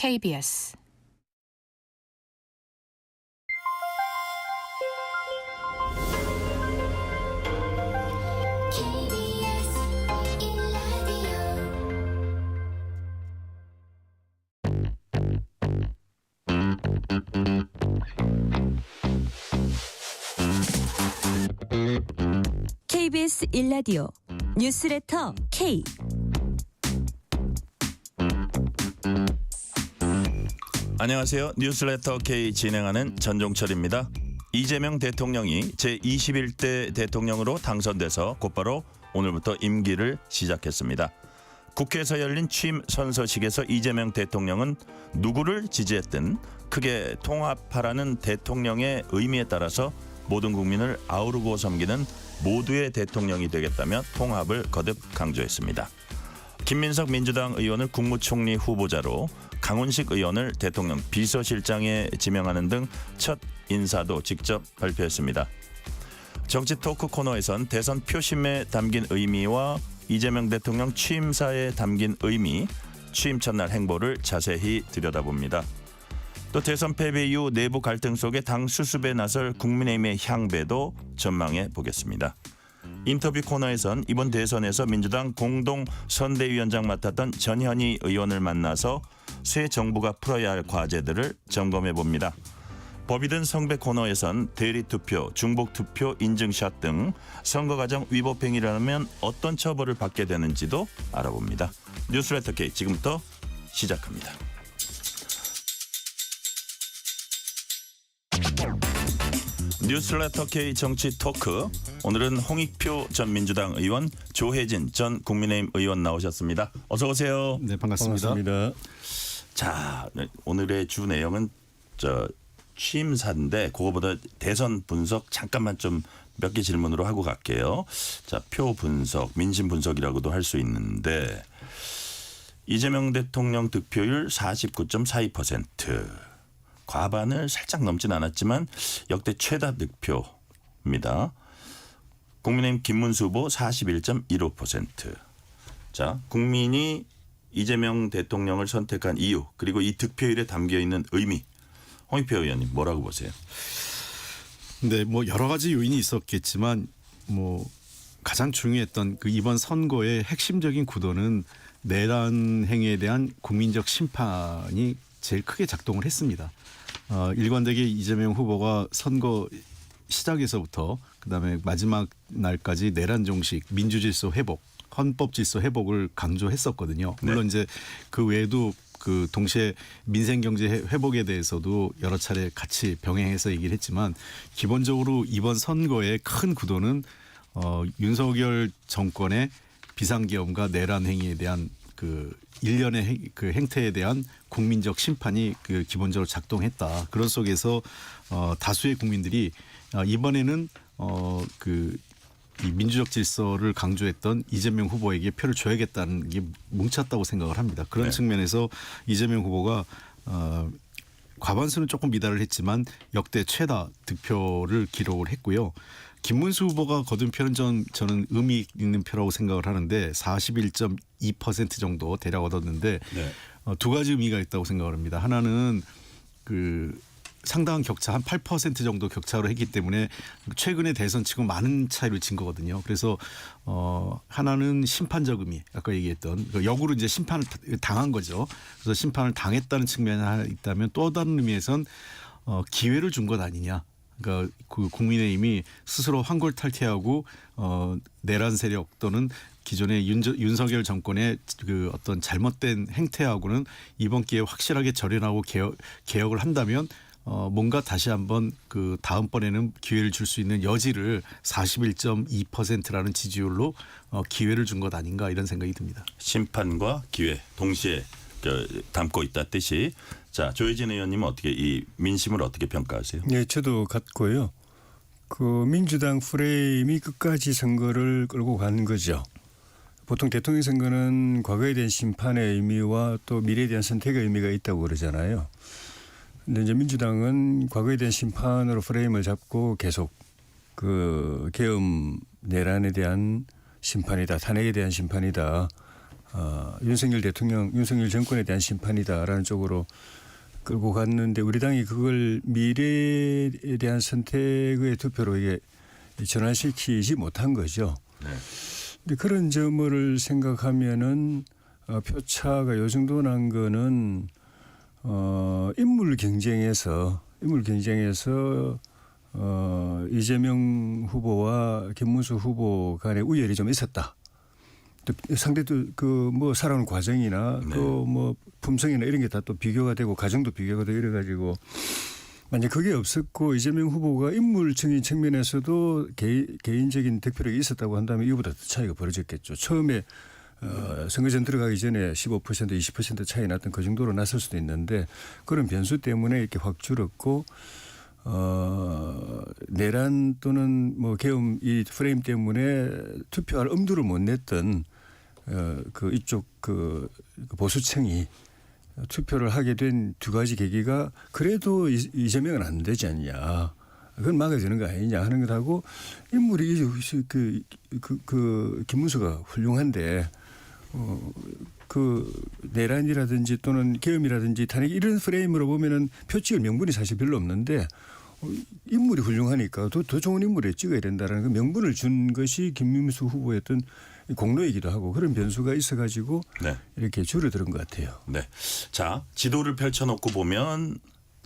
KBS KBS 1라디오 뉴스레터 K. 안녕하세요. 뉴스레터 K 진행하는 전종철입니다. 이재명 대통령이 제21대 대통령으로 당선돼서 곧바로 오늘부터 임기를 시작했습니다. 국회에서 열린 취임 선서식에서 이재명 대통령은 누구를 지지했든 크게 통합하라는 대통령의 의미에 따라서 모든 국민을 아우르고 섬기는 모두의 대통령이 되겠다며 통합을 거듭 강조했습니다. 김민석 민주당 의원을 국무총리 후보자로 강훈식 의원을 대통령 비서실장에 지명하는 등 첫 인사도 직접 발표했습니다. 정치 토크 코너에선 대선 표심에 담긴 의미와 이재명 대통령 취임사에 담긴 의미, 취임 첫날 행보를 자세히 들여다봅니다. 또 대선 패배 이후 내부 갈등 속에 당 수습에 나설 국민의힘의 향배도 전망해 보겠습니다. 인터뷰 코너에선 이번 대선에서 민주당 공동 선대위원장 맡았던 전현희 의원을 만나서 새 정부가 풀어야 할 과제들을 점검해 봅니다. 법이든 성배 코너에선 대리투표, 중복투표, 인증샷 등 선거 과정 위법 행위라면 어떤 처벌을 받게 되는지도 알아봅니다. 뉴스레터 K 지금부터 시작합니다. 뉴스레터 K 정치 토크, 오늘은 홍익표 전 민주당 의원, 조혜진 전 국민의힘 의원 나오셨습니다. 어서 오세요. 네, 반갑습니다. 자, 오늘의 주 내용은 취임사인데 그거보다 대선 분석 잠깐만 좀 몇 개 질문으로 하고 갈게요. 자, 표 분석, 민심 분석이라고도 할 수 있는데 이재명 대통령 득표율 49.42%. 과반을 살짝 넘진 않았지만 역대 최다 득표입니다. 국민의힘 김문수 후보 41.15%. 자, 국민이 이재명 대통령을 선택한 이유, 그리고 이 득표율에 담겨 있는 의미, 홍익표 의원님 뭐라고 보세요? 네, 뭐 여러 가지 요인이 있었겠지만 뭐 가장 중요했던 그 이번 선거의 핵심적인 구도는 내란 행위에 대한 국민적 심판이 제일 크게 작동을 했습니다. 일관되게 이재명 후보가 선거 시작에서부터 그다음에 마지막 날까지 내란 종식, 민주질서 회복, 헌법 질서 회복을 강조했었거든요. 물론 이제 그 외에도 그 동시에 민생 경제 회복에 대해서도 여러 차례 같이 병행해서 얘기를 했지만 기본적으로 이번 선거의 큰 구도는 윤석열 정권의 비상계엄과 내란 행위에 대한 그 일련의 그 행태에 대한 국민적 심판이 그 기본적으로 작동했다. 그런 속에서 다수의 국민들이 이번에는 이 민주적 질서를 강조했던 이재명 후보에게 표를 줘야겠다는 게 뭉쳤다고 생각을 합니다. 그런 측면에서 이재명 후보가 과반수는 조금 미달을 했지만 역대 최다 득표를 기록을 했고요. 김문수 후보가 거둔 표는 저는 의미 있는 표라고 생각을 하는데 41.2% 정도 대략 얻었는데 두 가지 의미가 있다고 생각을 합니다. 하나는 그 상당한 격차, 한 8% 정도 격차로 했기 때문에 최근에 대선 치고 많은 차이를 진 거거든요. 그래서 하나는 심판적 의미, 아까 얘기했던 역으로 이제 심판을 당한 거죠. 그래서 심판을 당했다는 측면이 하나 있다면 또 다른 의미에선 기회를 준 것 아니냐. 그러니까 그 국민의힘이 스스로 환골탈퇴하고 내란 세력 또는 기존의 윤석열 정권의 그 어떤 잘못된 행태하고는 이번 기회에 확실하게 절연하고 개혁을 한다면 뭔가 다시 한번 그 다음번에는 기회를 줄 수 있는 여지를 41.2%라는 지지율로 기회를 준 것 아닌가 이런 생각이 듭니다. 심판과 기회 동시에 담고 있다 뜻이. 자, 조혜진 의원님은 어떻게 이 민심을 어떻게 평가하세요? 네, 저도 같고요. 그 민주당 프레임이 끝까지 선거를 끌고 가는 거죠. 보통 대통령 선거는 과거에 대한 심판의 의미와 또 미래에 대한 선택의 의미가 있다고 그러잖아요. 근데 이제 민주당은 과거에 대한 심판으로 프레임을 잡고 계속 그 계엄 내란에 대한 심판이다, 탄핵에 대한 심판이다. 윤석열 대통령, 윤석열 정권에 대한 심판이다라는 쪽으로 끌고 갔는데 우리 당이 그걸 미래에 대한 선택의 투표로 이게 전환시키지 못한 거죠. 네. 근데 그런 점을 생각하면은 표차가 요 정도 난 거는 인물 경쟁에서 이재명 후보와 김문수 후보 간의 우열이 좀 있었다. 또 상대도 그 뭐 살아오는 과정이나 네. 그 뭐 품성이나 이런 게 다 또 비교가 되고 가정도 비교가 되고 이래가지고 만약 그게 없었고 이재명 후보가 인물적인 측면에서도 개인적인 득표력이 있었다고 한다면 이거보다 더 차이가 벌어졌겠죠. 처음에 선거전 들어가기 전에 15% 20% 차이 났던 그 정도로 났을 수도 있는데 그런 변수 때문에 이렇게 확 줄었고 내란 또는 뭐 계엄 이 프레임 때문에 투표할 엄두를 못 냈던 그 이쪽 그 보수층이 투표를 하게 된 두 가지 계기가 그래도 이재명은 안 되지 않냐. 그건 막아야 되는 거 아니냐 하는 것하고 인물이 그 김문수가 훌륭한데 그 내란이라든지 또는 계엄이라든지 탄핵 이런 프레임으로 보면은 표 찍을 명분이 사실 별로 없는데 인물이 훌륭하니까 더 좋은 인물에 찍어야 된다라는 그 명분을 준 것이 김문수 후보의 어떤 공로이기도 하고 그런 변수가 있어가지고 네. 이렇게 줄어드는 것 같아요. 네. 자, 지도를 펼쳐놓고 보면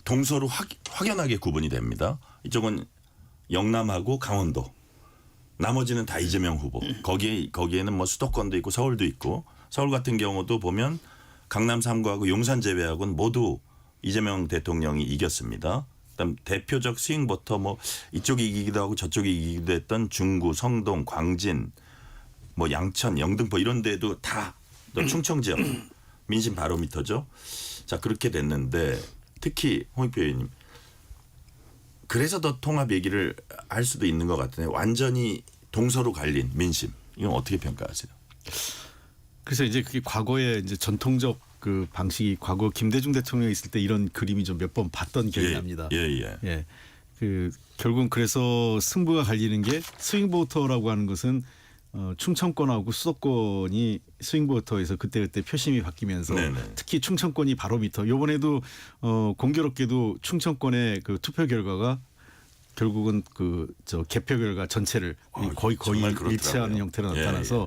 동서로 확연하게 구분이 됩니다. 이쪽은 영남하고 강원도. 나머지는 다 이재명 후보. 거기에는 뭐 수도권도 있고 서울도 있고 서울 같은 경우도 보면 강남 3구하고 용산 제외하고는 모두 이재명 대통령이 이겼습니다. 그다음 대표적 스윙부터 뭐 이쪽이 이기기도 하고 저쪽이 이기기도 했던 중구, 성동, 광진, 뭐 양천, 영등포 이런 데도 다 충청 지역 민심 바로미터죠. 자 그렇게 됐는데 특히 홍익표 의원님 그래서 더 통합 얘기를 할 수도 있는 것 같은데 완전히 동서로 갈린 민심 이건 어떻게 평가하세요? 그래서 이제 그게 과거에 이제 전통적 그 방식이 과거 김대중 대통령이 있을 때 이런 그림이 좀 몇 번 봤던 기억이 납니다. 예. 그 결국은 그래서 승부가 갈리는 게 스윙보터라고 하는 것은 충청권하고 수도권이 스윙보터에서 그때그때 표심이 바뀌면서 네네. 특히 충청권이 바로미터. 이번에도 공교롭게도 충청권의 그 투표 결과가 결국은 그 저 개표 결과 전체를 거의 일치하는 형태로 나타나서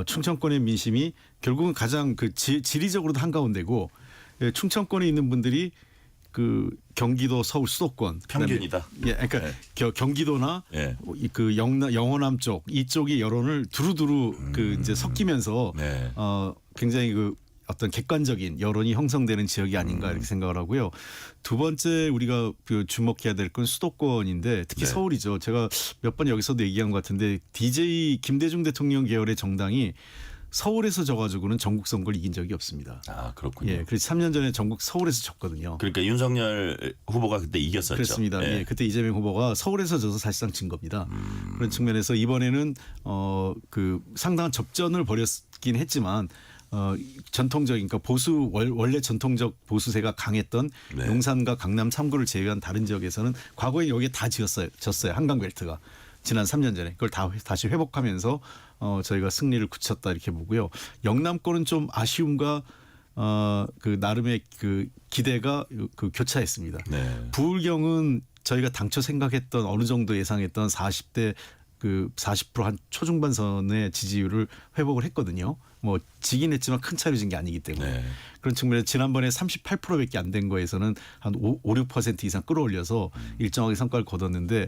충청권의 민심이 결국은 가장 그 지리적으로도 한가운데고 충청권에 있는 분들이 그 경기도 서울 수도권 편견이다. 예, 그러니까 경기도나 그 영호남 쪽 이쪽의 여론을 두루두루 그 이제 섞이면서 굉장히 그 어떤 객관적인 여론이 형성되는 지역이 아닌가 이렇게 생각을 하고요. 두 번째 우리가 그 주목해야 될 건 수도권인데 특히 서울이죠. 제가 몇 번 여기서도 얘기한 것 같은데 DJ 김대중 대통령 계열의 정당이 서울에서 져가지고는 전국 선거를 이긴 적이 없습니다. 아 그렇군요. 예, 그래서 3년 전에 전국 서울에서 졌거든요. 그러니까 윤석열 후보가 그때 이겼었죠. 그렇습니다. 예, 그때 이재명 후보가 서울에서 져서 사실상 진 겁니다. 그런 측면에서 이번에는 그 상당한 접전을 벌였긴 했지만 전통적인 그러니까 원래 전통적 보수세가 강했던 용산과 강남 3구를 제외한 다른 지역에서는 과거에 여기에 다 졌어요. 한강벨트가. 지난 3년 전에 그걸 다시 회복하면서 저희가 승리를 굳혔다 이렇게 보고요. 영남권은 좀 아쉬움과 그 나름의 그 기대가 그 교차했습니다. 부울경은 저희가 당초 생각했던 어느 정도 예상했던 40대 그 40% 한 초중반 선의 지지율을 회복을 했거든요. 뭐 지긴 했지만 큰 차이로 진 게 아니기 때문에 그런 측면에서 지난번에 38%밖에 안 된 거에서는 한 5, 6% 이상 끌어올려서 일정하게 성과를 거뒀는데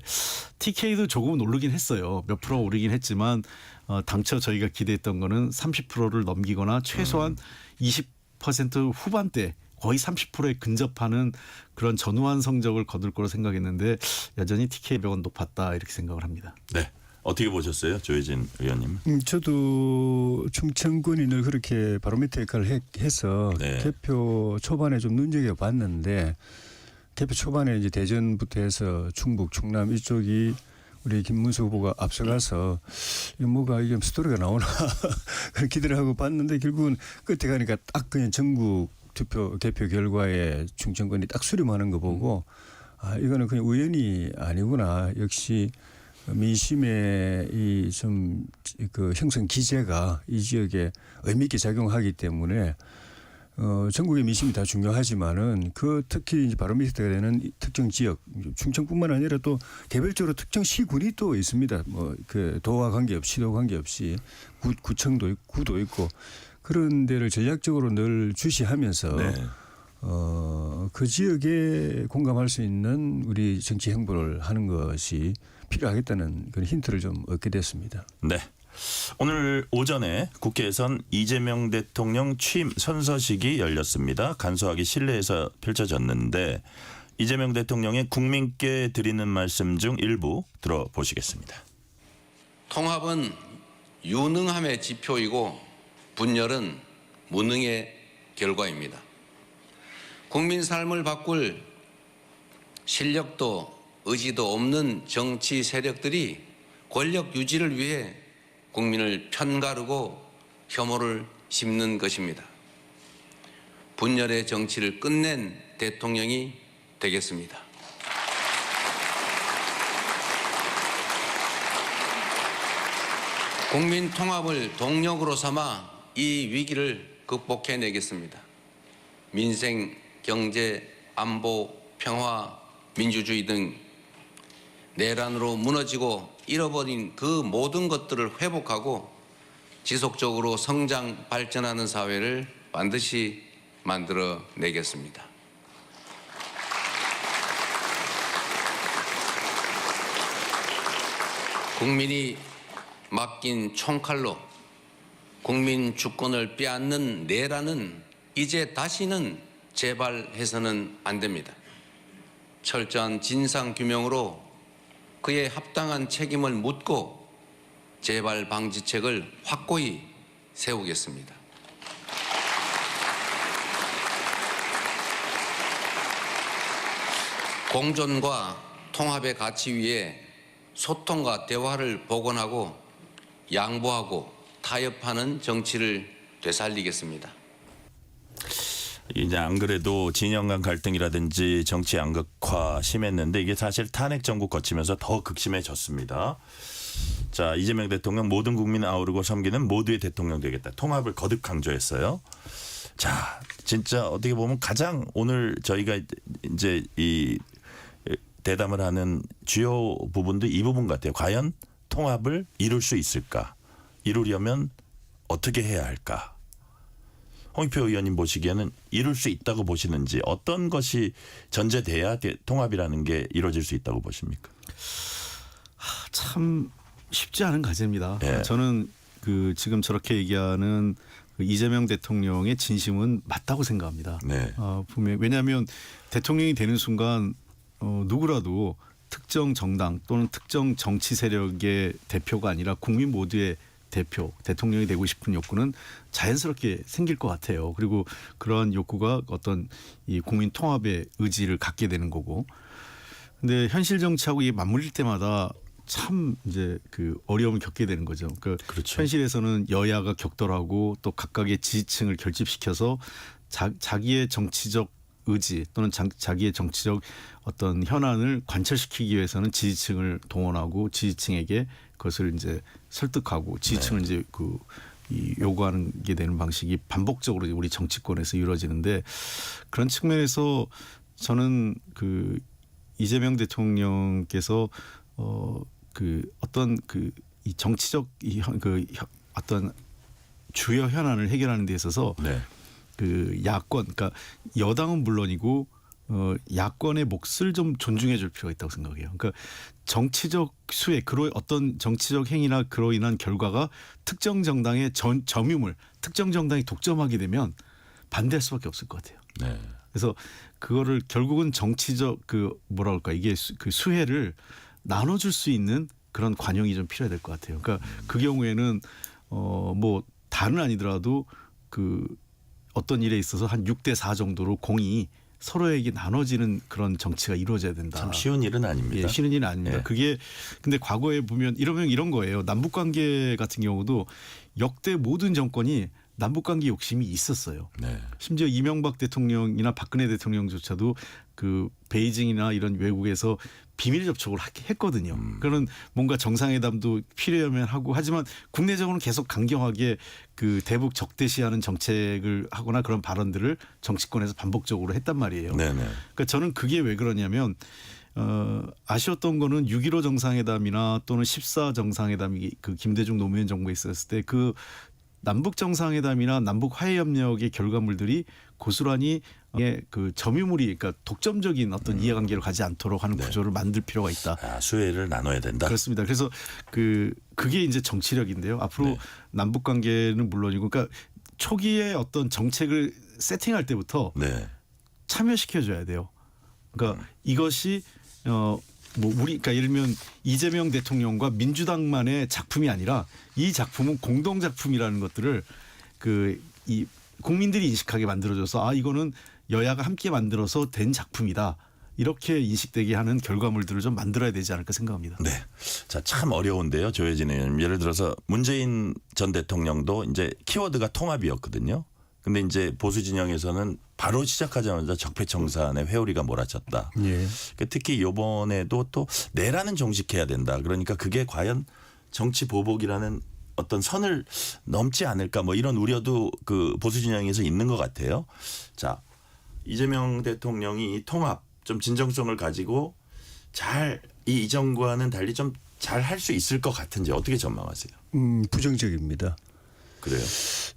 TK도 조금은 오르긴 했어요. 몇 프로 오르긴 했지만 당초 저희가 기대했던 거는 30%를 넘기거나 최소한 20% 후반대 거의 30%에 근접하는 그런 전후한 성적을 거둘 거로 생각했는데 여전히 TK 벽은 높았다 이렇게 생각을 합니다. 네. 어떻게 보셨어요, 조혜진 의원님? 저도 충청권이 늘 그렇게 바로미터 역할을 해서 개표 초반에 좀 눈여겨봤는데 개표 초반에 이제 대전부터 해서 충북, 충남 이쪽이 우리 김문수 후보가 앞서가서 뭐가 이게 스토리가 나오나 그런 기대를 하고 봤는데 결국은 끝에 가니까 딱 그냥 전국 개표 결과에 충청권이 딱 수렴하는 거 보고 아 이거는 그냥 우연이 아니구나. 역시 민심의 이 좀 그 형성 기제가 이 지역에 의미 있게 작용하기 때문에 전국의 민심이 다 중요하지만은 그 특히 이제 바로미터가 되는 특정 지역 충청뿐만 아니라 또 개별적으로 특정 시군이 또 있습니다. 뭐 그 도와 관계없이 시도 관계없이 구청도 있고 구도 있고 그런 데를 전략적으로 늘 주시하면서 네. 그 지역에 공감할 수 있는 우리 정치 행보를 하는 것이 필요하겠다는 그런 힌트를 좀 얻게 됐습니다. 네. 오늘 오전에 국회에선 이재명 대통령 취임 선서식이 열렸습니다. 간소하게 실내에서 펼쳐졌는데 이재명 대통령의 국민께 드리는 말씀 중 일부 들어보시겠습니다. 통합은 유능함의 지표이고 분열은 무능의 결과입니다. 국민 삶을 바꿀 실력도 의지도 없는 정치 세력들이 권력 유지를 위해 국민을 편가르고 혐오를 심는 것입니다. 분열의 정치를 끝낸 대통령이 되겠습니다. 국민 통합을 동력으로 삼아 이 위기를 극복해내겠습니다. 민생, 경제, 안보, 평화, 민주주의 등 내란으로 무너지고 잃어버린 그 모든 것들을 회복하고 지속적으로 성장, 발전하는 사회를 반드시 만들어내겠습니다. 국민이 맡긴 총칼로 국민 주권을 빼앗는 내란은 이제 다시는 재발해서는 안 됩니다. 철저한 진상규명으로 그의 합당한 책임을 묻고 재발 방지책을 확고히 세우겠습니다. 공존과 통합의 가치 위에 소통과 대화를 복원하고 양보하고 타협하는 정치를 되살리겠습니다. 이제 안 그래도 진영 간 갈등이라든지 정치 양극화 심했는데 이게 사실 탄핵 정부 거치면서 더 극심해졌습니다. 자, 이재명 대통령 모든 국민 아우르고 섬기는 모두의 대통령 되겠다. 통합을 거듭 강조했어요. 자, 진짜 어떻게 보면 가장 오늘 저희가 이제 이 대담을 하는 주요 부분도 이 부분 같아요. 과연 통합을 이룰 수 있을까? 이루려면 어떻게 해야 할까? 홍익표 의원님 보시기에는 이룰 수 있다고 보시는지 어떤 것이 전제돼야 통합이라는 게 이루어질 수 있다고 보십니까? 참 쉽지 않은 과제입니다. 예. 저는 그 지금 저렇게 얘기하는 그 이재명 대통령의 진심은 맞다고 생각합니다. 네. 분명히 왜냐하면 대통령이 되는 순간 누구라도 특정 정당 또는 특정 정치 세력의 대표가 아니라 국민 모두의 대표, 대통령이 되고 싶은 욕구는 자연스럽게 생길 것 같아요. 그리고 그러한 욕구가 어떤 이 국민 통합의 의지를 갖게 되는 거고. 근데 현실 정치하고 이게 맞물릴 때마다 참 이제 그 어려움을 겪게 되는 거죠. 그러니까 그렇죠. 현실에서는 여야가 격돌하고 또 각각의 지지층을 결집시켜서 자기의 정치적 의지 또는 자기의 정치적 어떤 현안을 관철시키기 위해서는 지지층을 동원하고 지지층에게 그것을 이제 설득하고 지지층을 이제 이 요구하는 게 되는 방식이 반복적으로 우리 정치권에서 이루어지는데 그런 측면에서 저는 그 이재명 대통령께서 그 어떤 이 정치적 어떤 주요 현안을 해결하는 데 있어서 네. 그 야권, 그러니까 여당은 물론이고 야권의 몫을 좀 존중해 줄 필요가 있다고 생각해요. 그러니까 정치적 수혜, 어떤 정치적 행위나 그로 인한 결과가 특정 정당의 점유물, 특정 정당이 독점하게 되면 반대할 수밖에 없을 것 같아요. 네. 그래서 그거를 결국은 정치적 뭐라 그럴까 이게 그 수혜를 나눠줄 수 있는 그런 관용이 좀 필요해야 될 것 같아요. 그러니까 그 경우에는 뭐 다는 아니더라도 어떤 일에 있어서 한 6대4 정도로 공이 서로에게 나눠지는 그런 정치가 이루어져야 된다. 참 쉬운 일은 아닙니다. 예, 쉬운 일은 아닙니다. 예. 그게 근데 과거에 보면 이런 거예요. 남북 관계 같은 경우도 역대 모든 정권이 남북관계 욕심이 있었어요. 네. 심지어 이명박 대통령이나 박근혜 대통령조차도 그 베이징이나 이런 외국에서 비밀 접촉을 했거든요. 그런 뭔가 정상회담도 필요하면 하고 하지만 국내적으로는 계속 강경하게 그 대북 적대시하는 정책을 하거나 그런 발언들을 정치권에서 반복적으로 했단 말이에요. 네네. 그러니까 저는 그게 왜 그러냐면 아쉬웠던 거는 6.15 정상회담이나 또는 14 정상회담이 그 김대중 노무현 정부에 있었을 때 그 남북 정상회담이나 남북 화해 협력의 결과물들이 고스란히 그 점유물이 그러니까 독점적인 어떤 이해관계를 가지 않도록 하는 구조를 만들 필요가 있다. 아, 수혜를 나눠야 된다. 그렇습니다. 그래서 그게 이제 정치력인데요. 앞으로 네. 남북 관계는 물론이고 그러니까 초기에 어떤 정책을 세팅할 때부터 네. 참여시켜 줘야 돼요. 그러니까 이것이 뭐 우리 그러니까 예를 들면 이재명 대통령과 민주당만의 작품이 아니라 이 작품은 공동 작품이라는 것들을 이 국민들이 인식하게 만들어줘서 아 이거는 여야가 함께 만들어서 된 작품이다. 이렇게 인식되게 하는 결과물들을 좀 만들어야 되지 않을까 생각합니다. 네. 자, 참 어려운데요. 조혜진 의원님. 예를 들어서 문재인 전 대통령도 이제 키워드가 통합이었거든요. 근데 이제 보수 진영에서는 바로 시작하자마자 적폐청산의 회오리가 몰아쳤다. 예. 그러니까 특히 이번에도 또 내란은 종식해야 된다. 그러니까 그게 과연 정치 보복이라는 어떤 선을 넘지 않을까 뭐 이런 우려도 그 보수 진영에서 있는 것 같아요. 자, 이재명 대통령이 이 통합 좀 진정성을 가지고 잘 이 이전과는 달리 좀 잘 할 수 있을 것 같은지 어떻게 전망하세요? 부정적입니다. 그래요?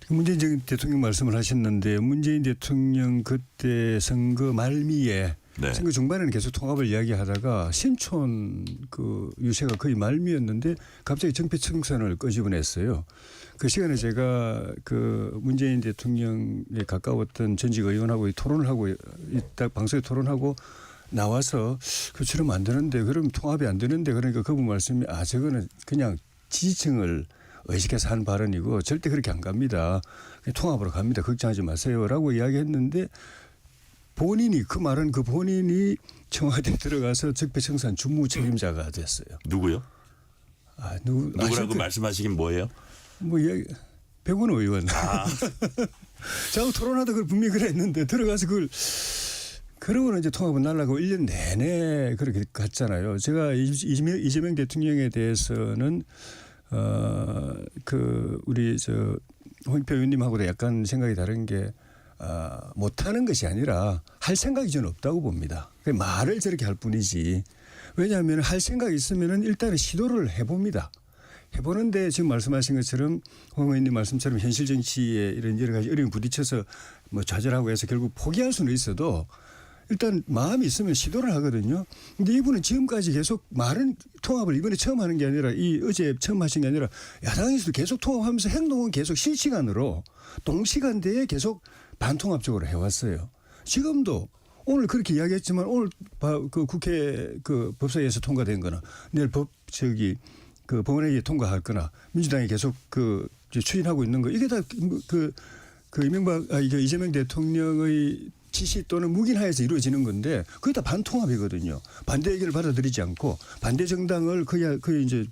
문재인 대통령 말씀을 하셨는데 문재인 대통령 그때 선거 말미에 네. 선거 중반에는 계속 통합을 이야기하다가 신촌 그 유세가 거의 말미였는데 갑자기 정폐청산을 끄집어냈어요. 그 시간에 제가 그 문재인 대통령에 가까웠던 전직 의원하고 토론을 하고 딱 방송에 토론하고 나와서 그처럼 안 되는데 그럼 통합이 안 되는데 그러니까 그분 말씀이 아 저거는 그냥 지지층을 의식해서 한 발언이고 절대 그렇게 안 갑니다. 그냥 통합으로 갑니다. 걱정하지 마세요라고 이야기했는데 본인이 그 말은 그 본인이 청와대에 들어가서 적폐청산 주무 책임자가 됐어요. 누구요? 아, 누구라고 말씀하시긴 뭐예요? 뭐 이야기 백원호 의원. 저하고 토론하다 그걸 분명히 그랬는데 들어가서 그걸 그러고는 이제 통합은 날라고 1년 내내 그렇게 갔잖아요. 제가 이재명 대통령에 대해서는 그 우리 저 홍익표 의원님하고도 약간 생각이 다른 게 못하는 것이 아니라 할 생각이 저는 없다고 봅니다. 말을 저렇게 할 뿐이지. 왜냐하면 할 생각이 있으면은 일단은 시도를 해봅니다. 해보는데 지금 말씀하신 것처럼 홍 의원님 말씀처럼 현실 정치에 이런 여러 가지 어려움이 부딪혀서 뭐 좌절하고 해서 결국 포기할 수는 있어도 일단 마음이 있으면 시도를 하거든요. 근데 이분은 지금까지 계속 말은 통합을 이번에 처음 하는 게 아니라 어제 처음 하신 게 아니라 야당에서도 계속 통합하면서 행동은 계속 실시간으로 동시간대에 계속 반통합적으로 해왔어요. 지금도 오늘 그렇게 이야기했지만 오늘 그 국회 그 법사위에서 통과된 거나 내일 그 법원회의에 통과할 거나 민주당이 계속 그 추진하고 있는 거 이게 다 이재명 대통령의 지시 또는 묵인하에서 이루어지는 건데 그게 다 반통합이거든요. 반대 의견을 받아들이지 않고 반대 정당을 그냥 이제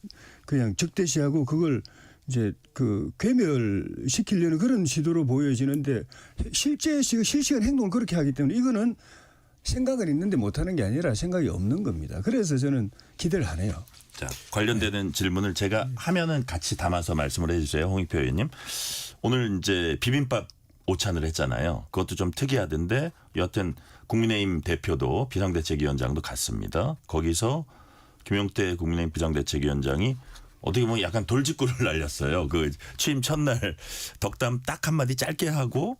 그냥 적대시하고 그걸 이제 그 괴멸시키려는 그런 시도로 보여지는데 실제 실시간 행동을 그렇게 하기 때문에 이거는 생각은 있는데 못하는 게 아니라 생각이 없는 겁니다. 그래서 저는 기대를 안 해요. 자, 관련되는 질문을 제가 하면은 같이 담아서 말씀을 해주세요. 홍익표 의원님. 오늘 이제 비빔밥 오찬을 했잖아요. 그것도 좀 특이하던데 여하튼 국민의힘 대표도 비상대책위원장도 갔습니다. 거기서 김용태 국민의힘 비상대책위원장이 어떻게 보면 약간 돌직구를 날렸어요. 그 취임 첫날 덕담 딱 한마디 짧게 하고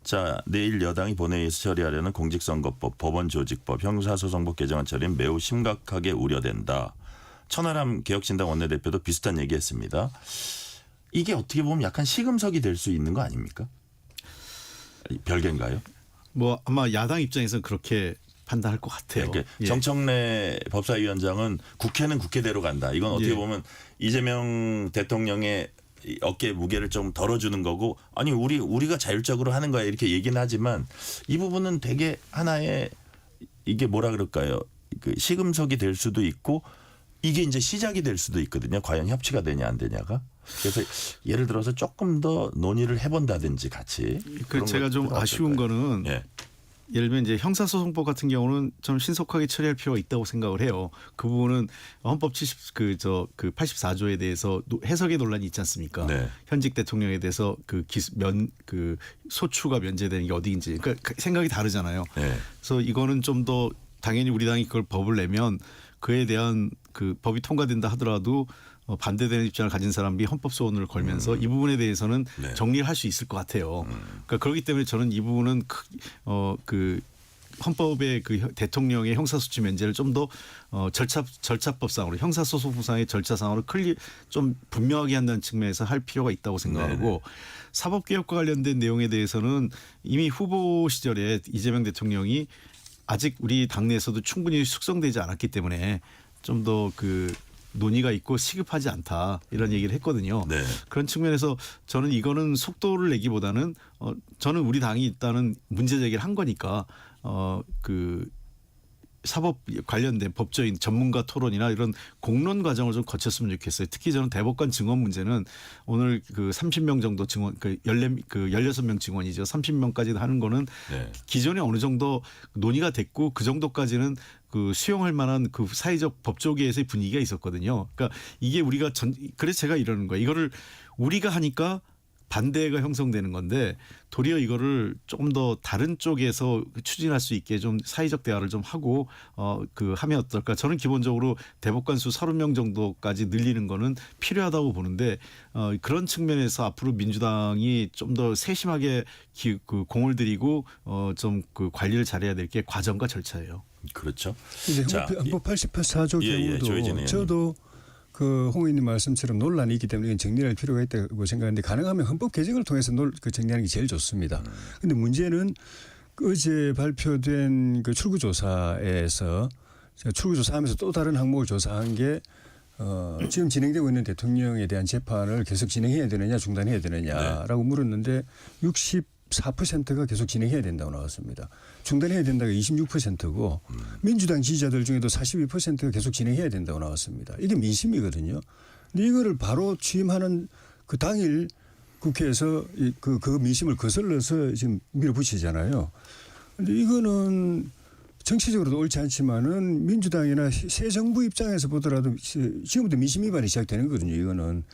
자 내일 여당이 본회의에서 처리하려는 공직선거법, 법원조직법, 형사소송법 개정안 처리는 매우 심각하게 우려된다. 천하람 개혁신당 원내대표도 비슷한 얘기했습니다. 이게 어떻게 보면 약간 시금석이 될 수 있는 거 아닙니까? 별개인가요? 뭐 아마 야당 입장에서는 그렇게 판단할 것 같아요. 그러니까 예. 정청래 법사위원장은 국회는 국회대로 간다. 이건 어떻게 보면 이재명 대통령의 어깨 무게를 좀 덜어주는 거고 아니 우리가 자율적으로 하는 거야 이렇게 얘기는 하지만 이 부분은 되게 하나의 이게 뭐라 그럴까요? 그 시금석이 될 수도 있고 이게 이제 시작이 될 수도 있거든요. 과연 협치가 되냐 안 되냐가. 그래서 예를 들어서 조금 더 논의를 해본다든지 같이. 그 제가 좀 아쉬운 거는 예. 예를 들면 이제 형사소송법 같은 경우는 좀 신속하게 처리할 필요가 있다고 생각을 해요. 그 부분은 헌법 84조에 대해서 해석의 논란이 있지 않습니까? 네. 현직 대통령에 대해서 그 소추가 면제되는 게 어디인지 그러니까 생각이 다르잖아요. 네. 그래서 이거는 좀 더 당연히 우리 당이 그걸 법을 내면 그에 대한 그 법이 통과된다 하더라도 반대되는 입장을 가진 사람이 헌법 소원을 걸면서 이 부분에 대해서는 네. 정리를 할 수 있을 것 같아요. 그러니까 그렇기 때문에 저는 이 부분은 그 헌법의 그 대통령의 형사소추 면제를 좀 더 절차법상으로 형사소송법상의 절차상으로 좀 분명하게 한다는 측면에서 할 필요가 있다고 생각하고 네네. 사법개혁과 관련된 내용에 대해서는 이미 후보 시절에 이재명 대통령이 아직 우리 당내에서도 충분히 숙성되지 않았기 때문에 좀 더 그 논의가 있고 시급하지 않다 이런 얘기를 했거든요. 네. 그런 측면에서 저는 이거는 속도를 내기보다는 저는 우리 당이 일단은 문제 제기를 한 거니까 그 사법 관련된 법조인 전문가 토론이나 이런 공론 과정을 좀 거쳤으면 좋겠어요. 특히 저는 대법관 증언 문제는 오늘 그 30명 정도 증언 그 16명 증언이죠. 30명까지 하는 거는 네. 기존에 어느 정도 논의가 됐고 그 정도까지는 그 수용할 만한 그 사회적 법조계에서의 분위기가 있었거든요. 그러니까 이게 우리가 그래서 제가 이러는 거예요. 이거를 우리가 하니까 반대가 형성되는 건데 도리어 이거를 조금 더 다른 쪽에서 추진할 수 있게 좀 사회적 대화를 좀 하고 그 하면 어떨까? 저는 기본적으로 대법관 수 30명 정도까지 늘리는 거는 필요하다고 보는데 그런 측면에서 앞으로 민주당이 좀 더 세심하게 그 공을 들이고 좀 그 관리를 잘해야 될 게 과정과 절차예요. 그렇죠. 이제 자, 헌법 84조 예, 조혜진 경우도 의원님. 저도 그 홍 의원님 말씀처럼 논란이 있기 때문에 이건 정리할 필요가 있다고 생각하는데 가능하면 헌법 개정을 통해서 그 정리하는 게 제일 좋습니다. 그런데 문제는 어제 발표된 그 출구조사에서 제가 출구조사하면서 또 다른 항목을 조사한 게 지금 진행되고 있는 대통령에 대한 재판을 계속 진행해야 되느냐 중단해야 되느냐라고 물었는데 64%가 계속 진행해야 된다고 나왔습니다. 중단해야 된다가 26%고 민주당 지지자들 중에도 42%가 계속 진행해야 된다고 나왔습니다. 이게 민심이거든요. 근데 이거를 바로 취임하는 그 당일 국회에서 그 민심을 거슬러서 지금 밀어붙이잖아요. 근데 이거는 정치적으로도 옳지 않지만은 민주당이나 새 정부 입장에서 보더라도 지금부터 민심 위반이 시작되는 거거든요. 이거는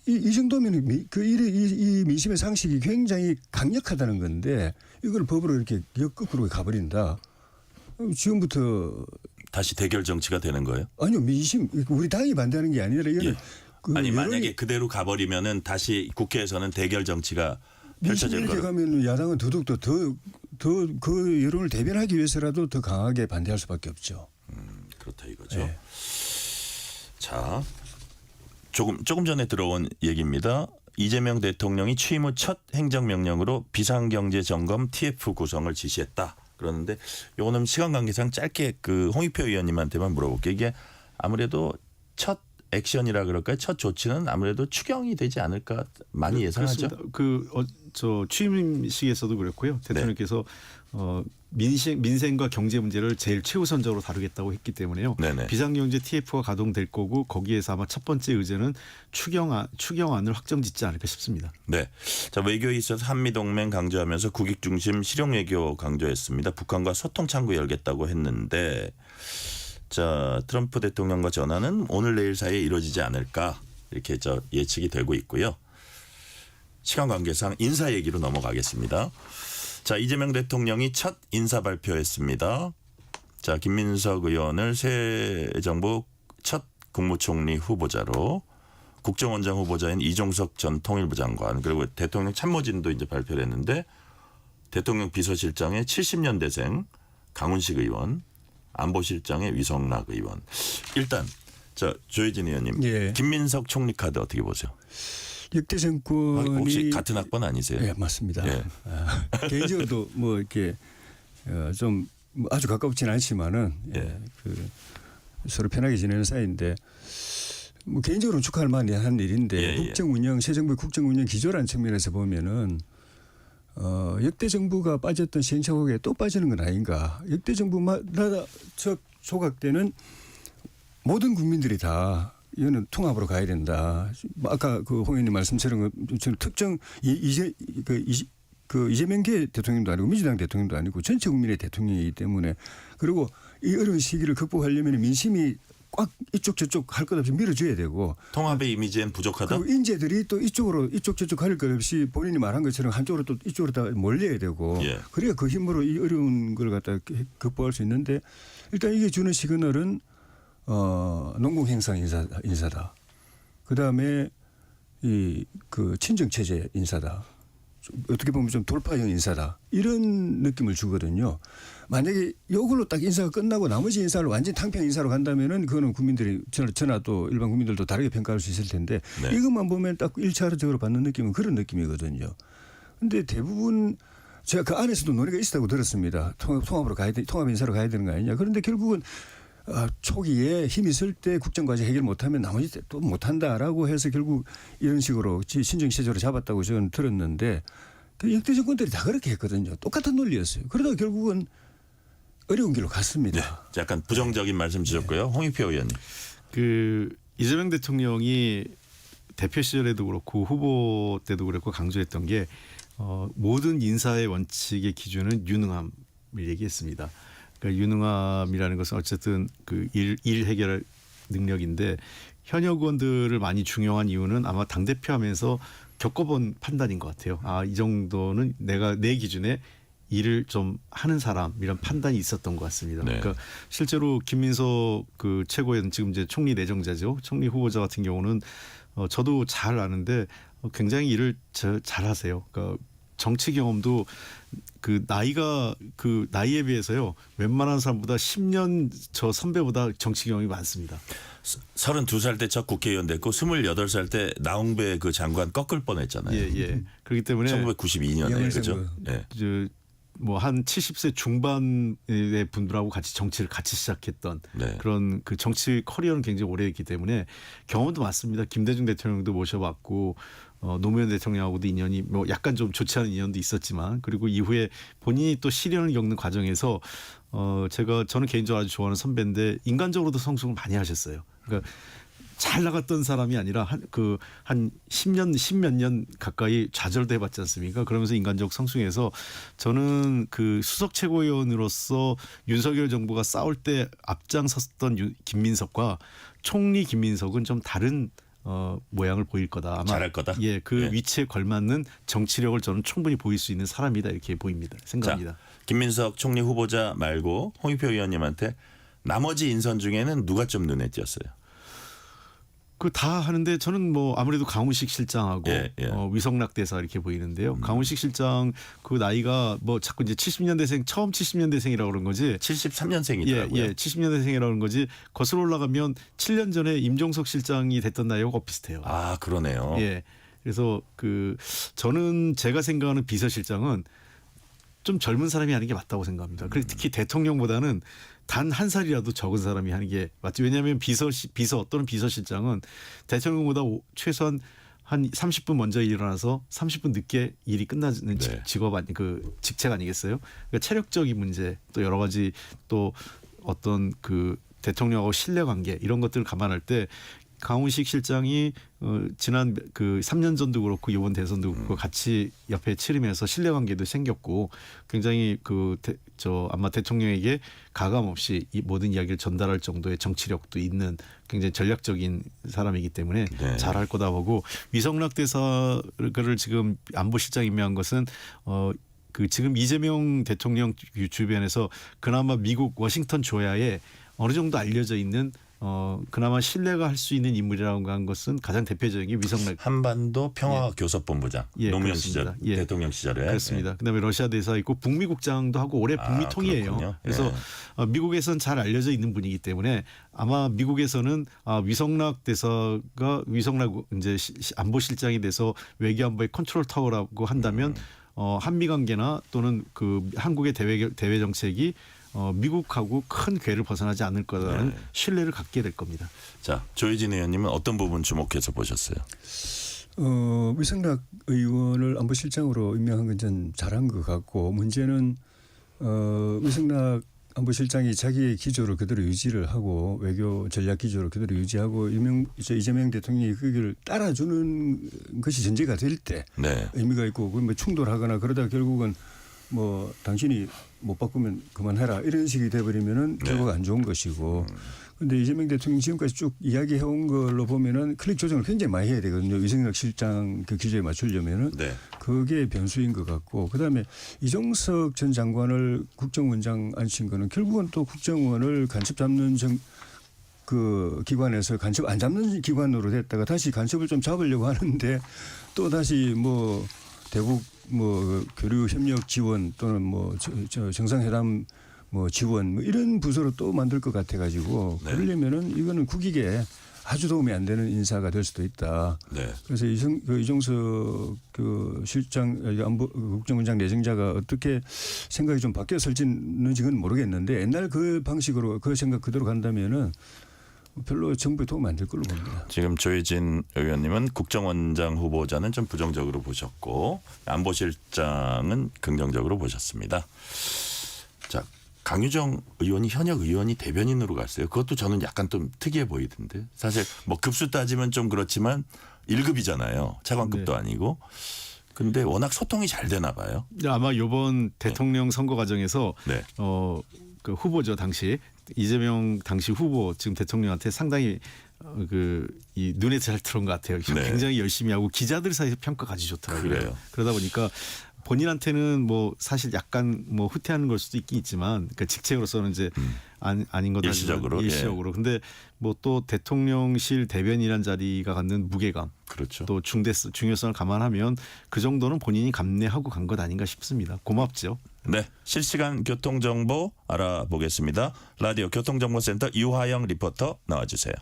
이 정도면 이 민심의 상식이 굉장히 강력하다는 건데 이걸 법으로 이렇게 역거꾸로 가버린다. 지금부터 다시 대결 정치가 되는 거예요? 아니요 민심 우리 당이 반대하는 게 아니라 이거는 예. 그 아니 여론이 만약에 그대로 가버리면은 다시 국회에서는 대결 정치가 펼쳐질 민심 이렇게 거로. 가면 야당은 더더욱더 더 그 여론을 대변하기 위해서라도 더 강하게 반대할 수밖에 없죠. 그렇다 이거죠. 네. 자, 조금 전에 들어온 얘기입니다. 이재명 대통령이 취임 후 첫 행정명령으로 비상경제점검 TF 구성을 지시했다. 그러는데 요거는 시간 관계상 짧게 그 홍익표 의원님한테만 물어볼게요. 이게 아무래도 첫 액션이라 그럴까요? 첫 조치는 아무래도 추경이 되지 않을까 많이 예상하죠. 그렇습니다. 저 취임식에서도 그렇고요. 대통령께서 민생과 경제 문제를 제일 최우선적으로 다루겠다고 했기 때문에요. 네네. 비상경제 TF가 가동될 거고 거기에서 아마 첫 번째 의제는 추경안을 확정짓지 않을까 싶습니다. 네. 자, 외교에 있어서 한미동맹 강조하면서 국익 중심 실용외교 강조했습니다. 북한과 소통 창구 열겠다고 했는데 자, 트럼프 대통령과 전화는 오늘 내일 사이에 이루어지지 않을까 이렇게 예측이 되고 있고요. 시간 관계상 인사 얘기로 넘어가겠습니다. 자, 이재명 대통령이 첫 인사 발표했습니다. 자, 김민석 의원을 새 정부 첫 국무총리 후보자로 국정원장 후보자인 이종석 전 통일부 장관 그리고 대통령 참모진도 이제 발표를 했는데 대통령 비서실장의 70년대생 강훈식 의원 안보실장의 위성락 의원. 일단 조혜진 의원님 예. 김민석 총리 카드 어떻게 보세요? 역대 정권이 혹시 같은 학번 아니세요? 네, 맞습니다. 예. 개인적으로도 뭐 이렇게 좀 아주 가깝지는 않지만은 예. 그 서로 편하게 지내는 사이인데 뭐 개인적으로는 축하할 만한 일인데 예, 예. 국정운영 새 정부의 국정운영 기조라는 측면에서 보면은 역대 정부가 빠졌던 시행착오에 또 빠지는 건 아닌가. 역대 정부마다 저 조각 때는 모든 국민들이 다 이거는 통합으로 가야 된다. 아까 그 홍 의원님 말씀처럼 저는 특정 이재명 대통령도 아니고 민주당 대통령도 아니고 전체 국민의 대통령이기 때문에 그리고 이 어려운 시기를 극복하려면 민심이 꽉 이쪽 저쪽 할 것 없이 밀어줘야 되고 통합의 이미지엔 부족하다. 그리고 인재들이 또 이쪽으로 이쪽 저쪽 할 것 없이 본인이 말한 것처럼 한쪽으로 또 이쪽으로 다 몰려야 되고 예. 그래야 그 힘으로 이 어려운 걸 갖다 극복할 수 있는데 일단 이게 주는 시그널은 농공행상 인사다. 그다음에 이 그 친정체제 인사다. 어떻게 보면 좀 돌파형 인사다. 이런 느낌을 주거든요. 만약에 이걸로 딱 인사가 끝나고 나머지 인사를 완전 탕평 인사로 간다면은 그거는 국민들이 저나 또 일반 국민들도 다르게 평가할 수 있을 텐데 네. 이것만 보면 딱 1차적으로 받는 느낌은 그런 느낌이거든요. 근데 대부분 제가 그 안에서도 논의가 있었다고 들었습니다. 통합으로 가야 돼, 통합 인사로 가야 되는 거 아니냐. 그런데 결국은 초기에 힘이 있을 때 국정과제 해결 못하면 나머지 때 또 못한다라고 해서 결국 이런 식으로 신정체제로 잡았다고 저는 들었는데 그 역대 정권들이 다 그렇게 했거든요. 똑같은 논리였어요. 그러다가 결국은 어려운 길로 갔습니다. 네. 약간 부정적인 말씀 주셨고요. 홍익표 의원님. 그 이재명 대통령이 대표 시절에도 그렇고 후보 때도 그렇고 강조했던 게 모든 인사의 원칙의 기준은 유능함을 얘기했습니다. 그러니까 유능함이라는 것은 어쨌든 그 일 해결 능력인데 현역 의원들을 많이 중용한 이유는 아마 당대표 하면서 겪어본 판단인 것 같아요. 이 정도는 내 기준에 일을 좀 하는 사람 이런 판단이 있었던 것 같습니다. 네. 그러니까 실제로 김민석 그 최고위원 지금 이제 총리 내정자죠. 총리 후보자 같은 경우는 저도 잘 아는데 굉장히 일을 잘하세요. 그러니까 정치 경험도 그 나이에 비해서요. 웬만한 사람보다 10년 저 선배보다 정치 경험이 많습니다. 32살 때 첫 국회의원 됐고 28살 때 나홍배 그 장관 꺾을 뻔했잖아요. 예. 그렇기 때문에 1992년에 그죠. 예. 뭐 한 70세 중반의 분들하고 같이 정치를 같이 시작했던 네. 그런 그 정치 커리어는 굉장히 오래했기 때문에 경험도 많습니다. 김대중 대통령도 모셔봤고 노무현 대통령하고도 인연이 뭐 약간 좀 좋지 않은 인연도 있었지만 그리고 이후에 본인이 또 시련을 겪는 과정에서 저는 개인적으로 아주 좋아하는 선배인데 인간적으로도 성숙을 많이 하셨어요. 그러니까 잘 나갔던 사람이 아니라 한 10년, 10몇 년 가까이 좌절도 해봤지 않습니까? 그러면서 인간적 성숙해서 저는 그 수석 최고위원으로서 윤석열 정부가 싸울 때 앞장섰던 김민석과 총리 김민석은 좀 다른 모양을 보일 거다. 아마 잘할 거다. 예, 그 예. 위치에 걸맞는 정치력을 저는 충분히 보일 수 있는 사람이다 이렇게 보입니다. 생각합니다. 자, 김민석 총리 후보자 말고 홍익표 의원님한테 나머지 인선 중에는 누가 좀 눈에 띄었어요? 그 다 하는데 저는 뭐 아무래도 강훈식 실장하고 예. 위성락 대사 이렇게 보이는데요. 강훈식 실장 그 나이가 뭐 자꾸 이제 70년대생 처음 70년대생이라고 그런 거지. 73년생이더라고요. 예, 70년대생이라고 그런 거지. 거슬러 올라가면 7년 전에 임종석 실장이 됐던 나이하고 비슷해요. 아 그러네요. 예. 그래서 저는 제가 생각하는 비서실장은 좀 젊은 사람이 하는 게 맞다고 생각합니다. 그리고 특히 대통령보다는 단 한 살이라도 적은 사람이 하는 게 맞죠. 왜냐하면 비서 또는 비서실장은 대통령보다 최소한 한 30분 먼저 일어나서 30분 늦게 일이 끝나는 네. 직책 아니겠어요? 그러니까 체력적인 문제 또 여러 가지 또 어떤 그 대통령하고 신뢰관계 이런 것들을 감안할 때 강훈식 실장이 지난 그 3년 전도 그렇고 이번 대선도 그렇고 같이 옆에 치르면서 신뢰관계도 생겼고 굉장히 아마 대통령에게 가감 없이 이 모든 이야기를 전달할 정도의 정치력도 있는 굉장히 전략적인 사람이기 때문에 네. 잘할 거다 보고 위성락 대사를 지금 안보실장 임명한 것은 지금 이재명 대통령 주변에서 그나마 미국 워싱턴 조야에 어느 정도 알려져 있는 그나마 신뢰가 할 수 있는 인물이라고 한 것은 가장 대표적인 게 위성락. 한반도 평화교섭본부장 예, 노무현 그렇습니다. 시절 예. 대통령 시절에. 그렇습니다. 그다음에 러시아 대사 있고 북미국장도 하고 올해 북미통이에요. 그렇군요. 그래서 미국에서는 잘 알려져 있는 분이기 때문에 아마 미국에서는 위성락 대사가 이제 안보실장이 돼서 외교안보의 컨트롤 타워라고 한다면 한미 관계나 또는 그 한국의 대외 정책이 미국하고 큰 궤를 벗어나지 않을 거라는 네. 신뢰를 갖게 될 겁니다. 자, 조혜진 의원님은 어떤 부분 주목해서 보셨어요? 위성락 의원을 안보실장으로 임명한 건 전 잘한 것 같고 문제는 위성락 안보실장이 자기의 기조를 그대로 유지를 하고 외교 전략 기조를 그대로 유지하고 이재명 대통령이 그걸 따라주는 것이 전제가 될 때 네. 의미가 있고 뭐 충돌하거나 그러다 결국은 뭐 당신이 못 바꾸면 그만해라 이런 식이 돼버리면은 결국 안 좋은 것이고. 그런데 이재명 대통령 지금까지 쭉 이야기해온 걸로 보면은 클릭 조정을 굉장히 많이 해야 되거든요. 이승엽 실장 그 기조에 맞추려면은 네. 그게 변수인 것 같고 그다음에 이종석 전 장관을 국정원장 앉힌 거는 결국은 또 국정원을 간첩 잡는 그 기관에서 간첩 안 잡는 기관으로 됐다가 다시 간첩을 좀 잡으려고 하는데 또 다시 뭐 대북 뭐 교류 협력 지원 또는 뭐 정상회담 뭐 지원 뭐 이런 부서로 또 만들 것 같아 가지고 네. 그러려면은 이거는 국익에 아주 도움이 안 되는 인사가 될 수도 있다. 네. 그래서 이종석 그 실장 안보 국정원장 내정자가 어떻게 생각이 좀 바뀌었을지는 모르겠는데 옛날 그 방식으로 그 생각 그대로 간다면은 별로 정부에 도움 안 될 걸로 봅니다. 지금 조혜진 의원님은 국정원장 후보자는 좀 부정적으로 보셨고 안보실장은 긍정적으로 보셨습니다. 자, 강유정 의원이 현역 의원이 대변인으로 갔어요. 그것도 저는 약간 좀 특이해 보이던데. 사실 뭐 급수 따지면 좀 그렇지만 1급이잖아요. 차관급도 네. 아니고. 근데 워낙 소통이 잘 되나 봐요. 아마 이번 대통령 선거 과정에서 네. 그 후보죠 당시 이재명 당시 후보 지금 대통령한테 상당히 이 눈에 잘 들어온 것 같아요. 네. 굉장히 열심히 하고 기자들 사이에서 평가가 아주 좋더라고요. 그래요. 그러다 보니까 본인한테는 뭐 사실 약간 뭐 후퇴하는 걸 수도 있긴 있지만 그 직책으로서는 이제 아닌 거다. 일시적으로. 일시적으로. 근데 뭐 또 대통령실 대변인이란 자리가 갖는 무게감, 그렇죠. 또 중요성을 감안하면 그 정도는 본인이 감내하고 간 것 아닌가 싶습니다. 고맙죠. 네, 실시간 교통정보 알아보겠습니다. 라디오 교통정보센터 유하영 리포터 나와주세요.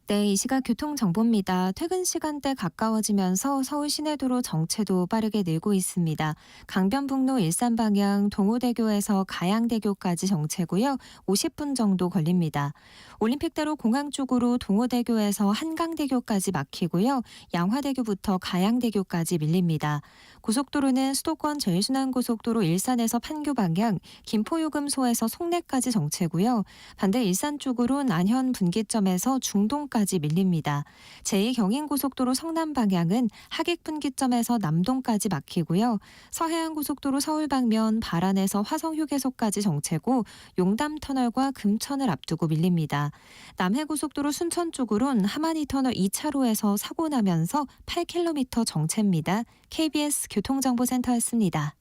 네, 이 시각 교통정보입니다. 퇴근 시간대 가까워지면서 서울 시내도로 정체도 빠르게 늘고 있습니다. 강변북로 일산 방향 동호대교에서 가양대교까지 정체고요. 50분 정도 걸립니다. 올림픽대로 공항 쪽으로 동호대교에서 한강대교까지 막히고요. 양화대교부터 가양대교까지 밀립니다. 고속도로는 수도권 제일순환고속도로 일산에서 판교 방향, 김포요금소에서 송내까지 정체고요. 반대 일산 쪽으론 안현 분기점에서 중동까지 밀립니다. 제2경인고속도로 성남 방향은 하객 분기점에서 남동까지 막히고요. 서해안고속도로 서울 방면 발안에서 화성휴게소까지 정체고 용담터널과 금천을 앞두고 밀립니다. 남해고속도로 순천 쪽으론 하마니터널 2차로에서 사고 나면서 8km 정체입니다. KBS 교통정보센터였습니다.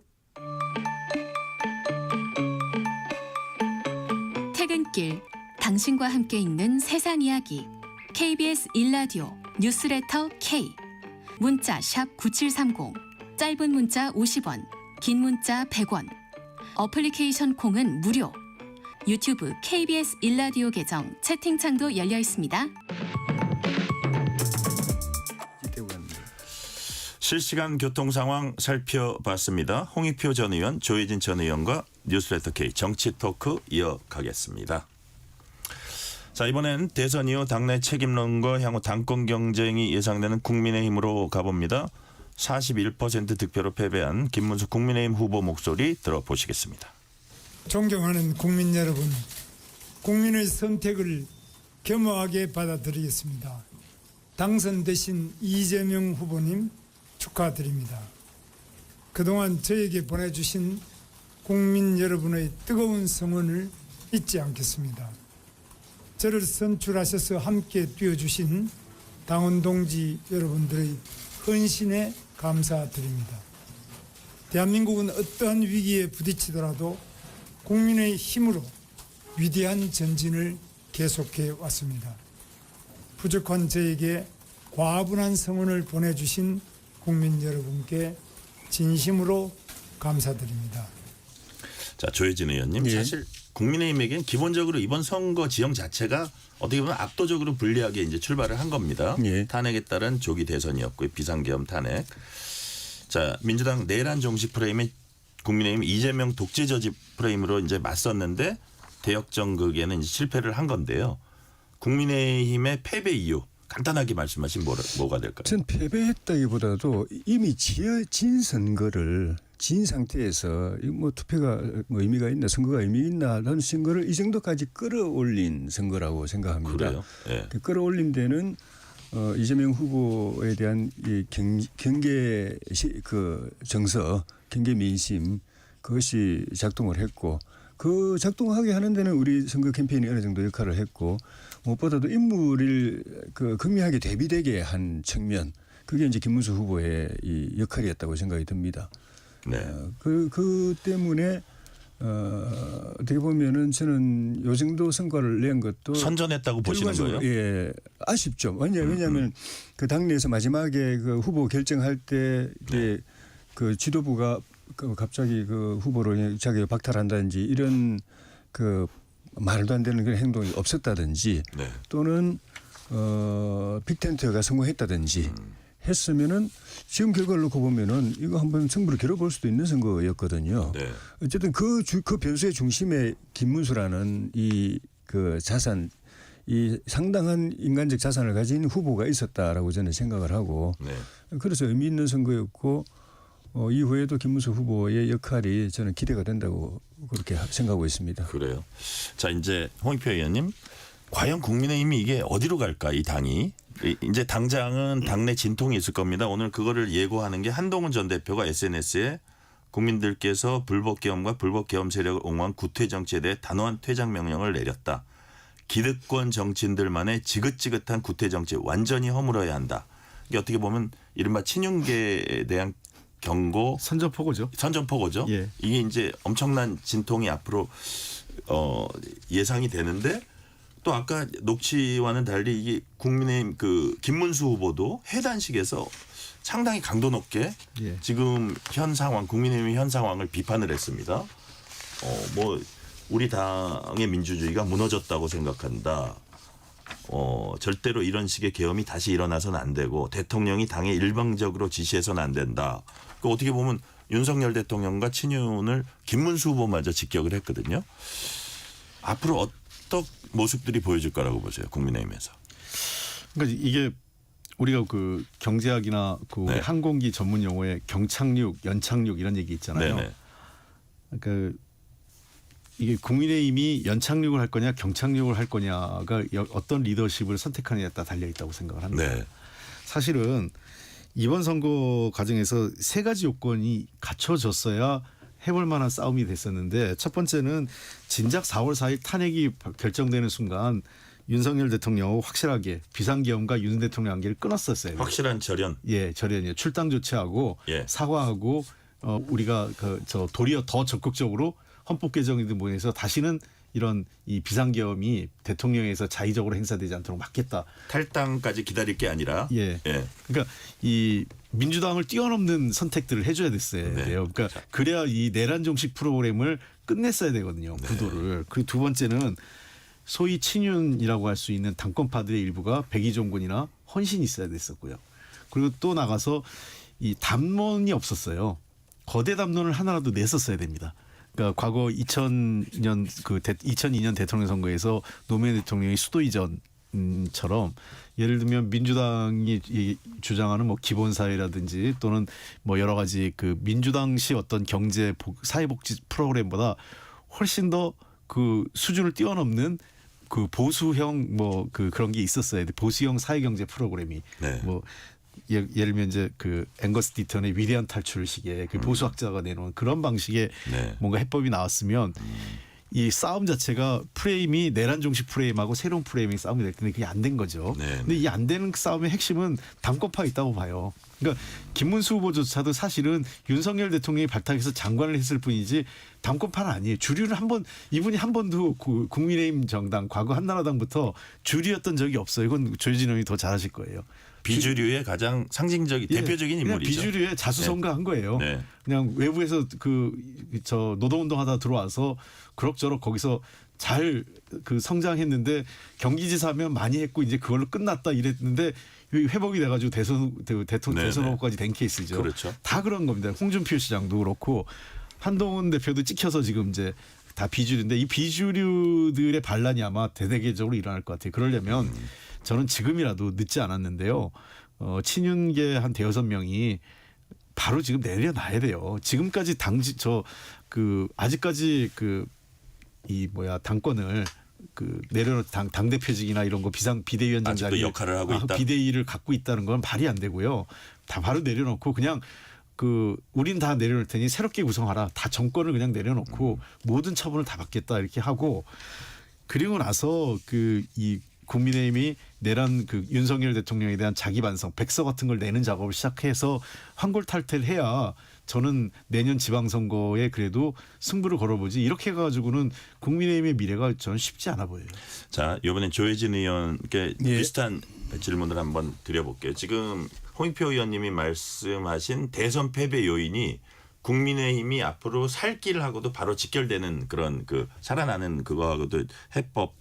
퇴근길 당신과 함께 읽는 세상 이야기 KBS 1라디오 뉴스레터 K 문자 샵 9730 짧은 문자 50원 긴 문자 100원 어플리케이션 콩은 무료 유튜브 KBS 1라디오 계정 채팅창도 열려 있습니다. 실시간 교통 상황 살펴봤습니다. 홍익표 전 의원, 조혜진 전 의원과 뉴스레터 K 정치 토크 이어가겠습니다. 자, 이번엔 대선 이후 당내 책임론과 향후 당권 경쟁이 예상되는 국민의힘으로 가봅니다. 41% 득표로 패배한 김문수 국민의힘 후보 목소리 들어보시겠습니다. 존경하는 국민 여러분, 국민의 선택을 겸허하게 받아들이겠습니다. 당선되신 이재명 후보님 축하드립니다. 그동안 저에게 보내주신 국민 여러분의 뜨거운 성원을 잊지 않겠습니다. 저를 선출하셔서 함께 뛰어주신 당원 동지 여러분들의 헌신에 감사드립니다. 대한민국은 어떠한 위기에 부딪히더라도 국민의 힘으로 위대한 전진을 계속해 왔습니다. 부족한 저에게 과분한 성원을 보내주신 국민 여러분께 진심으로 감사드립니다. 자, 조혜진 의원님, 예. 사실 국민의힘에겐 기본적으로 이번 선거 지형 자체가 어떻게 보면 압도적으로 불리하게 이제 출발을 한 겁니다. 예. 탄핵에 따른 조기 대선이었고요. 비상계엄 탄핵. 자, 민주당 내란 정식 프레임에 국민의힘 이재명 독재 저지 프레임으로 이제 맞섰는데 대역전극에는 이제 실패를 한 건데요. 국민의힘의 패배 이유 간단하게 말씀하시면 뭐가 될까요? 전 패배했다기보다도 이미 지어진 선거를 진 상태에서 이 뭐 투표가 뭐 의미가 있나 선거가 의미 있나라는 선거를 이 정도까지 끌어올린 선거라고 생각합니다. 그래요? 예. 그 끌어올린 데는 이재명 후보에 대한 이 경계 그 정서, 경계 민심 그것이 작동을 했고 그 작동하게 하는 데는 우리 선거 캠페인이 어느 정도 역할을 했고 무엇보다도 인물을 그 극명하게 대비되게 한 측면 그게 이제 김문수 후보의 이 역할이었다고 생각이 듭니다. 네. 그 때문에 어떻게 보면은 저는 요 정도 성과를 낸 것도 선전했다고 보시는 결과적으로, 거예요? 예, 아쉽죠. 왜냐하면 그 당내에서 마지막에 그 후보 결정할 때 이제 그 지도부가 그 갑자기 그 후보를 자기 박탈한다든지 이런 그 말도 안 되는 그런 행동이 없었다든지 네. 또는 빅텐트가 성공했다든지 했으면은 지금 결과를 놓고 보면은 이거 한번 승부를 겨뤄볼 수도 있는 선거였거든요. 네. 어쨌든 그 변수의 중심에 김문수라는 이 그 자산 이 상당한 인간적 자산을 가진 후보가 있었다라고 저는 생각을 하고 네. 그래서 의미 있는 선거였고 이후에도 김문수 후보의 역할이 저는 기대가 된다고 그렇게 생각하고 있습니다. 그래요. 자 이제 홍익표 의원님 과연 국민의힘이 이게 어디로 갈까 이 당이 이제 당장은 당내 진통이 있을 겁니다. 오늘 그거를 예고하는 게 한동훈 전 대표가 SNS에 국민들께서 불법계엄과 불법계엄 세력을 옹호한 구태 정치에 대해 단호한 퇴장 명령을 내렸다. 기득권 정치인들만의 지긋지긋한 구태 정치 완전히 허물어야 한다. 이게 어떻게 보면 이른바 친윤계에 대한 경고 선전포고죠. 예. 이게 이제 엄청난 진통이 앞으로 예상이 되는데 또 아까 녹취와는 달리 이게 국민의힘 그 김문수 후보도 해단식에서 상당히 강도 높게 예. 지금 현 상황 국민의힘의 현 상황을 비판을 했습니다. 뭐 우리 당의 민주주의가 무너졌다고 생각한다. 절대로 이런 식의 계엄이 다시 일어나서는 안 되고 대통령이 당에 일방적으로 지시해서는 안 된다. 그 어떻게 보면 윤석열 대통령과 친윤을 김문수 후보마저 직격을 했거든요. 앞으로 어떤 모습들이 보여질 거라고 보세요, 국민의힘에서? 그러니까 이게 우리가 그 경제학이나 그 네. 항공기 전문 용어에 경착륙, 연착륙 이런 얘기 있잖아요. 네네. 그러니까 이게 국민의힘이 연착륙을 할 거냐 경착륙을 할 거냐가 어떤 리더십을 선택하느냐에 따라 달려 있다고 생각을 합니다. 네. 사실은 이번 선거 과정에서 세 가지 요건이 갖춰졌어야 해볼 만한 싸움이 됐었는데 첫 번째는 진작 4월 4일 탄핵이 결정되는 순간 윤석열 대통령하고 확실하게 비상계엄과 윤 대통령 관계를 끊었었어요. 확실한 절연. 예, 절연이요. 출당 조치하고 예. 사과하고 우리가 도리어 더 적극적으로 헌법 개정에 모여서 다시는 이런 이 비상계엄이 대통령에서 자의적으로 행사되지 않도록 막겠다. 탈당까지 기다릴 게 아니라. 예. 예. 그러니까 이 민주당을 뛰어넘는 선택들을 해줘야 됐어요. 네. 그러니까 그래야 이 내란 종식 프로그램을 끝냈어야 되거든요. 구도를. 그 두 번째는 소위 친윤이라고 할 수 있는 당권파들의 일부가 백의종군이나 헌신이 있어야 됐었고요. 그리고 또 나가서 이 담론이 없었어요. 거대 담론을 하나라도 냈었어야 됩니다. 그러니까 과거 2002년 대통령 선거에서 노무현 대통령이 수도 이전처럼 예를 들면 민주당이 주장하는 뭐 기본사회라든지 또는 뭐 여러 가지 그 민주당시 어떤 경제 사회복지 프로그램보다 훨씬 더 그 수준을 뛰어넘는 그 보수형 그런 게 있었어야 돼. 보수형 사회경제 프로그램이 네. 뭐 예를 들면 이제 그 앵거스 디턴의 위대한 탈출식의 그 보수학자가 내놓은 그런 방식의 네. 뭔가 해법이 나왔으면 이 싸움 자체가 프레임이 내란 종식 프레임하고 새로운 프레임의 싸움이 될 텐데 그게 안 된 거죠. 네. 근데 이 안 되는 싸움의 핵심은 당권파 있다고 봐요. 그러니까 김문수 후보조차도 사실은 윤석열 대통령이 발탁해서 장관을 했을 뿐이지 당권파는 아니에요. 주류는 이분이 한 번도 국민의힘 정당 과거 한나라당부터 주류였던 적이 없어요. 이건 조혜진 의원이 더 잘하실 거예요. 비주류의 가장 상징적인 대표적인 그냥 인물이죠. 비주류의 자수성가한 거예요. 네. 그냥 외부에서 노동운동하다 들어와서 그럭저럭 거기서 잘 그 성장했는데 경기지사 하면 많이 했고 이제 그걸로 끝났다 이랬는데 회복이 돼가지고 대통령 대선 후보까지 된 케이스죠. 그렇죠. 다 그런 겁니다. 홍준표 시장도 그렇고 한동훈 대표도 찍혀서 지금 이제 다 비주류인데 이 비주류들의 반란이 아마 대대적으로 일어날 것 같아요. 그러려면 저는 지금이라도 늦지 않았는데요. 친윤계 한 5-6명이 바로 지금 내려놔야 돼요. 지금까지 아직까지 당권을 내려놓 당 대표직이나 이런 거 비대위원장 아직도 자리 역할을 하고 있다. 비대위를 갖고 있다는 건 말이 안 되고요. 다 바로 내려놓고 그냥 우린 다 내려놓을 테니 새롭게 구성하라. 다 정권을 그냥 내려놓고 모든 처분을 다 받겠다 이렇게 하고 그리고 나서 이 국민의힘이 내란 윤석열 대통령에 대한 자기 반성, 백서 같은 걸 내는 작업을 시작해서 환골탈태를 해야 저는 내년 지방선거에 그래도 승부를 걸어보지 이렇게 해가지고는 국민의힘의 미래가 저는 쉽지 않아 보여요. 자, 이번엔 조혜진 의원께 비슷한 질문을 한번 드려볼게요. 지금 홍익표 의원님이 말씀하신 대선 패배 요인이 국민의힘이 앞으로 살 길하고도 바로 직결되는 그런 살아나는 그거하고도 해법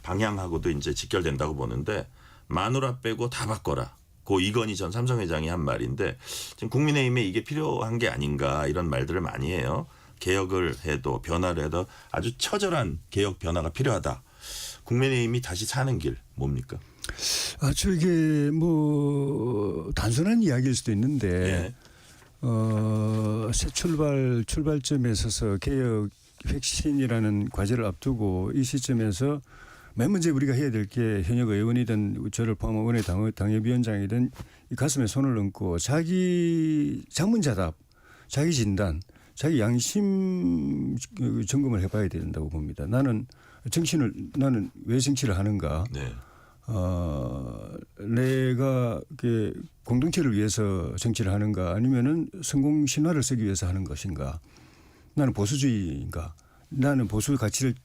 방향하고도 이제 직결된다고 보는데 마누라 빼고 다 바꿔라. 고 이건희 전 삼성회장이 한 말인데 지금 국민의힘에 이게 필요한 게 아닌가 이런 말들을 많이 해요. 개혁을 해도 변화를 해도 아주 처절한 개혁 변화가 필요하다. 국민의힘이 다시 사는 길 뭡니까? 아주 이게 단순한 이야기일 수도 있는데 새 출발점에 있어서 개혁 혁신이라는 과제를 앞두고 이 시점에서 맨 먼저 우리가 해야 될 게 현역 의원이든 저를 포함한 원외 당협위원장이든 이 가슴에 손을 얹고 자기 자문자답, 자기 진단, 자기 양심 점검을 해봐야 된다고 봅니다. 나는 왜 정치를 하는가? 네. 내가 공동체를 위해서 정치를 하는가? 아니면은 성공 신화를 쓰기 위해서 하는 것인가? 나는 보수주의인가? 나는 보수 가치를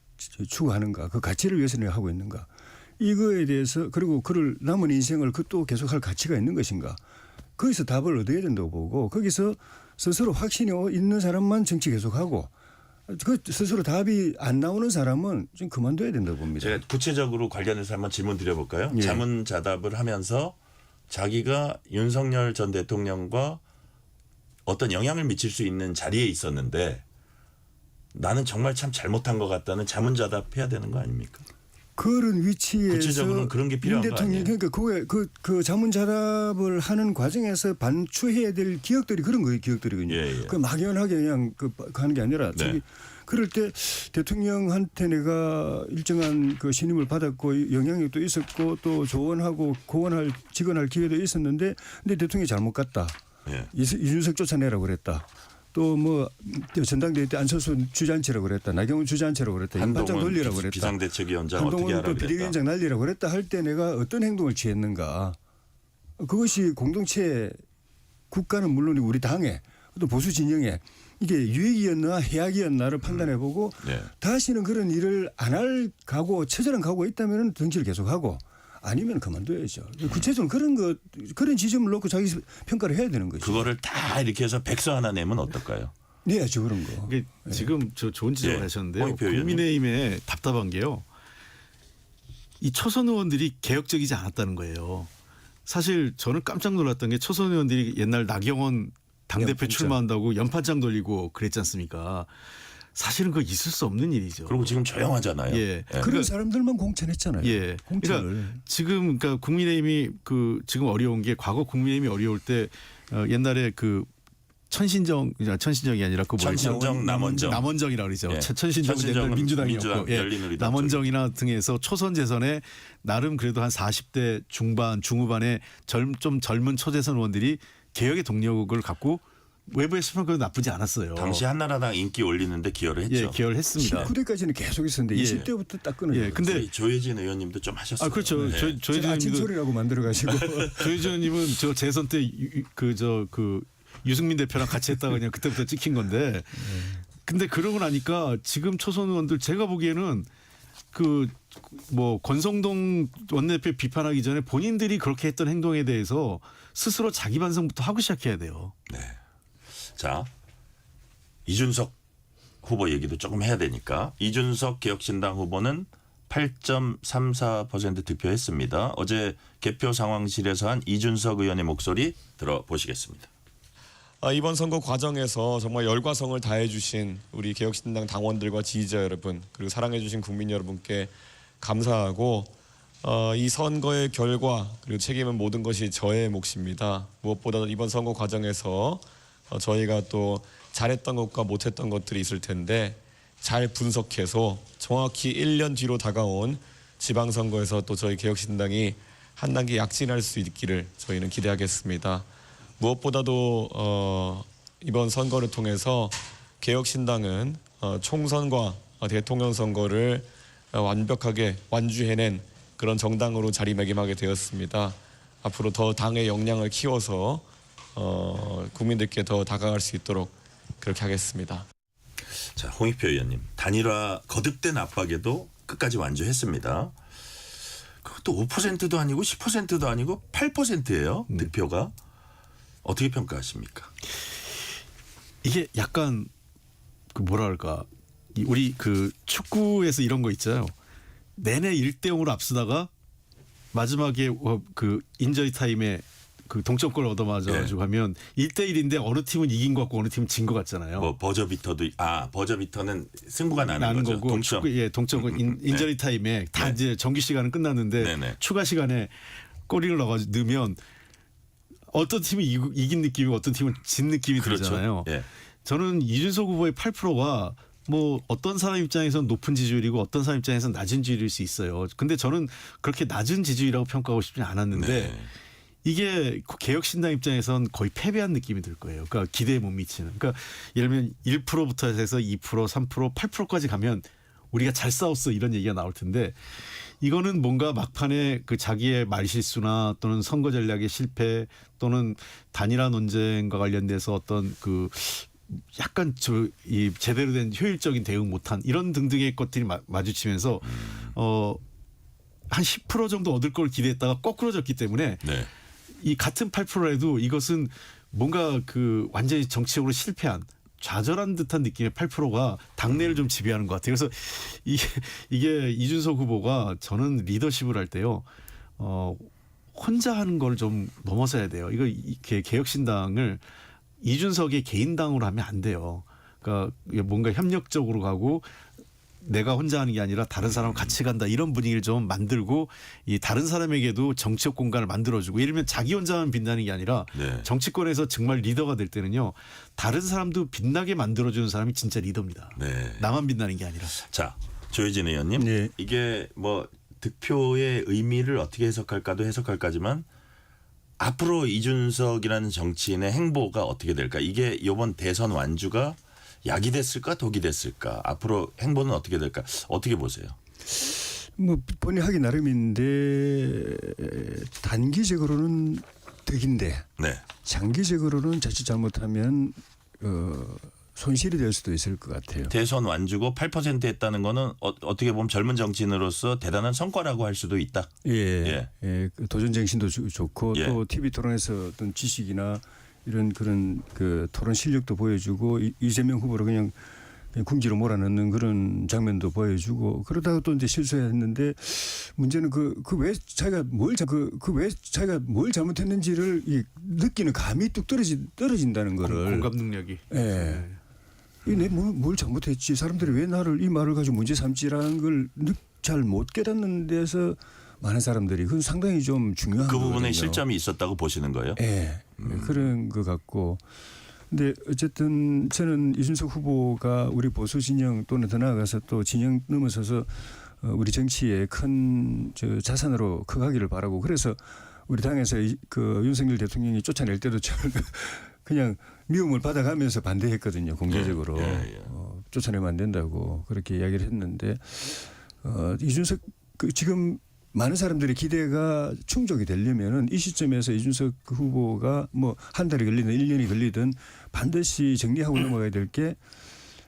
추구하는가? 그 가치를 위해서 내가 하고 있는가? 이거에 대해서 그리고 그를 남은 인생을 또 계속할 가치가 있는 것인가? 거기서 답을 얻어야 된다고 보고 거기서 스스로 확신이 있는 사람만 정치 계속하고 스스로 답이 안 나오는 사람은 좀 그만둬야 된다고 봅니다. 제가 구체적으로 관련해서 한번 질문 드려볼까요? 예. 자문자답을 하면서 자기가 윤석열 전 대통령과 어떤 영향을 미칠 수 있는 자리에 있었는데 나는 정말 참 잘못한 것 같다는 자문자답 해야 되는 거 아닙니까? 그런 위치에서 구체적으로는 그런 게 필요한 거 아니에요? 그러니까 그 자문자답을 하는 과정에서 반추해야 될 기억들이 그런 거예요. 기억들이군요. 예. 그 막연하게 그냥 하는 게 아니라 네. 그럴 때 대통령한테 내가 일정한 신임을 받았고 영향력도 있었고 또 조언하고 직언할 기회도 있었는데 근데 대통령이 잘못 갔다. 예. 이준석 쫓아내라고 그랬다. 또 전당대회 때 안철수 주저앉히라고 그랬다. 나경원 주저앉히라고 그랬다. 임반장 돌리라고 그랬다. 비상대책위원장 어떻게 한동훈 하라고 또 그랬다. 비대위원장 날리라고 그랬다 할 때 내가 어떤 행동을 취했는가. 그것이 공동체 국가는 물론이고 우리 당에 또 보수 진영에 이게 유익이었나 해악이었나를 판단해보고 다시는 그런 일을 안 할 각오 처절한 각오가 있다면 정치를 계속하고 아니면 그만둬야죠. 구체적으로 그런 지점을 놓고 자기 평가를 해야 되는 거죠. 그거를 다 이렇게 해서 백서 하나 내면 어떨까요? 내야죠 그런 거. 지금 좋은 지적을 하셨는데요. 홍익표 의원님. 국민의힘에 답답한 게요. 이 초선 의원들이 개혁적이지 않았다는 거예요. 사실 저는 깜짝 놀랐던 게 초선 의원들이 옛날 나경원 당대표 출마한다고 연판장 돌리고 그랬지 않습니까? 사실은 그거 있을 수 없는 일이죠. 그리고 지금 조용하잖아요. 예. 그런 사람들만 공천했잖아요. 예. 그러니까 지금 국민의힘이 지금 어려운 게 과거 국민의힘이 어려울 때 옛날에 천신정이 아니라 천신정 남원정이라고 그러죠. 예. 천신정은 옛날 민주당이었고 열린우리당 남원정이나 등에서 초선 재선에 나름 그래도 한 40대 중반 중후반에 좀 젊은 초재선 의원들이 개혁의 동력을 갖고 외부에서 평가도 나쁘지 않았어요. 당시 한나라당 인기 올리는데 기여를 했죠. 예, 기여를 했습니다. 19대까지는 계속 있었는데 20대부터 딱 끊어요. 예, 근데 조혜진 의원님도 좀 하셨어요. 그렇죠. 네. 조혜진 아침소리라고 만들어가지고 조혜진 의원님은 저 재선 때 유승민 대표랑 같이 했다가 그냥 그때부터 찍힌 건데. 근데 그러고 나니까 지금 초선 의원들 제가 보기에는 권성동 원내대표 비판하기 전에 본인들이 그렇게 했던 행동에 대해서 스스로 자기 반성부터 하고 시작해야 돼요. 네. 자, 이준석 후보 얘기도 조금 해야 되니까 이준석 개혁신당 후보는 8.34% 득표했습니다. 어제 개표 상황실에서 한 이준석 의원의 목소리 들어보시겠습니다. 이번 선거 과정에서 정말 열과 성을 다해 주신 우리 개혁신당 당원들과 지지자 여러분 그리고 사랑해 주신 국민 여러분께 감사하고 이 선거의 결과 그리고 책임은 모든 것이 저의 몫입니다. 무엇보다 이번 선거 과정에서 저희가 또 잘했던 것과 못했던 것들이 있을 텐데 잘 분석해서 정확히 1년 뒤로 다가온 지방선거에서 또 저희 개혁신당이 한 단계 약진할 수 있기를 저희는 기대하겠습니다. 무엇보다도 이번 선거를 통해서 개혁신당은 총선과 대통령 선거를 완벽하게 완주해낸 그런 정당으로 자리매김하게 되었습니다. 앞으로 더 당의 역량을 키워서 국민들께 더 다가갈 수 있도록 그렇게 하겠습니다. 자, 홍익표 의원님, 단일화 거듭된 압박에도 끝까지 완주했습니다. 그것도 5%도 아니고 10%도 아니고 8%예요. 득표가. 어떻게 평가하십니까? 이게 약간 그 뭐랄까 우리 그 축구에서 이런 거 있잖아요. 내내 1대0으로 앞서다가 마지막에 그 인저리 타임에 그 동점골 얻어맞아가지고 하면 1대1인데 어느 팀은 이긴 것 같고 어느 팀은 진 것 같잖아요. 뭐 버저비터도 버저비터는 승부가 나는 거죠. 거고 동점. 동점은 인저리 타임에 다 이제 정규 시간은 끝났는데 네네. 추가 시간에 골을 넣으면 어떤 팀이 이긴 느낌이고 어떤 팀은 진 느낌이 그렇죠. 들잖아요. 예. 저는 이준석 후보의 8%가 뭐 어떤 사람 입장에서는 높은 지지율이고 어떤 사람 입장에서는 낮은 지지율일 수 있어요. 근데 저는 그렇게 낮은 지지율이라고 평가하고 싶지 않았는데 네. 이게 개혁신당 입장에선 거의 패배한 느낌이 들 거예요. 그러니까 기대에 못 미치는. 그러니까 예를 들면 1%부터 해서 2%, 3%, 8%까지 가면 우리가 잘 싸웠어 이런 얘기가 나올 텐데 이거는 뭔가 막판에 그 자기의 말실수나 또는 선거 전략의 실패 또는 단일화 논쟁과 관련돼서 어떤 그 약간 이 제대로 된 효율적인 대응 못한 이런 등등의 것들이 마주치면서 한 10% 정도 얻을 걸 기대했다가 거꾸로졌기 때문에 네. 이 같은 8%라도 이것은 뭔가 그 완전히 정치적으로 실패한 좌절한 듯한 느낌의 8%가 당내를 좀 지배하는 것 같아요. 그래서 이게 이준석 후보가 저는 리더십을 할 때요. 혼자 하는 걸 좀 넘어서야 돼요. 이거 개혁신당을 이준석의 개인당으로 하면 안 돼요. 그러니까 뭔가 협력적으로 가고 내가 혼자 하는 게 아니라 다른 사람과 같이 간다 이런 분위기를 좀 만들고 이 다른 사람에게도 정치적 공간을 만들어주고 예를 들면 자기 혼자만 빛나는 게 아니라 네. 정치권에서 정말 리더가 될 때는요. 다른 사람도 빛나게 만들어주는 사람이 진짜 리더입니다. 네. 나만 빛나는 게 아니라. 자, 조혜진 의원님. 네. 이게 뭐 득표의 의미를 어떻게 해석할까도 해석할까지만 앞으로 이준석이라는 정치인의 행보가 어떻게 될까? 이게 이번 대선 완주가 약이 됐을까 독이 됐을까? 앞으로 행보는 어떻게 될까? 어떻게 보세요? 뭐 본의 하기 나름인데 단기적으로는 득인데 네. 장기적으로는 자칫 잘못하면 손실이 될 수도 있을 것 같아요. 대선 완주고 8% 했다는 거는 어떻게 보면 젊은 정치인으로서 대단한 성과라고 할 수도 있다. 예. 그 도전 정신도 좋고 예. 또 TV 토론에서 어떤 지식이나 이런 그런 그 토론 실력도 보여주고 이재명 후보를 그냥 궁지로 몰아넣는 그런 장면도 보여주고 그러다가 또 이제 실수했는데 문제는 그 왜 자기가 뭘 잘못했는지를 느끼는 감이 뚝 떨어진다는 거를 공감 능력이. 예. 내가 뭘 잘못했지 사람들이 왜 나를 이 말을 가지고 문제 삼지라는 걸 잘 못 깨닫는 데서 많은 사람들이 그건 상당히 좀 중요한 그 부분에 거거든요. 실점이 있었다고 보시는 거예요? 예. 그런 것 같고. 근데 어쨌든 저는 이준석 후보가 우리 보수 진영 또는 더 나아가서 또 진영 넘어서서 우리 정치의 큰 자산으로 커가기를 바라고 그래서 우리 당에서 그 윤석열 대통령이 쫓아낼 때도 저는 그냥 미움을 받아가면서 반대했거든요. 공개적으로. 쫓아내면 안 된다고 그렇게 이야기를 했는데 이준석 지금 많은 사람들의 기대가 충족이 되려면은 이 시점에서 이준석 후보가 뭐 한 달이 걸리든 1년이 걸리든 반드시 정리하고 넘어가야 될 게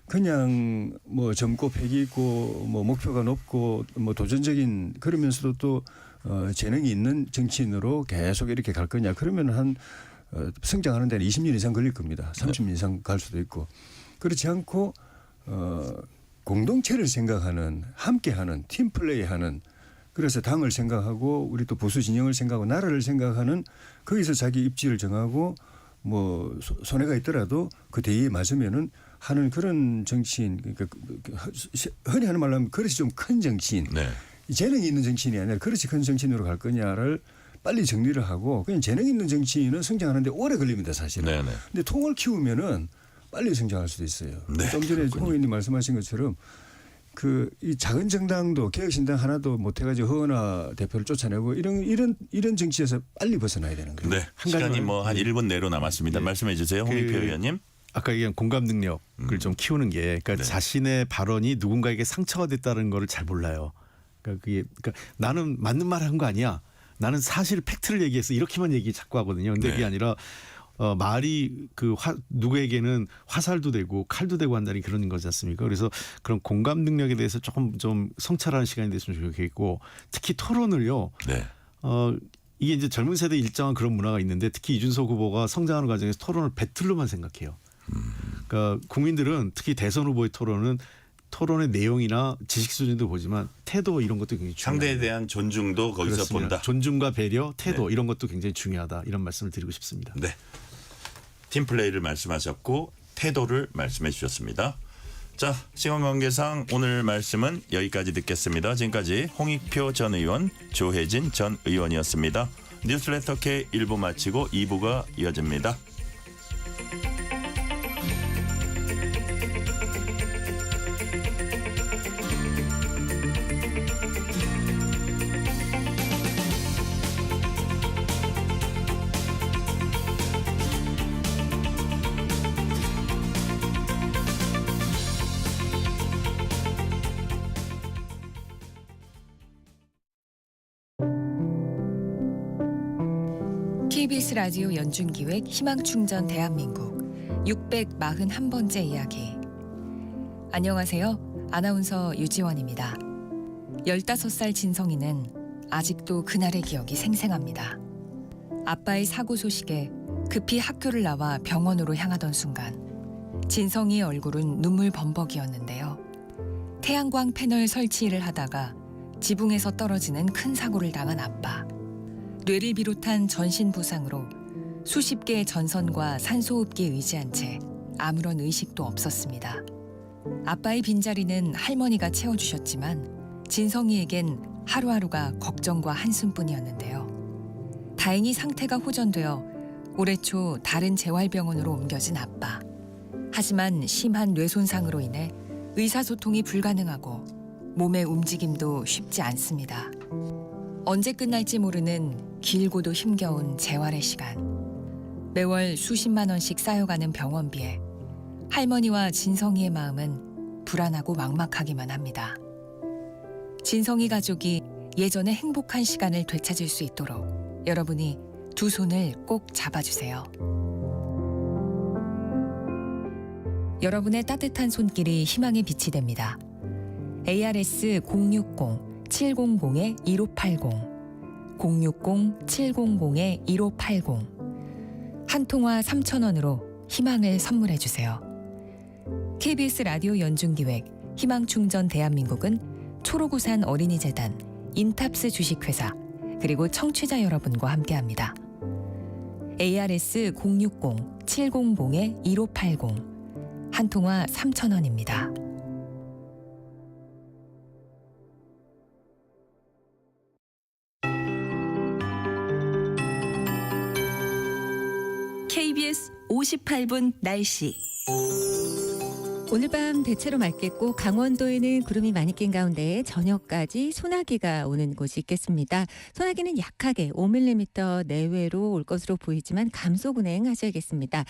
그냥 뭐 젊고 패기 있고 뭐 목표가 높고 뭐 도전적인 그러면서도 또 재능이 있는 정치인으로 계속 이렇게 갈 거냐 그러면 한 성장하는 데는 20년 이상 걸릴 겁니다. 30년 이상 갈 수도 있고 그렇지 않고 공동체를 생각하는 함께하는 팀플레이하는 그래서 당을 생각하고 우리 또 보수 진영을 생각하고 나라를 생각하는 거기서 자기 입지를 정하고 뭐 손해가 있더라도 그 대의에 맞으면은 하는 그런 정치인 그러니까 흔히 하는 말로 하면 그릇이 좀 큰 정치인 네. 재능이 있는 정치인이 아니라 그렇지 큰 정치인으로 갈 거냐를 빨리 정리를 하고 그냥 재능 있는 정치인은 성장하는데 오래 걸립니다 사실은. 네네. 근데 통을 키우면은 빨리 성장할 수도 있어요. 네, 좀 전에 홍 의원님 말씀하신 것처럼 그 이 작은 정당도 개혁신당 하나도 못해가지고 허은하 대표를 쫓아내고 이런 정치에서 빨리 벗어나야 되는 거예요. 네. 시간이 뭐 한 1분 내로 남았습니다. 네. 말씀해 주세요. 홍익표 의원님. 아까 얘기한 공감 능력을 좀 키우는 게 그러니까 네. 자신의 발언이 누군가에게 상처가 됐다는 거를 잘 몰라요. 그러니까 나는 맞는 말 한 거 아니야. 나는 사실 팩트를 얘기해서 이렇게만 얘기 자꾸 하거든요. 근데 그게 네. 아니라 말이 누구에게는 화살도 되고 칼도 되고 한다는 그런 거지 않습니까? 그래서 그런 공감 능력에 대해서 조금 좀 성찰하는 시간이 됐으면 좋겠고 특히 토론을요. 네. 이게 이제 젊은 세대 일정한 그런 문화가 있는데 특히 이준석 후보가 성장하는 과정에서 토론을 배틀로만 생각해요. 그러니까 국민들은 특히 대선 후보의 토론의 내용이나 지식 수준도 보지만 태도 이런 것도 굉장히 중요해요. 상대에 대한 존중도 거기서 그렇습니다. 본다. 존중과 배려, 태도 네. 이런 것도 굉장히 중요하다. 이런 말씀을 드리고 싶습니다. 네. 팀플레이를 말씀하셨고 태도를 말씀해 주셨습니다. 자, 시간 관계상 오늘 말씀은 여기까지 듣겠습니다. 지금까지 홍익표 전 의원, 조혜진 전 의원이었습니다. 뉴스레터 K 1부 마치고 2부가 이어집니다. KBS 라디오 연중기획 희망충전 대한민국 641번째 이야기. 안녕하세요. 아나운서 유지원입니다. 15살 진성이는 아직도 그날의 기억이 생생합니다. 아빠의 사고 소식에 급히 학교를 나와 병원으로 향하던 순간 진성이의 얼굴은 눈물 범벅이었는데요. 태양광 패널 설치를 하다가 지붕에서 떨어지는 큰 사고를 당한 아빠. 뇌를 비롯한 전신 부상으로 수십 개의 전선과 산소호흡기에 의지한 채 아무런 의식도 없었습니다. 아빠의 빈자리는 할머니가 채워주셨지만 진성이에겐 하루하루가 걱정과 한숨뿐이었는데요. 다행히 상태가 호전되어 올해 초 다른 재활병원으로 옮겨진 아빠. 하지만 심한 뇌 손상으로 인해 의사소통이 불가능하고 몸의 움직임도 쉽지 않습니다. 언제 끝날지 모르는 길고도 힘겨운 재활의 시간. 매월 수십만 원씩 쌓여가는 병원비에 할머니와 진성이의 마음은 불안하고 막막하기만 합니다. 진성이 가족이 예전의 행복한 시간을 되찾을 수 있도록 여러분이 두 손을 꼭 잡아주세요. 여러분의 따뜻한 손길이 희망의 빛이 됩니다. ARS 060-700-1580 060-700-1580 한 통화 3,000원으로 희망을 선물해 주세요. KBS 라디오 연중기획 희망충전 대한민국은 초록우산 어린이재단, 인탑스 주식회사 그리고 청취자 여러분과 함께합니다. ARS 060-700-1580 한 통화 3,000원입니다. KBS 58분 날씨. 오늘 밤 대체로 맑겠고 강원도에는 구름이 많이 낀 가운데 저녁까지 소나기가 오는 곳이 있겠습니다. 소나기는 약하게 5mm 내외로 올 것으로 보이지만 감속 운행하셔야겠습니다.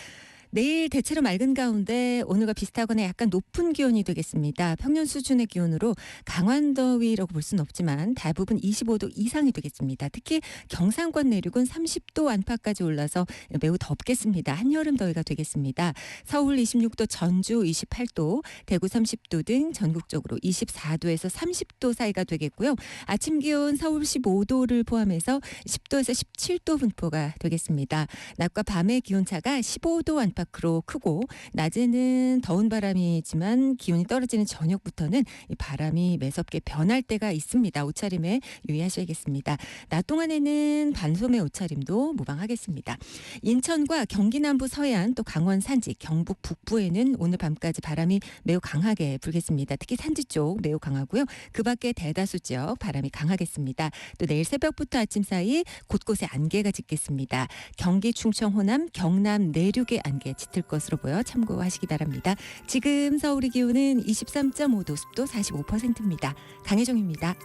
내일 대체로 맑은 가운데 오늘과 비슷하거나 약간 높은 기온이 되겠습니다. 평년 수준의 기온으로 강환더위라고 볼 수는 없지만 대부분 25도 이상이 되겠습니다. 특히 경상권 내륙은 30도 안팎까지 올라서 매우 덥겠습니다. 한여름 더위가 되겠습니다. 서울 26도, 전주 28도, 대구 30도 등 전국적으로 24도에서 30도 사이가 되겠고요. 아침 기온 서울 15도를 포함해서 10도에서 17도 분포가 되겠습니다. 낮과 밤의 기온차가 15도 안팎 안팎으로 크고 낮에는 더운 바람이지만 기온이 떨어지는 저녁부터는 이 바람이 매섭게 변할 때가 있습니다. 옷차림에 유의하셔야겠습니다. 낮 동안에는 반소매 옷차림도 무방하겠습니다. 인천과 경기 남부 서해안 또 강원 산지 경북 북부에는 오늘 밤까지 바람이 매우 강하게 불겠습니다. 특히 산지 쪽 매우 강하고요. 그 밖에 대다수 지역 바람이 강하겠습니다. 또 내일 새벽부터 아침 사이 곳곳에 안개가 짙겠습니다. 경기 충청 호남 경남 내륙의 안개 짙을 것으로 보여 참고하시기 바랍니다. 지금 서울의 기온은 23.5도 습도 45%입니다. 강혜종입니다.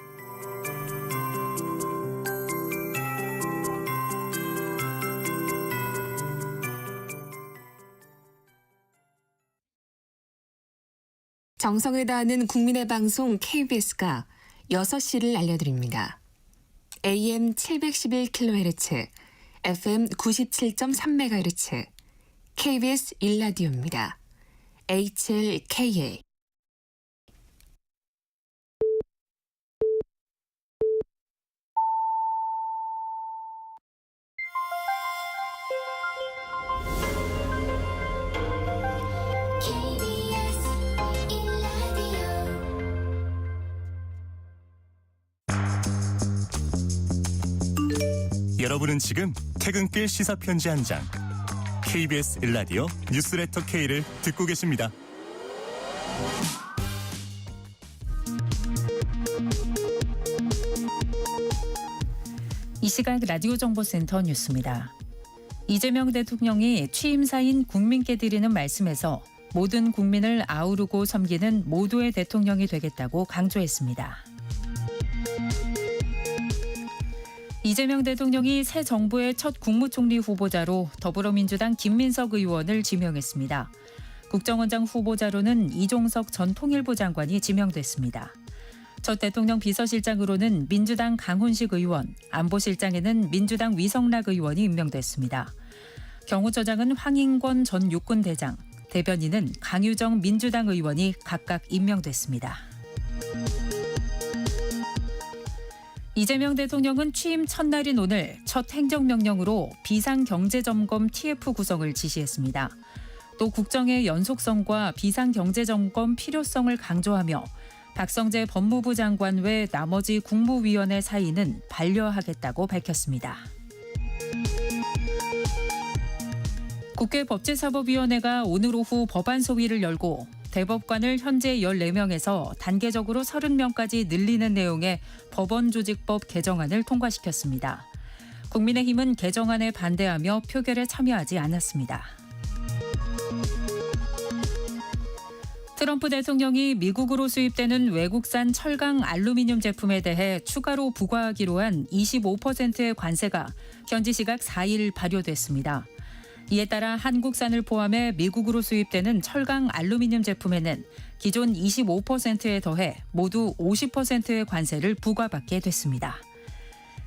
정성을 다하는 국민의 방송 KBS가 6시를 알려드립니다. AM 711kHz, FM 97.3MHz, KBS 1라디오입니다. HLKA. 여러분은 지금 퇴근길 시사편지 한 장, KBS 1라디오 뉴스레터 K를 듣고 계십니다. 이 시각 라디오 정보센터 뉴스입니다. 이재명 대통령이 취임사인 국민께 드리는 말씀에서 모든 국민을 아우르고 섬기는 모두의 대통령이 되겠다고 강조했습니다. 이재명 대통령이 새 정부의 첫 국무총리 후보자로 더불어민주당 김민석 의원을 지명했습니다. 국정원장 후보자로는 이종석 전 통일부 장관이 지명됐습니다. 첫 대통령 비서실장으로는 민주당 강훈식 의원, 안보실장에는 민주당 위성락 의원이 임명됐습니다. 경호처장은 황인권 전 육군대장, 대변인은 강유정 민주당 의원이 각각 임명됐습니다. 이재명 대통령은 취임 첫날인 오늘 첫 행정명령으로 비상경제점검 TF 구성을 지시했습니다. 또 국정의 연속성과 비상경제점검 필요성을 강조하며 박성재 법무부 장관 외 나머지 국무위원회 사이는 반려하겠다고 밝혔습니다. 국회 법제사법위원회가 오늘 오후 법안 소위를 열고 대법관을 현재 14명에서 단계적으로 30명까지 늘리는 내용의 법원조직법 개정안을 통과시켰습니다. 국민의힘은 개정안에 반대하며 표결에 참여하지 않았습니다. 트럼프 대통령이 미국으로 수입되는 외국산 철강 알루미늄 제품에 대해 추가로 부과하기로 한 25%의 관세가 현지 시각 4일 발효됐습니다. 이에 따라 한국산을 포함해 미국으로 수입되는 철강 알루미늄 제품에는 기존 25%에 더해 모두 50%의 관세를 부과받게 됐습니다.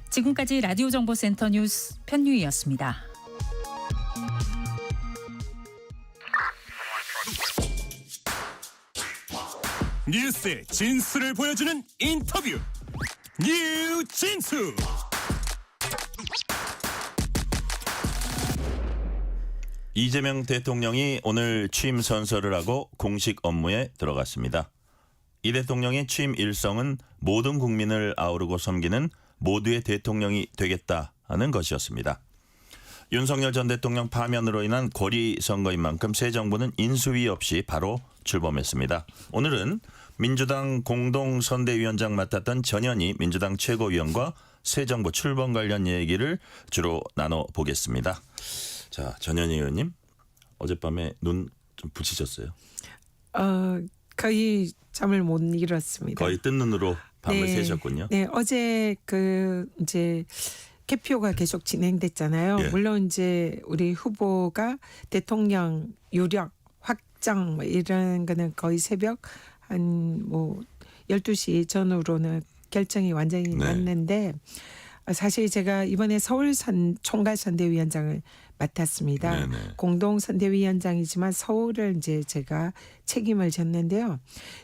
지금까지 라디오 정보센터 뉴스 편유희였습니다. 뉴스의 진수를 보여주는 인터뷰, 뉴진수. 이재명 대통령이 오늘 취임 선서를 하고 공식 업무에 들어갔습니다. 이 대통령의 취임 일성은 모든 국민을 아우르고 섬기는 모두의 대통령이 되겠다는 것이었습니다. 윤석열 전 대통령 파면으로 인한 고리 선거인 만큼 새 정부는 인수위 없이 바로 출범했습니다. 오늘은 민주당 공동선대위원장 맡았던 전현희 민주당 최고위원과 새 정부 출범 관련 얘기를 주로 나눠보겠습니다. 자, 전현희 의원님, 어젯밤에 눈 좀 부치셨어요? 거의 잠을 못 이뤘습니다. 거의 뜬 눈으로 밤을 새셨군요. 네, 어제 이제 개표가 계속 진행됐잖아요. 예. 물론 이제 우리 후보가 대통령 유력 확정 이런 거는 거의 새벽 한 12시 전후로는 결정이 완전히 났는데 사실 제가 이번에 서울 총괄선대위원장을 맡았습니다. 네네. 공동선대위원장이지만 서울을 이제 제가 책임을 졌는데요.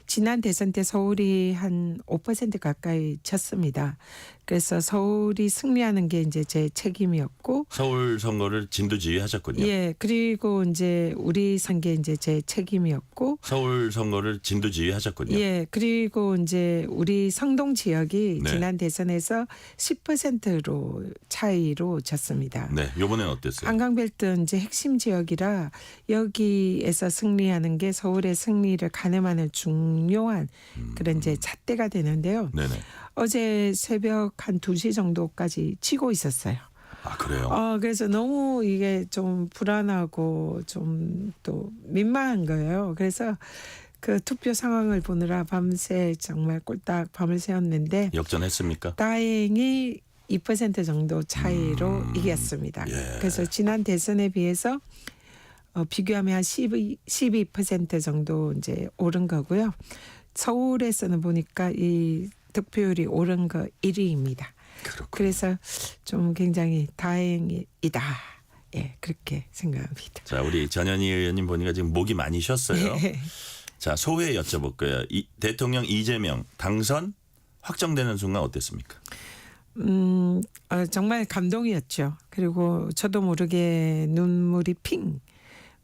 지난 대선 때 서울이 한 5% 가까이 졌습니다. 그래서 서울이 승리하는 게 이제 제 책임이었고, 서울 선거를 진두지휘하셨군요. 예, 그리고 이제 우리 선게 이제 제 책임이었고, 서울 선거를 진두지휘하셨군요. 예, 그리고 이제 우리 성동 지역이 네. 지난 대선에서 10%로 차이로 졌습니다. 네, 요번엔 어땠어요? 한강벨트 이제 핵심 지역이라 여기에서 승리하는 게 서울의 승리를 가늠하는 중요한 그런 이제 잣대가 되는데요. 네네. 어제 새벽 한 2시 정도까지 치고 있었어요. 아, 그래요? 그래서 너무 이게 좀 불안하고 좀 또 민망한 거예요. 그래서 그 투표 상황을 보느라 밤새 정말 꼴딱 밤을 새웠는데 역전했습니까? 다행히 2% 정도 차이로 이겼습니다. 예. 그래서 지난 대선에 비해서 비교하면 한 12% 정도 이제 오른 거고요. 서울에서는 보니까 이 득표율이 오른 거 1위입니다. 그래서 좀 굉장히 다행이다. 예, 그렇게 생각합니다. 자, 우리 전현희 의원님 보니까 지금 목이 많이 쉬었어요. 네. 자, 소회 여쭤볼 거예요. 대통령 이재명 당선 확정되는 순간 어땠습니까? 정말 감동이었죠. 그리고 저도 모르게 눈물이 핑.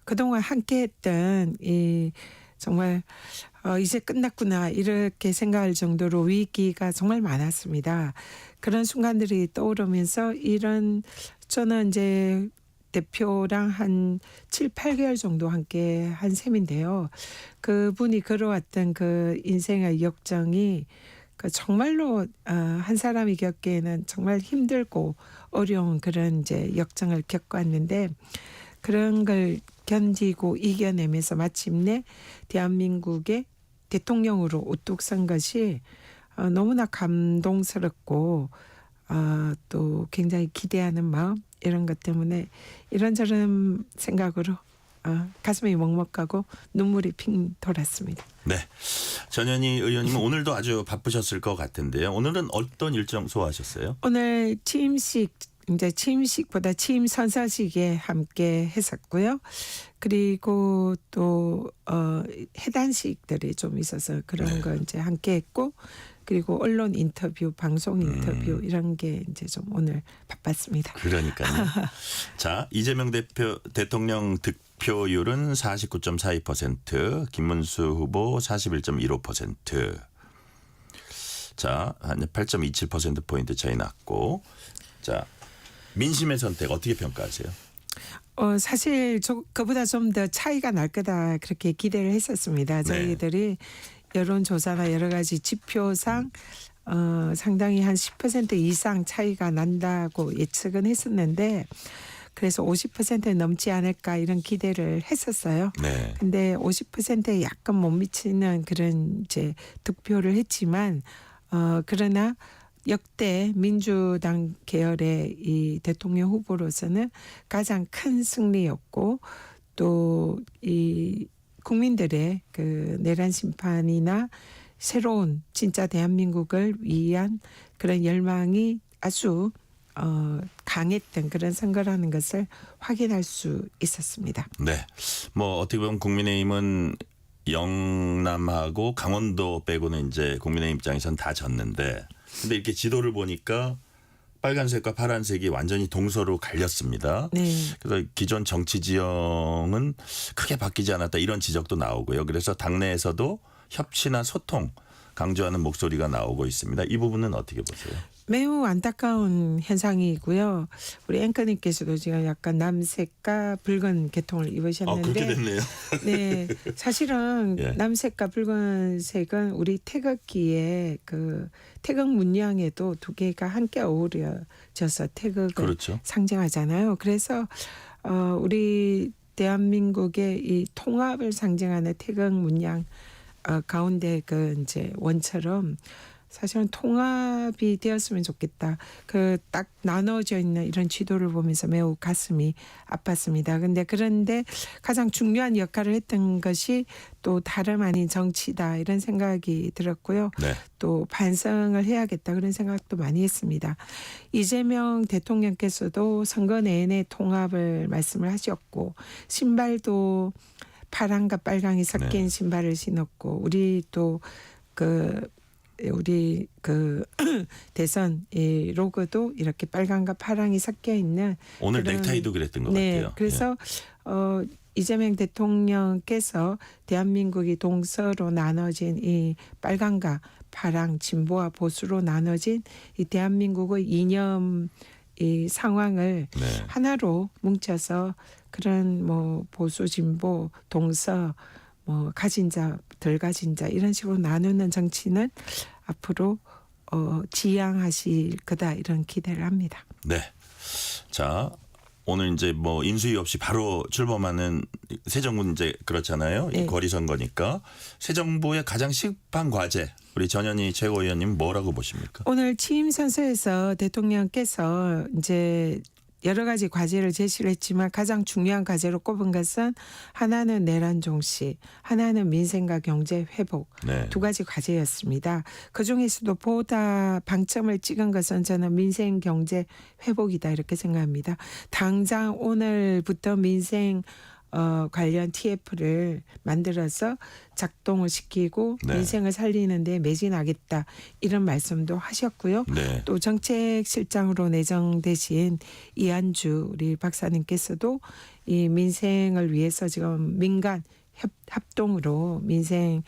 그동안 함께했던 이 정말 이제 끝났구나 이렇게 생각할 정도로 위기가 정말 많았습니다. 그런 순간들이 떠오르면서 저는 이제 대표랑 한 7, 8개월 정도 함께 한 셈인데요. 그분이 걸어왔던 그 인생의 역정이 정말로 한 사람이 겪기에는 정말 힘들고 어려운 그런 이제 역정을 겪어왔는데 그런 걸 견디고 이겨내면서 마침내 대한민국의 대통령으로 우뚝 선 것이 너무나 감동스럽고 또 굉장히 기대하는 마음 이런 것 때문에 이런저런 생각으로 가슴이 먹먹하고 눈물이 핑 돌았습니다. 네, 전현희 의원님은 오늘도 아주 바쁘셨을 것 같은데요. 오늘은 어떤 일정 소화하셨어요? 오늘 취임식보다 취임 선서식에 함께 했었고요. 그리고 또 해단식들이 좀 있어서 그런 거 이제 함께 했고, 그리고 언론 인터뷰, 방송 인터뷰 이런 게 이제 좀 오늘 바빴습니다. 그러니까요. 자, 이재명 대통령 득표율은 49.42%, 김문수 후보 41.15%. 자, 한 8.27%포인트 차이 났고. 자, 민심의 선택 어떻게 평가하세요? 사실 그보다 좀 더 차이가 날 거다 그렇게 기대를 했었습니다. 저희들이 여론조사나 여러 가지 지표상 상당히 한 10% 이상 차이가 난다고 예측은 했었는데 그래서 50% 넘지 않을까 이런 기대를 했었어요. 네. 근데 50%에 약간 못 미치는 그런 이제 득표를 했지만 그러나 역대 민주당 계열의 이 대통령 후보로서는 가장 큰 승리였고 또 이 국민들의 그 내란 심판이나 새로운 진짜 대한민국을 위한 그런 열망이 아주 강했던 그런 선거라는 것을 확인할 수 있었습니다. 네, 뭐 어떻게 보면 국민의힘은 영남하고 강원도 빼고는 이제 국민의힘 입장에선 다 졌는데, 근데 이렇게 지도를 보니까 빨간색과 파란색이 완전히 동서로 갈렸습니다. 네. 그래서 기존 정치 지형은 크게 바뀌지 않았다 이런 지적도 나오고요. 그래서 당내에서도 협치나 소통 강조하는 목소리가 나오고 있습니다. 이 부분은 어떻게 보세요? 매우 안타까운 현상이고요. 우리 앵커님께서도 지금 약간 남색과 붉은 계통을 입으셨는데 그렇게 됐네요. 네, 사실은 예. 남색과 붉은색은 우리 태극기의 그 태극 문양에도 두 개가 함께 어우러져서 태극을 그렇죠. 상징하잖아요. 그래서 우리 대한민국의 이 통합을 상징하는 태극 문양 가운데 그 이제 원처럼 사실은 통합이 되었으면 좋겠다. 그 딱 나눠져 있는 이런 지도를 보면서 매우 가슴이 아팠습니다. 그런데 가장 중요한 역할을 했던 것이 또 다름 아닌 정치다 이런 생각이 들었고요. 네. 또 반성을 해야겠다 그런 생각도 많이 했습니다. 이재명 대통령께서도 선거 내내 통합을 말씀을 하셨고 신발도 파랑과 빨강이 섞인 네. 신발을 신었고 우리 대선 이 로고도 이렇게 빨강과 파랑이 섞여 있는 오늘 그런- 넥타이도 그랬던 것 네, 같아요. 그래서 이재명 대통령께서 대한민국이 동서로 나눠진 이 빨강과 파랑, 진보와 보수로 나눠진 이 대한민국의 이념 이 상황을 네. 하나로 뭉쳐서 그런 뭐 보수, 진보, 동서, 뭐 가진 자, 덜 가진 자 이런 식으로 나누는 정치는 앞으로 지향하실 거다 이런 기대를 합니다. 네. 자, 오늘 이제 뭐 인수위 없이 바로 출범하는 새 정부 이제 그렇잖아요. 이 네. 거리 선거니까 새 정부의 가장 시급한 과제 우리 전현희 최고위원님 뭐라고 보십니까? 오늘 취임 선서에서 대통령께서 이제 여러 가지 과제를 제시를 했지만 가장 중요한 과제로 꼽은 것은 하나는 내란 종식, 하나는 민생과 경제 회복 네. 두 가지 과제였습니다. 그중에서도 보다 방점을 찍은 것은 저는 민생 경제 회복이다 이렇게 생각합니다. 당장 오늘부터 민생 관련 TF를 만들어서 작동을 시키고 네. 민생을 살리는 데 매진하겠다 이런 말씀도 하셨고요. 네. 또 정책실장으로 내정되신 이한주 우리 박사님께서도 이 민생을 위해서 지금 민간 합동으로 민생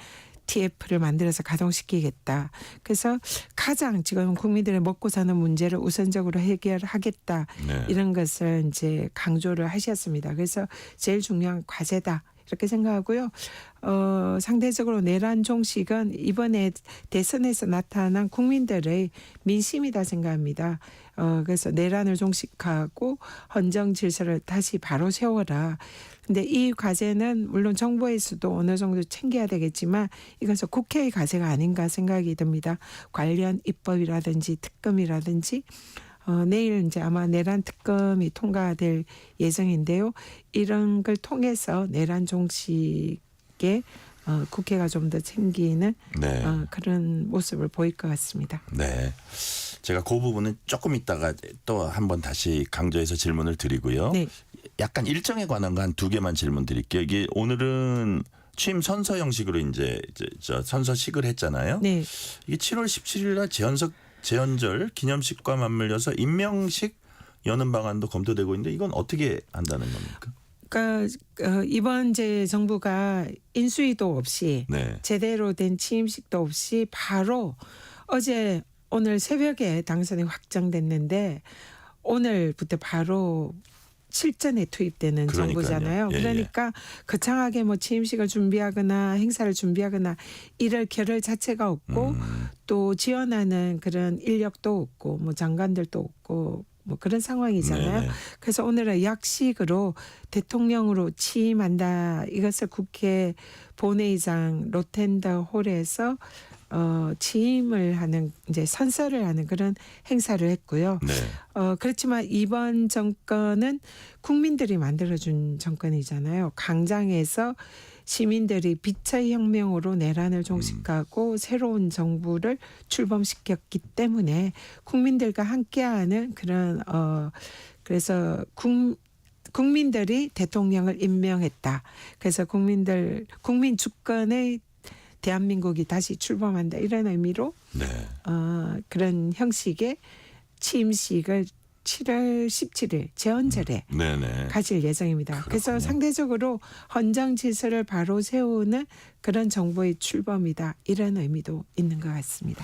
TF를 만들어서 가동시키겠다. 그래서 가장 지금 국민들의 먹고 사는 문제를 우선적으로 해결하겠다. 네. 이런 것을 이제 강조를 하셨습니다. 그래서 제일 중요한 과제다. 이렇게 생각하고요. 상대적으로 내란 종식은 이번에 대선에서 나타난 국민들의 민심이다 생각합니다. 그래서 내란을 종식하고 헌정 질서를 다시 바로 세워라. 근데 이 과제는 물론 정부에서도 어느 정도 챙겨야 되겠지만 이것은 국회의 과제가 아닌가 생각이 듭니다. 관련 입법이라든지 특검이라든지 내일 이제 아마 내란 특검이 통과될 예정인데요. 이런 걸 통해서 내란 종식에 국회가 좀 더 챙기는 네. 그런 모습을 보일 것 같습니다. 네. 제가 그 부분은 조금 있다가 또 한번 다시 강조해서 질문을 드리고요. 네. 약간 일정에 관한 거 한 두 개만 질문 드릴게요. 이게 오늘은 취임 선서 형식으로 이제 저 선서식을 했잖아요. 네. 이게 7월 17일 날 제헌절 기념식과 맞물려서 임명식 여는 방안도 검토되고 있는데 이건 어떻게 한다는 겁니까? 그러니까 이번 제 정부가 인수위도 없이 네. 제대로 된 취임식도 없이 바로 오늘 새벽에 당선이 확정됐는데 오늘부터 바로 실전에 투입되는 그러니까요. 정부잖아요. 예, 예. 그러니까 거창하게 뭐 취임식을 준비하거나 행사를 준비하거나 이럴 겨를 자체가 없고 또 지원하는 그런 인력도 없고 뭐 장관들도 없고 뭐 그런 상황이잖아요. 네네. 그래서 오늘은 약식으로 대통령으로 취임한다. 이것을 국회 본회의장 로텐더 홀에서 취임을 하는 이제 선서를 하는 그런 행사를 했고요. 네. 그렇지만 이번 정권은 국민들이 만들어준 정권이잖아요. 강장에서 시민들이 빛의 혁명으로 내란을 종식하고 새로운 정부를 출범시켰기 때문에 국민들과 함께하는 그런 그래서 국민들이 대통령을 임명했다. 그래서 국민 주권의 대한민국이 다시 출범한다 이런 의미로 네. 그런 형식의 취임식을 7월 17일 제헌절에 네네. 가질 예정입니다. 그래서 그렇군요. 상대적으로 헌정 질서를 바로 세우는 그런 정부의 출범이다 이런 의미도 있는 것 같습니다.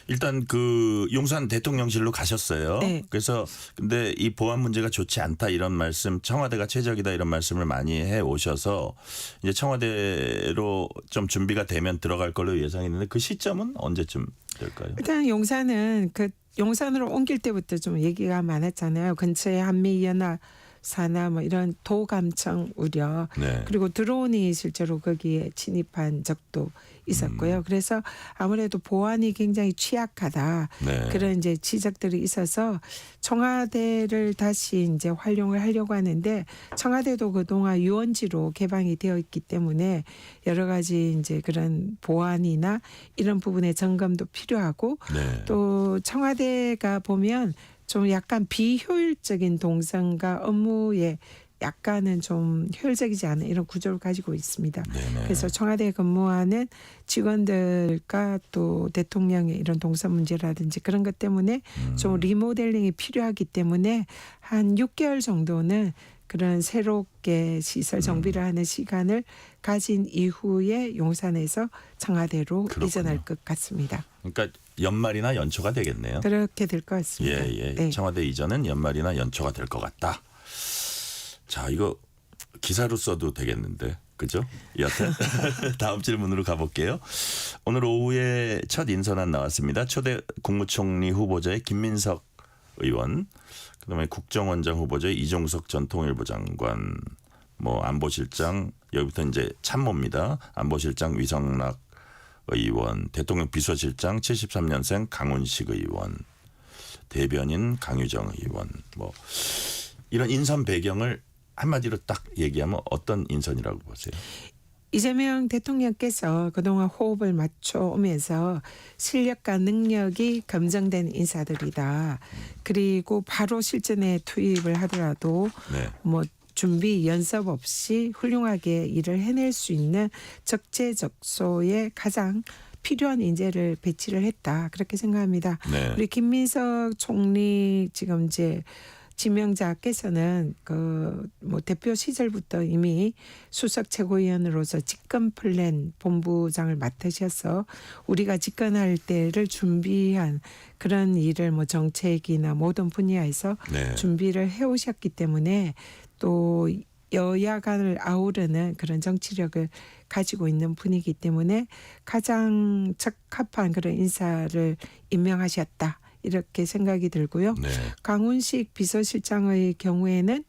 일단 그 용산 대통령실로 가셨어요. 네. 그래서 근데 이 보안 문제가 좋지 않다 이런 말씀, 청와대가 최적이다 이런 말씀을 많이 해 오셔서 이제 청와대로 좀 준비가 되면 들어갈 걸로 예상했는데 그 시점은 언제쯤 될까요? 일단 용산은 용산으로 옮길 때부터 좀 얘기가 많았잖아요. 근처에 한미연합 사나 뭐 이런 도감청 우려 네. 그리고 드론이 실제로 거기에 침입한 적도 있었고요. 그래서 아무래도 보안이 굉장히 취약하다. 네. 그런 이제 지적들이 있어서 청와대를 다시 이제 활용을 하려고 하는데 청와대도 그동안 유원지로 개방이 되어 있기 때문에 여러 가지 이제 그런 보안이나 이런 부분의 점검도 필요하고 네. 또 청와대가 보면 좀 약간 비효율적인 동선과 업무에 약간은 좀 효율적이지 않은 이런 구조를 가지고 있습니다. 네네. 그래서 청와대에 근무하는 직원들과 또 대통령의 이런 동선 문제라든지 그런 것 때문에 좀 리모델링이 필요하기 때문에 한 6개월 정도는 그런 새롭게 시설 정비를 하는 시간을 가진 이후에 용산에서 청와대로 그렇군요. 이전할 것 같습니다. 그러니까 연말이나 연초가 되겠네요. 그렇게 될 것 같습니다. 예. 네. 청와대 이전은 연말이나 연초가 될 것 같다. 자, 이거 기사로 써도 되겠는데. 그죠? 여튼 다음 질문으로 가볼게요. 오늘 오후에 첫 인선안 나왔습니다. 초대 국무총리 후보자의 김민석 의원, 그다음에 국정원장 후보자의 이종석 전 통일부 장관, 뭐 안보실장, 여기부터 이제 참모입니다. 안보실장 위성락 의원, 대통령 비서실장 73년생 강훈식 의원, 대변인 강유정 의원, 뭐 이런 인선 배경을 한마디로 딱 얘기하면 어떤 인선이라고 보세요? 이재명 대통령께서 그동안 호흡을 맞춰오면서 실력과 능력이 검증된 인사들이다. 그리고 바로 실전에 투입을 하더라도 네. 뭐 준비 연습 없이 훌륭하게 일을 해낼 수 있는 적재적소에 가장 필요한 인재를 배치를 했다. 그렇게 생각합니다. 네. 우리 김민석 총리 지금 이제 지명자께서는 그 뭐 대표 시절부터 이미 수석 최고위원으로서 집권 플랜 본부장을 맡으셔서 우리가 집권할 때를 준비한 그런 일을 뭐 정책이나 모든 분야에서 네. 준비를 해오셨기 때문에 또 여야 간을 아우르는 그런 정치력을 가지고 있는 분이기 때문에 가장 적합한 그런 인사를 임명하셨다. 이렇게 생각이 들고요. 네. 강훈식 비서실장의 경우에는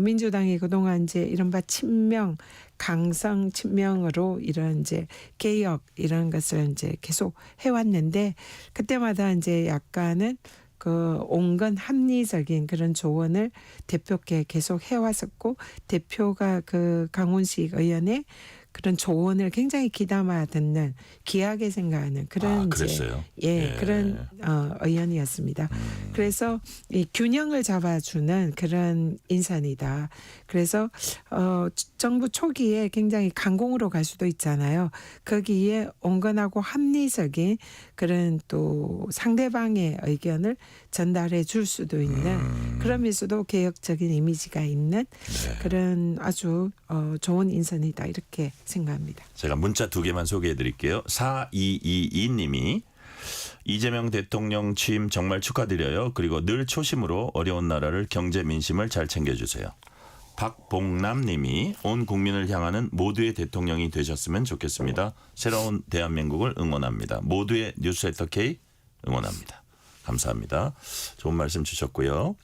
민주당이 그동안 이제 이른바 친명, 강성 친명으로 이런 이제 개혁 이런 것을 이제 계속 해왔는데 그때마다 이제 약간은 그 온건 합리적인 그런 조언을 대표께 계속 해왔었고 대표가 그 강훈식 의원의 그런 조언을 굉장히 귀담아 듣는 귀하게 생각하는 그런 그랬어요? 이제 그런 의원이었습니다. 그래서 이 균형을 잡아주는 그런 인선이다. 그래서 정부 초기에 굉장히 강공으로 갈 수도 있잖아요. 거기에 온건하고 합리적인 그런 또 상대방의 의견을 전달해 줄 수도 있는 그러면서도 개혁적인 이미지가 있는 그런 아주 좋은 인선이다 이렇게 생각합니다. 제가 문자 2개만 소개해 드릴게요. 4222님이 이재명 대통령 취임 정말 축하드려요. 그리고 늘 초심으로 어려운 나라를 경제 민심을 잘 챙겨주세요. 박봉남 님이 온 국민을 향하는 모두의 대통령이 되셨으면 좋겠습니다. 새로운 대한민국을 응원합니다. 모두의 뉴스레터 K 응원합니다. 감사합니다. 좋은 말씀 주셨고요.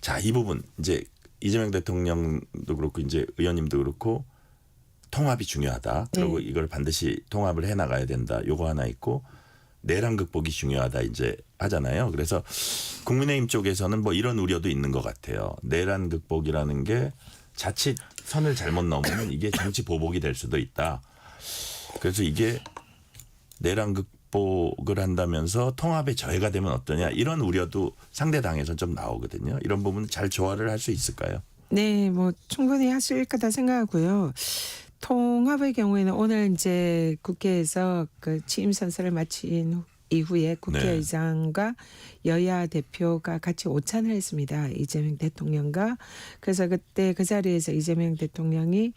자, 이 부분 이제 이재명 대통령도 그렇고 이제 의원님도 그렇고 통합이 중요하다. 그리고 이걸 반드시 통합을 해 나가야 된다. 요거 하나 있고 내란 극복이 중요하다 이제 하잖아요. 그래서 국민의힘 쪽에서는 뭐 이런 우려도 있는 것 같아요. 내란 극복이라는 게 자칫 선을 잘못 넘으면 이게 정치 보복이 될 수도 있다. 그래서 이게 내란 극복을 한다면서 통합에 저해가 되면 어떠냐 이런 우려도 상대 당에서 좀 나오거든요. 이런 부분 잘 조화를 할 수 있을까요? 네, 뭐 충분히 하실 거다 생각하고요. 통합의 경우에는 오늘 이제 국회에서 그 취임 선서를 마친 이후에 국회의장과 여야 대표가 같이 오찬을 했습니다. 이재명 대통령과. 그래서 그때 그 자리에서 이재명 대통령이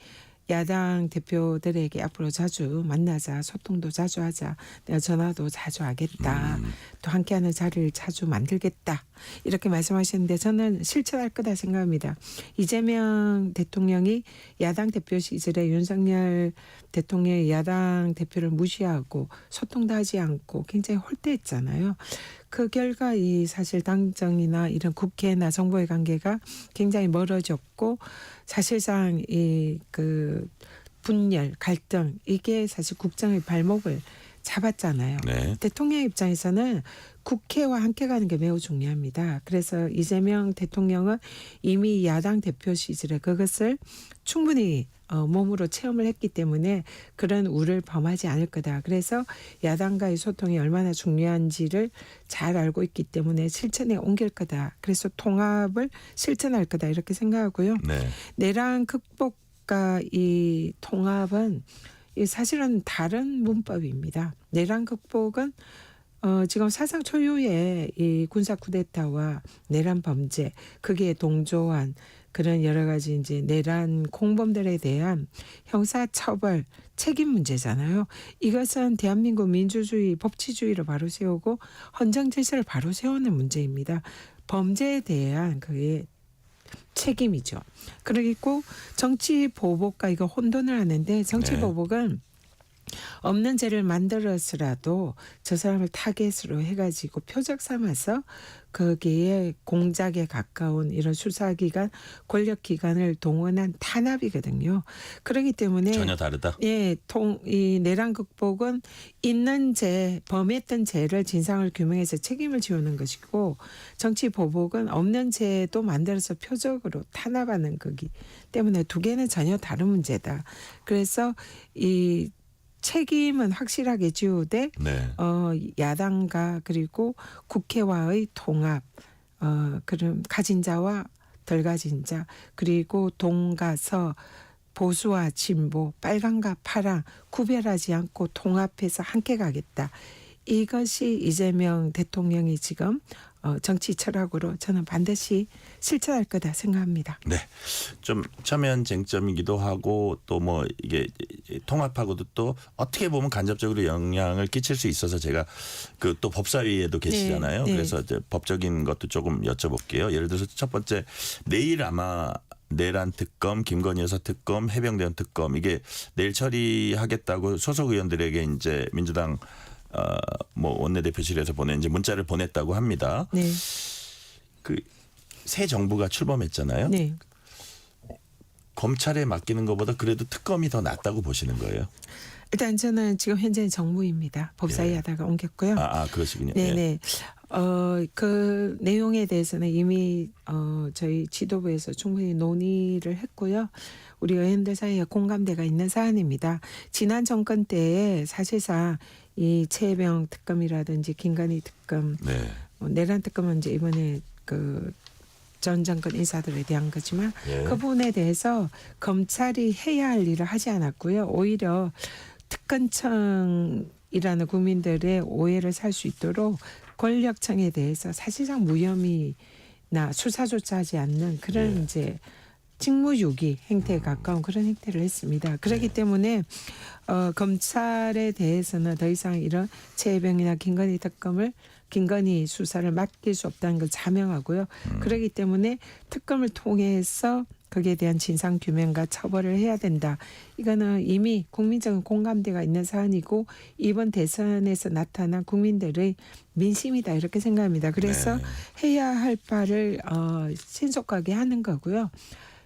야당 대표들에게 앞으로 자주 만나자, 소통도 자주 하자, 내가 전화도 자주 하겠다, 또 함께하는 자리를 자주 만들겠다 이렇게 말씀하셨는데 저는 실천할 거다 생각합니다. 이재명 대통령이 야당 대표 시절에 윤석열 대통령이 야당 대표를 무시하고 소통도 하지 않고 굉장히 홀대했잖아요. 그 결과 이 사실 당정이나 이런 국회나 정부의 관계가 굉장히 멀어졌고 사실상 이 그 분열, 갈등 이게 사실 국정의 발목을 잡았잖아요. 네. 대통령 입장에서는 국회와 함께 가는 게 매우 중요합니다. 그래서 이재명 대통령은 이미 야당 대표 시절에 그것을 충분히 몸으로 체험을 했기 때문에 그런 우를 범하지 않을 거다. 그래서 야당과의 소통이 얼마나 중요한지를 잘 알고 있기 때문에 실천에 옮길 거다. 그래서 통합을 실천할 거다 이렇게 생각하고요. 네. 내란 극복과 이 통합은 이 사실은 다른 문법입니다. 내란 극복은 지금 사상 초유의 이 군사 쿠데타와 내란 범죄, 그게 동조한 그런 여러 가지 이제 내란 공범들에 대한 형사 처벌 책임 문제잖아요. 이것은 대한민국 민주주의, 법치주의를 바로 세우고 헌정 질서를 바로 세우는 문제입니다. 범죄에 대한 그의 책임이죠. 그리고 정치 보복과 이거 혼돈을 하는데 정치 네. 보복은 없는 죄를 만들어서라도 저 사람을 타겟으로 해가지고 표적 삼아서 거기에 공작에 가까운 이런 수사기관, 권력기관을 동원한 탄압이거든요. 그렇기 때문에 전혀 다르다. 예, 이 내란 극복은 있는 죄, 범했던 죄를 진상을 규명해서 책임을 지우는 것이고 정치 보복은 없는 죄도 만들어서 표적으로 탄압하는 거기 때문에 두 개는 전혀 다른 문제다. 그래서 이 책임은 확실하게 지우되 네. 야당과 그리고 국회와의 통합, 그럼 가진 자와 덜 가진 자, 그리고 동과 서, 보수와 진보, 빨강과 파랑 구별하지 않고 통합해서 함께 가겠다. 이것이 이재명 대통령이 지금 정치 철학으로 저는 반드시 실천할 거다 생각합니다. 네, 좀 첨예한 쟁점이기도 하고 또 뭐 이게 통합하고도 또 어떻게 보면 간접적으로 영향을 끼칠 수 있어서 제가 그 또 법사위에도 계시잖아요. 네, 네. 그래서 이제 법적인 것도 조금 여쭤볼게요. 예를 들어서 첫 번째 내일 아마 내란 특검, 김건희 여사 특검, 해병대원 특검 이게 내일 처리하겠다고 소속 의원들에게 이제 민주당 뭐 원내대표실에서 보낸 이제 문자를 보냈다고 합니다. 네. 그 새 정부가 출범했잖아요. 네. 검찰에 맡기는 것보다 그래도 특검이 더 낫다고 보시는 거예요? 일단 저는 지금 현재 정무입니다. 법사위 예. 하다가 옮겼고요. 그러시군요. 네네. 예. 그 내용에 대해서는 이미 저희 지도부에서 충분히 논의를 했고요. 우리 의원들 사이에 공감대가 있는 사안입니다. 지난 정권 때에 사실상 이 최혜병 특검이라든지 김건희 특검, 네. 내란 특검은 이제 이번에 그 전 정권 인사들에 대한 거지만 예. 그 부분에 대해서 검찰이 해야 할 일을 하지 않았고요. 오히려 특검청이라는 국민들의 오해를 살 수 있도록 권력청에 대해서 사실상 무혐의나 수사조차 하지 않는 그런 예. 이제 직무유기 행태에 가까운 그런 행태를 했습니다. 그렇기 때문에 검찰에 대해서는 더 이상 이런 최혜병이나 김건희 특검을 김건희 수사를 맡길 수 없다는 걸 자명하고요. 그렇기 때문에 특검을 통해서 거기에 대한 진상규명과 처벌을 해야 된다. 이거는 이미 국민적인 공감대가 있는 사안이고 이번 대선에서 나타난 국민들의 민심이다 이렇게 생각합니다. 그래서 네. 해야 할 바를 신속하게 하는 거고요.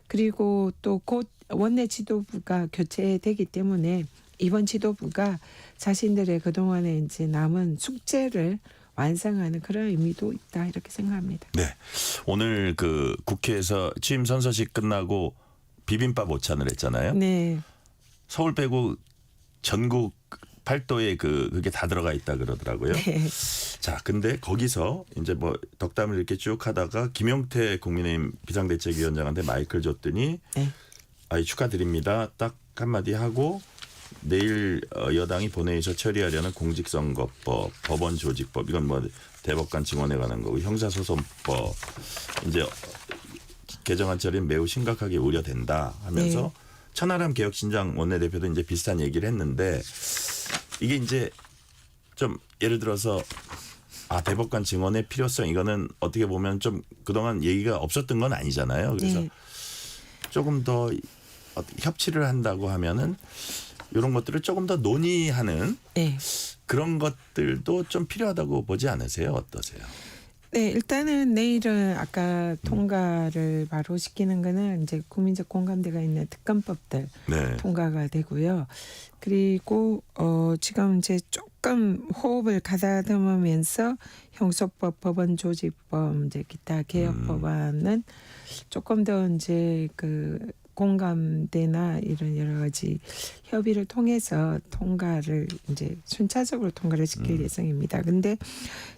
그리고 또 곧 원내 지도부가 교체되기 때문에 이번 지도부가 자신들의 그동안에 이제 남은 숙제를 완성하는 그런 의미도 있다 이렇게 생각합니다. 네. 오늘 그 국회에서 취임 선서식 끝나고 비빔밥 오찬을 했잖아요. 네. 서울 빼고 전국 팔도에 그게 다 들어가 있다 그러더라고요. 네. 자, 근데 거기서 이제 뭐 덕담을 이렇게 쭉 하다가 김용태 국민의힘 비상대책위원장한테 마이크를 줬더니 네. 축하드립니다. 딱 한마디 하고 내일 여당이 본회의에서 처리하려는 공직선거법, 법원조직법 이건 뭐 대법관 증언에 관한 거고 형사소송법 이제 개정안 처리는 매우 심각하게 우려된다 하면서 네. 천하람 개혁신장 원내대표도 이제 비슷한 얘기를 했는데 이게 이제 좀 예를 들어서 대법관 증언의 필요성 이거는 어떻게 보면 좀 그동안 얘기가 없었던 건 아니잖아요. 그래서 네. 조금 더 협치를 한다고 하면은 이런 것들을 조금 더 논의하는 네. 그런 것들도 좀 필요하다고 보지 않으세요? 어떠세요? 네, 일단은 내일은 아까 통과를 바로 시키는 거는 이제 국민적 공감대가 있는 특검법들 네. 통과가 되고요. 그리고 지금 이제 조금 호흡을 가다듬으면서 형소법, 법원 조직법, 이제 기타 개혁 법안은 조금 더 이제 그 공감대나 이런 여러 가지 협의를 통해서 통과를 이제 순차적으로 통과를 시킬 예정입니다. 근데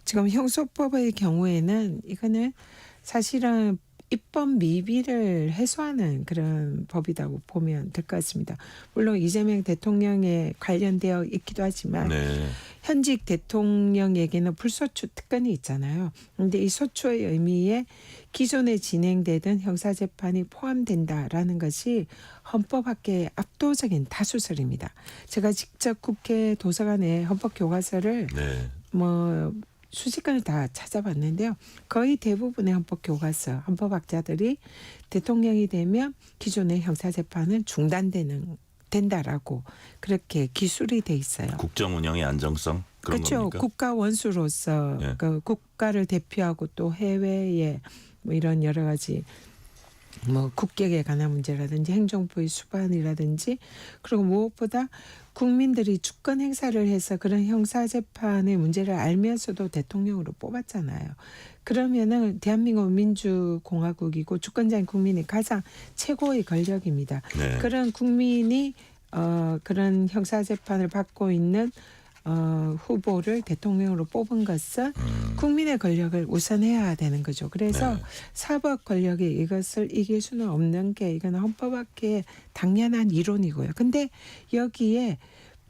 지금 형소법의 경우에는 이거는 사실은 입법 미비를 해소하는 그런 법이라고 보면 될 것 같습니다. 물론 이재명 대통령에 관련되어 있기도 하지만 네. 현직 대통령에게는 불소추 특권이 있잖아요. 그런데 이 소추의 의미에 기존에 진행되던 형사재판이 포함된다라는 것이 헌법학계의 압도적인 다수설입니다. 제가 직접 국회 도서관에 헌법교과서를 네. 수십 건을 다 찾아봤는데요. 거의 대부분의 헌법교과서, 헌법학자들이 대통령이 되면 기존의 형사재판은 된다라고 그렇게 기술이 돼 있어요. 국정 운영의 안정성 그런 그렇죠. 겁니까? 국가 원수로서 예. 그 국가를 대표하고 또 해외에 뭐 이런 여러 가지 국격에 관한 문제라든지 행정부의 수반이라든지 그리고 무엇보다 국민들이 주권 행사를 해서 그런 형사재판의 문제를 알면서도 대통령으로 뽑았잖아요. 그러면은 대한민국 민주공화국이고 주권자인 국민이 가장 최고의 권력입니다. 네. 그런 국민이 그런 형사재판을 받고 있는 후보를 대통령으로 뽑은 것은 국민의 권력을 우선해야 되는 거죠. 그래서 네. 사법 권력이 이것을 이길 수는 없는 게 이건 헌법학계의 당연한 이론이고요. 근데 여기에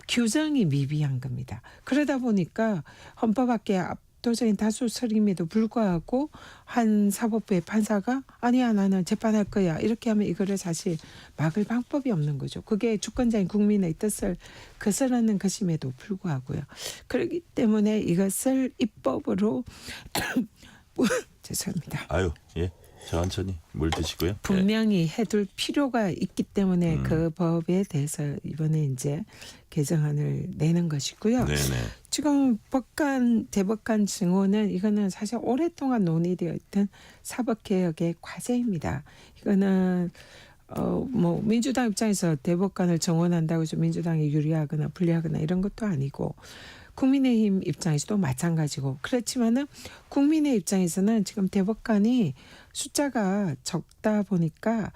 규정이 미비한 겁니다. 그러다 보니까 헌법학계의 압도적인 다수설임에도 불구하고 한 사법부의 판사가 아니야 나는 재판할 거야 이렇게 하면 이거를 사실 막을 방법이 없는 거죠. 그게 주권자인 국민의 뜻을 거스르는 것임에도 불구하고요. 그렇기 때문에 이것을 입법으로 죄송합니다. 아유 예 천천히 물 드시고요. 분명히 해둘 필요가 있기 때문에 그 법에 대해서 이번에 이제 개정안을 내는 것이고요. 네네. 지금 대법관 증오는 이거는 사실 오랫동안 논의되어 있던 사법개혁의 과제입니다. 이거는 민주당 입장에서 대법관을 정원한다고 해서 민주당이 유리하거나 불리하거나 이런 것도 아니고 국민의힘 입장에서도 마찬가지고 그렇지만은 국민의 입장에서는 지금 대법관이 숫자가 적다 보니까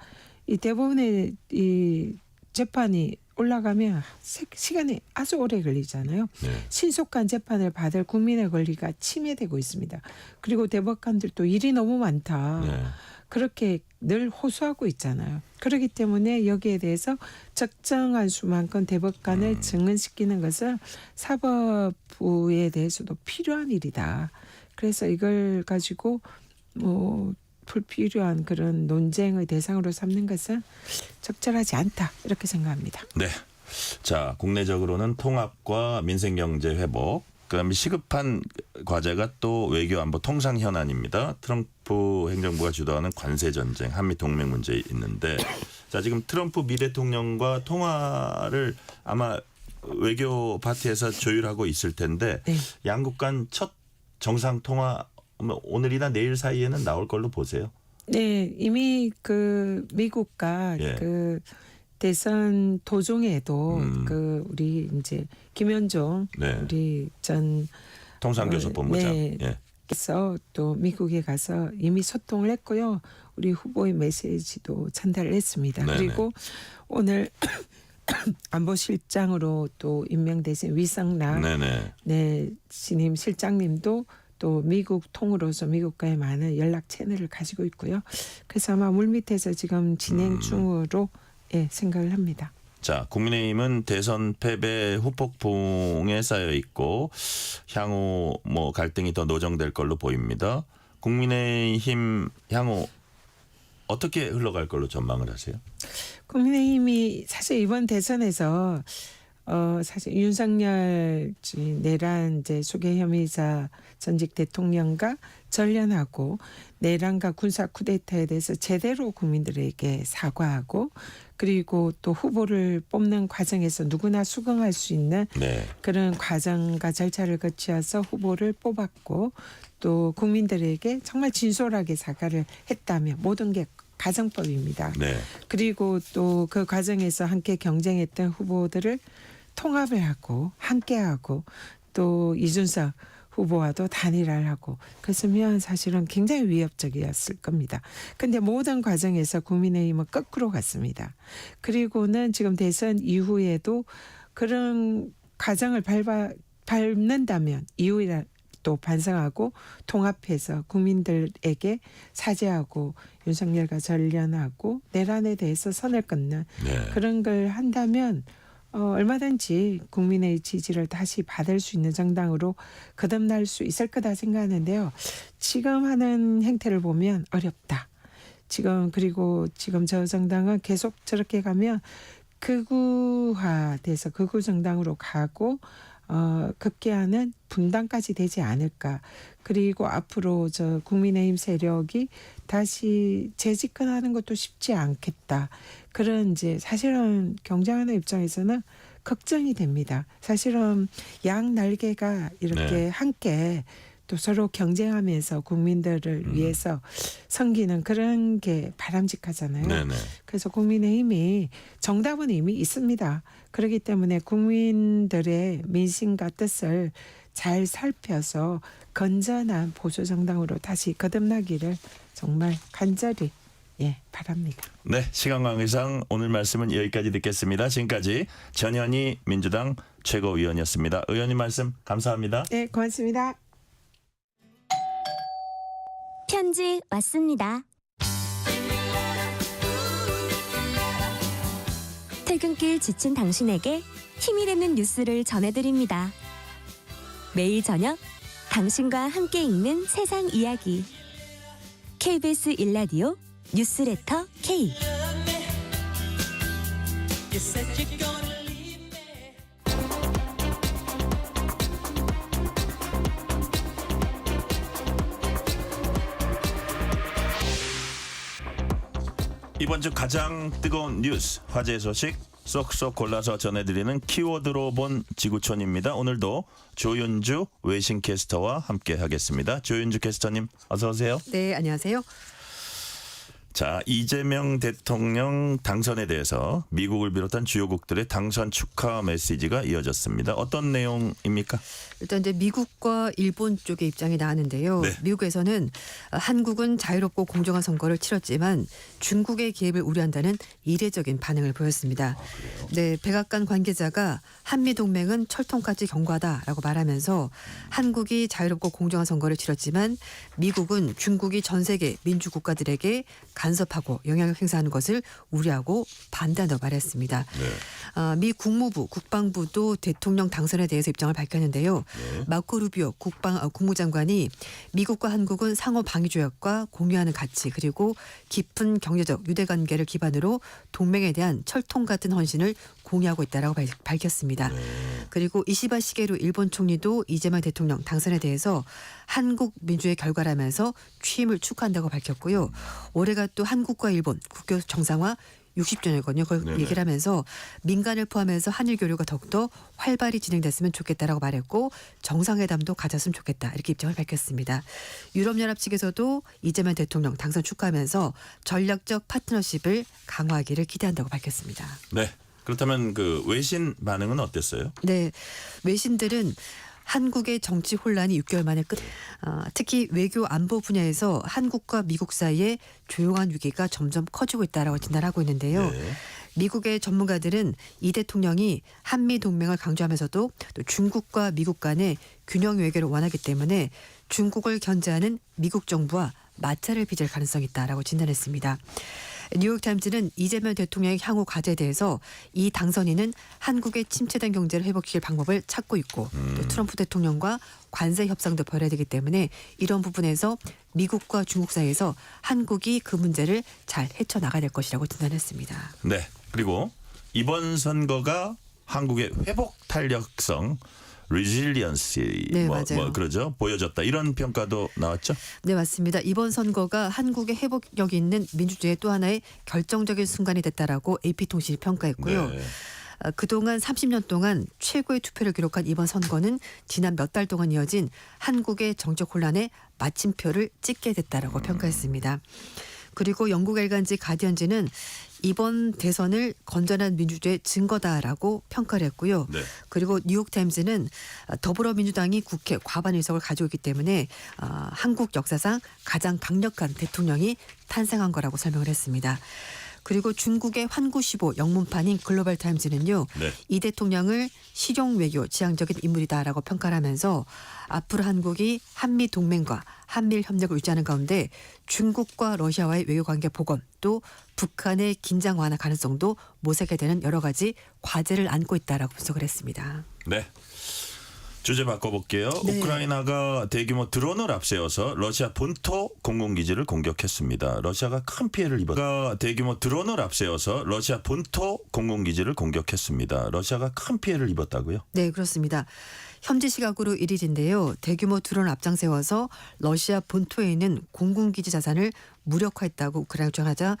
이 대법원의 이 재판이 올라가면 시간이 아주 오래 걸리잖아요. 네. 신속한 재판을 받을 국민의 권리가 침해되고 있습니다. 그리고 대법관들도 일이 너무 많다. 네. 그렇게 늘 호소하고 있잖아요. 그렇기 때문에 여기에 대해서 적정한 수만큼 대법관을 증언시키는 것은 사법부에 대해서도 필요한 일이다. 그래서 이걸 가지고 불필요한 그런 논쟁의 대상으로 삼는 것은 적절하지 않다. 이렇게 생각합니다. 네. 자, 국내적으로는 통합과 민생경제 회복, 그다음에 시급한 과제가 또 외교안보 통상 현안입니다. 트럼프 행정부가 주도하는 관세 전쟁, 한미 동맹 문제 있는데, 자 지금 트럼프 미 대통령과 통화를 아마 외교 파티에서 조율하고 있을 텐데, 네. 양국 간 첫 정상 통화 오늘이나 내일 사이에는 나올 걸로 보세요. 네, 이미 그 미국과 예. 그 대선 도중에도 그 우리 이제 김현종 네. 우리 전 통상교섭본부장. 네. 예. 그래서 또 미국에 가서 이미 소통을 했고요. 우리 후보의 메시지도 전달을 했습니다. 네네. 그리고 오늘 안보실장으로 또 임명되신 위성락 네네. 신임 실장님도 또 미국 통으로서 미국과의 많은 연락 채널을 가지고 있고요. 그래서 아마 물밑에서 지금 진행 중으로 생각을 합니다. 자, 국민의힘은 대선 패배 후폭풍에 쌓여 있고 향후 갈등이 더 노정될 걸로 보입니다. 국민의힘 향후 어떻게 흘러갈 걸로 전망을 하세요? 국민의힘이 사실 이번 대선에서 사실 윤석열 내란 이제 수괴 혐의자 전직 대통령과 전련하고 내란과 군사 쿠데타에 대해서 제대로 국민들에게 사과하고 그리고 또 후보를 뽑는 과정에서 누구나 수긍할 수 있는 그런 과정과 절차를 거쳐서 후보를 뽑았고 또 국민들에게 정말 진솔하게 사과를 했다면 모든 게 가정법입니다. 그리고 또 그 과정에서 함께 경쟁했던 후보들을 통합을 하고 함께하고 또 이준석 후보와도 단일화를 하고 그랬으면 사실은 굉장히 위협적이었을 겁니다. 그런데 모든 과정에서 국민의힘은 거꾸로 갔습니다. 그리고는 지금 대선 이후에도 그런 과정을 밟는다면 이후에 또 반성하고 통합해서 국민들에게 사죄하고 윤석열과 전련하고 내란에 대해서 선을 끊는 그런 걸 한다면 얼마든지 국민의 지지를 다시 받을 수 있는 정당으로 거듭날 수 있을 거다 생각하는데요. 지금 하는 행태를 보면 어렵다. 그리고 지금 저 정당은 계속 저렇게 가면 극우화돼서 극우 정당으로 가고 급기야는 분단까지 되지 않을까. 그리고 앞으로 저 국민의힘 세력이 다시 재집권하는 것도 쉽지 않겠다. 그런 이제 사실은 경쟁하는 입장에서는 걱정이 됩니다. 사실은 양 날개가 이렇게 함께 또 서로 경쟁하면서 국민들을 위해서 섬기는 그런 게 바람직하잖아요. 그래서 국민의힘이 정답은 이미 있습니다. 그렇기 때문에 국민들의 민심과 뜻을 잘 살펴서 건전한 보수 정당으로 다시 거듭나기를 정말 간절히 바랍니다. 네, 시간 관계상 오늘 말씀은 여기까지 듣겠습니다. 지금까지 전현희 민주당 최고위원이었습니다. 의원님 말씀 감사합니다. 네, 고맙습니다. 편지 왔습니다. 퇴근길 지친 당신에게 힘이 되는 뉴스를 전해드립니다. 매일 저녁 당신과 함께 읽는 세상 이야기. KBS 1라디오 뉴스레터 K. 이번 주 가장 뜨거운 뉴스, 화제 소식 쏙쏙 골라서 전해드리는 키워드로 본 지구촌입니다. 오늘도 조윤주 외신캐스터와 함께하겠습니다. 조윤주 캐스터님 어서 오세요. 네, 안녕하세요. 자, 이재명 대통령 당선에 대해서 미국을 비롯한 주요국들의 당선 축하 메시지가 이어졌습니다. 어떤 내용입니까? 일단 이제 미국과 일본 쪽의 입장이 나왔는데요. 네. 미국에서는 한국은 자유롭고 공정한 선거를 치렀지만 중국의 개입을 우려한다는 이례적인 반응을 보였습니다. 네, 백악관 관계자가 한미 동맹은 철통까지 경고하다라고 말하면서 한국이 자유롭고 공정한 선거를 치렀지만 미국은 중국이 전 세계 민주 국가들에게 간섭하고 영향을 행사하는 것을 우려하고 반대한다고 말했습니다. 미 국무부, 국방부도 대통령 당선에 대해서 입장을 밝혔는데요. 마코 루비오 국무장관이 미국과 한국은 상호 방위 조약과 공유하는 가치 그리고 깊은 경제적 유대관계를 기반으로 동맹에 대한 철통 같은 헌신을 공유하고 있다라고 밝혔습니다. 그리고 이시바 시게루 일본 총리도 이재명 대통령 당선에 대해서 한국 민주의 결과라면서 취임을 축하한다고 밝혔고요. 올해가 또 한국과 일본 국교 정상화 60주년이거든요. 그걸 얘기를 하면서 민간을 포함해서 한일 교류가 더욱더 활발히 진행됐으면 좋겠다라고 말했고 정상회담도 가졌으면 좋겠다 이렇게 입장을 밝혔습니다. 유럽연합 측에서도 이재명 대통령 당선 축하하면서 전략적 파트너십을 강화하기를 기대한다고 밝혔습니다. 네. 그렇다면 그 외신 반응은 어땠어요? 네. 외신들은 한국의 정치 혼란이 6개월 만에 특히 외교 안보 분야에서 한국과 미국 사이에 조용한 위기가 점점 커지고 있다라고 진단하고 있는데요. 미국의 전문가들은 이 대통령이 한미 동맹을 강조하면서도 또 중국과 미국 간의 균형 외교를 원하기 때문에 중국을 견제하는 미국 정부와 마찰을 빚을 가능성이 있다라고 진단했습니다. 뉴욕타임즈는 이재명 대통령의 향후 과제에 대해서 이 당선인은 한국의 침체된 경제를 회복시킬 방법을 찾고 있고 또 트럼프 대통령과 관세 협상도 벌여야 되기 때문에 이런 부분에서 미국과 중국 사이에서 한국이 그 문제를 잘 헤쳐나가야 될 것이라고 진단했습니다. 네. 그리고 이번 선거가 한국의 회복 탄력성 resiliency 네, 맞아요. 그러죠. 보여줬다. 이런 평가도 나왔죠. 네, 맞습니다. 이번 선거가 한국의 회복력이 있는 민주주의의 또 하나의 결정적인 순간이 됐다라고 AP통신이 평가했고요. 네. 그동안 30년 동안 최고의 투표를 기록한 이번 선거는 지난 몇 달 동안 이어진 한국의 정적 혼란에 마침표를 찍게 됐다라고 평가했습니다. 그리고 영국 일간지 가디언지는 이번 대선을 건전한 민주주의의 증거다라고 평가를 했고요. 네. 그리고 뉴욕타임즈는 더불어민주당이 국회 과반 의석을 가지고 있기 때문에 한국 역사상 가장 강력한 대통령이 탄생한 거라고 설명을 했습니다. 그리고 중국의 환구시보 영문판인 글로벌타임즈는요. 네. 이 대통령을 실용외교 지향적인 인물이다라고 평가를 하면서 앞으로 한국이 한미 동맹과 한미일 협력을 유지하는 가운데 중국과 러시아와의 외교관계 복원 또 북한의 긴장 완화 가능성도 모색게 되는 여러 가지 과제를 안고 있다라고 분석을 했습니다. 네. 주제 바꿔볼게요. 네. 우크라이나가 대규모 드론을 앞세워서 러시아 본토 공군기지를 공격했습니다. 러시아가 큰 피해를 입었다. 대규모 드론을 앞세워서 러시아 본토 공군기지를 공격했습니다. 러시아가 큰 피해를 입었다고요? 네, 그렇습니다. 현지 시각으로 1일인데요. 대규모 드론을 앞장세워서 러시아 본토에 있는 공군기지 자산을 무력화했다고 우크라이나가 주장하자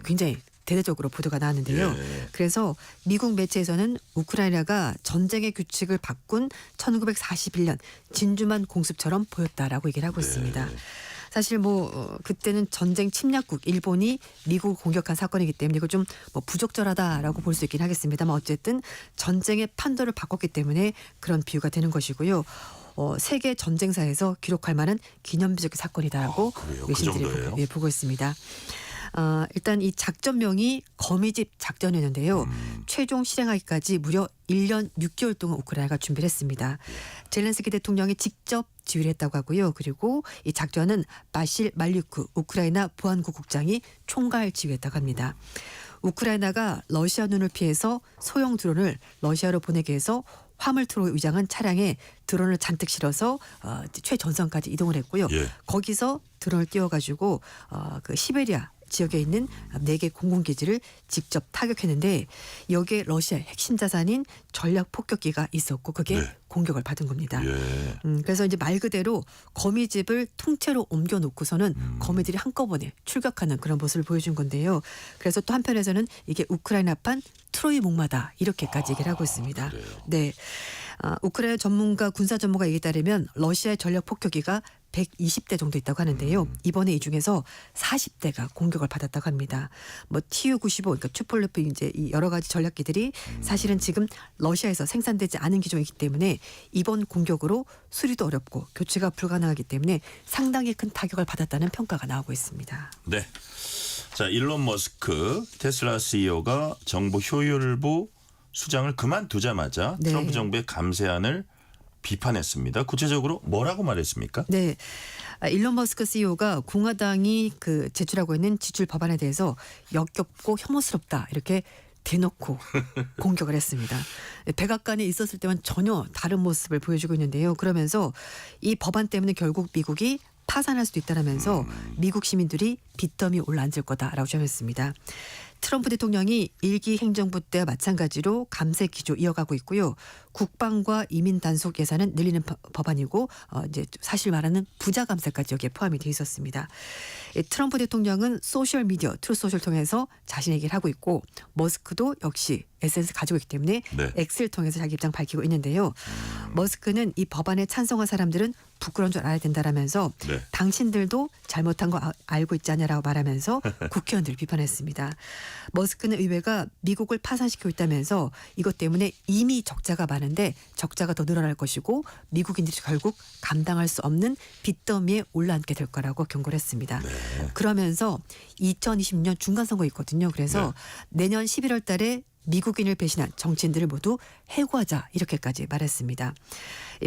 굉장히 대대적으로 보도가 나왔는데요. 예. 그래서 미국 매체에서는 우크라이나가 전쟁의 규칙을 바꾼 1941년 진주만 공습처럼 보였다라고 얘기를 하고 있습니다. 사실 그때는 전쟁 침략국 일본이 미국을 공격한 사건이기 때문에 이거 좀 부적절하다라고 볼 수 있긴 하겠습니다만 어쨌든 전쟁의 판도를 바꿨기 때문에 그런 비유가 되는 것이고요. 세계 전쟁사에서 기록할 만한 기념비적 사건이다라고 외신들이 보고 있습니다. 일단 이 작전명이 거미집 작전이었는데요. 최종 실행하기까지 무려 1년 6개월 동안 우크라이나가 준비를 했습니다. 젤렌스키 대통령이 직접 지휘를 했다고 하고요. 그리고 이 작전은 바실 말리쿠 우크라이나 보안국 국장이 총괄 지휘했다고 합니다. 우크라이나가 러시아 눈을 피해서 소형 드론을 러시아로 보내기 위해서 화물트로 위장한 차량에 드론을 잔뜩 실어서 최전선까지 이동을 했고요. 예. 거기서 드론을 띄워가지고 그 시베리아 지역에 있는 4개 공군기지를 직접 타격했는데 여기에 러시아의 핵심 자산인 전략 폭격기가 있었고 그게 공격을 받은 겁니다. 예. 그래서 이제 말 그대로 거미집을 통째로 옮겨놓고서는 거미들이 한꺼번에 출격하는 그런 모습을 보여준 건데요. 그래서 또 한편에서는 이게 우크라이나판 트로이 목마다 이렇게까지 얘기를 하고 있습니다. 네, 우크라이나 전문가 군사 전문가 얘기에 따르면 러시아의 전략 폭격기가 120대 정도 있다고 하는데요. 이번에 이 중에서 40대가 공격을 받았다고 합니다. TU-95, 그러니까 투폴레프 이제 이 여러 가지 전략기들이 사실은 지금 러시아에서 생산되지 않은 기종이기 때문에 이번 공격으로 수리도 어렵고 교체가 불가능하기 때문에 상당히 큰 타격을 받았다는 평가가 나오고 있습니다. 네. 자, 일론 머스크 테슬라 CEO가 정부 효율부 수장을 그만두자마자 네. 트럼프 정부의 감세안을 비판했습니다. 구체적으로 뭐라고 말했습니까? 네. 일론 머스크 CEO가 공화당이 제출하고 있는 지출 법안에 대해서 역겹고 혐오스럽다 이렇게 대놓고 공격을 했습니다. 백악관에 있었을 때만 전혀 다른 모습을 보여주고 있는데요. 그러면서 이 법안 때문에 결국 미국이 파산할 수도 있다라면서 미국 시민들이 빚더미 올라앉을 거다라고 주장했습니다. 트럼프 대통령이 1기 행정부 때와 마찬가지로 감세 기조 이어가고 있고요. 국방과 이민 단속 예산은 늘리는 법안이고 이제 사실 말하는 부자 감세까지 여기에 포함이 되어 있었습니다. 트럼프 대통령은 소셜 미디어 트루소셜 통해서 자신의 얘기를 하고 있고 머스크도 역시 SNS 가지고 있기 때문에 X를 통해서 자기 입장 밝히고 있는데요. 머스크는 이 법안에 찬성한 사람들은 부끄러운 줄 알아야 된다라면서 당신들도 잘못한 거 알고 있지 않냐라고 말하면서 국회의원들을 비판했습니다. 머스크는 의회가 미국을 파산시키고 있다면서 이것 때문에 이미 적자가 많은데 적자가 더 늘어날 것이고 미국인들이 결국 감당할 수 없는 빚더미에 올라앉게 될 거라고 경고를 했습니다. 그러면서 2020년 중간선거 있거든요. 그래서 내년 11월 달에 미국인을 배신한 정치인들을 모두 해고하자 이렇게까지 말했습니다.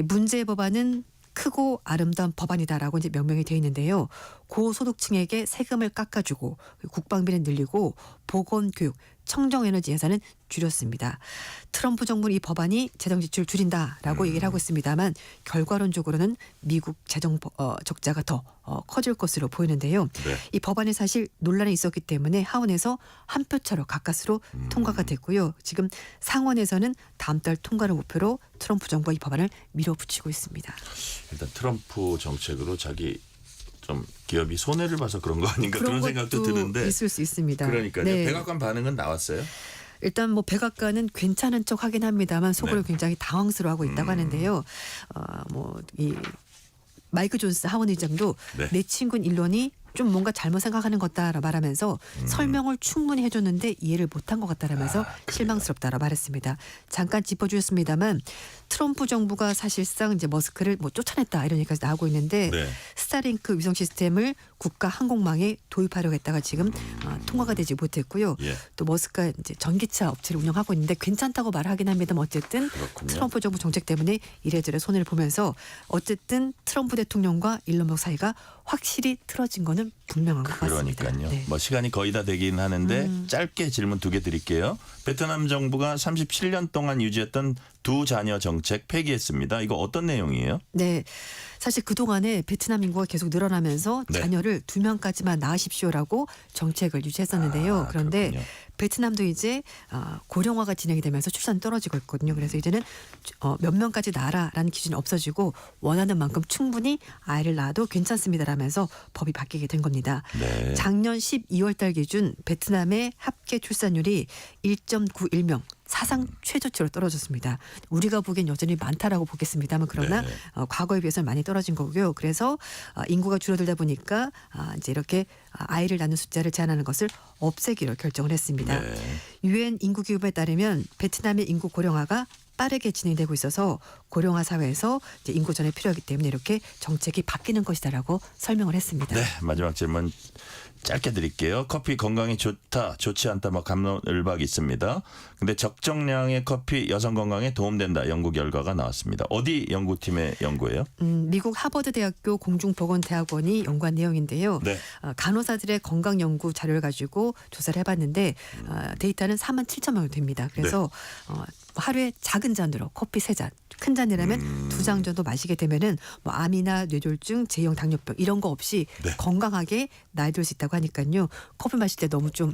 문제의 법안은 크고 아름다운 법안이다라고 이제 명명이 되어 있는데요. 고소득층에게 세금을 깎아주고 국방비를 늘리고 보건, 교육, 청정에너지 예산은 줄였습니다. 트럼프 정부는 이 법안이 재정 지출을 줄인다라고 얘기를 하고 있습니다만 결과론적으로는 미국 재정 적자가 더 커질 것으로 보이는데요. 네. 이 법안이 사실 논란이 있었기 때문에 하원에서 한 표 차로 가까스로 통과가 됐고요. 지금 상원에서는 다음 달 통과를 목표로 트럼프 정부가 이 법안을 밀어붙이고 있습니다. 일단 트럼프 정책으로 자기 좀 기업이 손해를 봐서 그런 거 아닌가 그런 생각도 것도 드는데 있을 수 있습니다. 그러니까요. 네. 백악관 반응은 나왔어요? 일단 뭐 백악관은 괜찮은 척 하긴 합니다만 속으로 네. 굉장히 당황스러워하고 있다고 하는데요. 뭐 이 마이크 존스 하원 의장도 네. 내 친구는 일론이 좀 뭔가 잘못 생각하는 것 같다라 말하면서 설명을 충분히 해줬는데 이해를 못한 것 같다라면서 실망스럽다라 말했습니다. 잠깐 짚어주셨습니다만 트럼프 정부가 사실상 이제 머스크를 뭐 쫓아냈다 이런 얘기까지 나오고 있는데 네. 스타링크 위성 시스템을 국가 항공망에 도입하려고 했다가 지금 통과가 되지 못했고요. 예. 또 머스크가 이제 전기차 업체를 운영하고 있는데 괜찮다고 말하긴 합니다만 어쨌든 그렇군요. 트럼프 정부 정책 때문에 이래저래 손해를 보면서 어쨌든 트럼프 대통령과 일론 머스크 사이가 확실히 틀어진 거는 분명한 것 같습니다. 그러니까요. 네. 뭐 시간이 거의 다 되긴 하는데 짧게 질문 2개 드릴게요. 베트남 정부가 37년 동안 유지했던 두 자녀 정책 폐기했습니다. 이거 어떤 내용이에요? 네. 사실 그동안에 베트남 인구가 계속 늘어나면서 네. 자녀를 2명까지만 낳으십시오라고 정책을 유지했었는데요. 그런데 그렇군요. 베트남도 이제 고령화가 진행이 되면서 출산이 떨어지고 있거든요. 그래서 이제는 몇 명까지 낳아라라는 기준이 없어지고 원하는 만큼 충분히 아이를 낳아도 괜찮습니다라면서 법이 바뀌게 된 겁니다. 네. 작년 12월 달 기준 베트남의 합계 출산율이 1.91명. 사상 최저치로 떨어졌습니다. 우리가 보기엔 여전히 많다라고 보겠습니다만 그러나 네. 과거에 비해서는 많이 떨어진 거고요. 그래서 인구가 줄어들다 보니까 이제 이렇게 아이를 낳는 숫자를 제한하는 것을 없애기로 결정을 했습니다. 네. 유엔 인구기금에 따르면 베트남의 인구 고령화가 빠르게 진행되고 있어서 고령화 사회에서 이제 인구 전환이 필요하기 때문에 이렇게 정책이 바뀌는 것이다라고 설명을 했습니다. 네, 마지막 질문 짧게 드릴게요. 커피 건강에 좋다, 좋지 않다 막 갑론을박이 있습니다. 근데 적정량의 커피 여성 건강에 도움된다 연구 결과가 나왔습니다. 어디 연구팀의 연구예요? 미국 하버드대학교 공중보건대학원이 연구한 내용인데요. 네. 간호사들의 건강 연구 자료를 가지고 조사를 해봤는데 데이터는 47,000명 됩니다. 그래서 하루에 작은 잔으로 커피 3잔, 큰 잔이라면 2잔 정도 마시게 되면은 뭐 암이나 뇌졸중, 제형 당뇨병 이런 거 없이 네. 건강하게 나이 들 수 있다고 하니까요. 커피 마실 때 너무 좀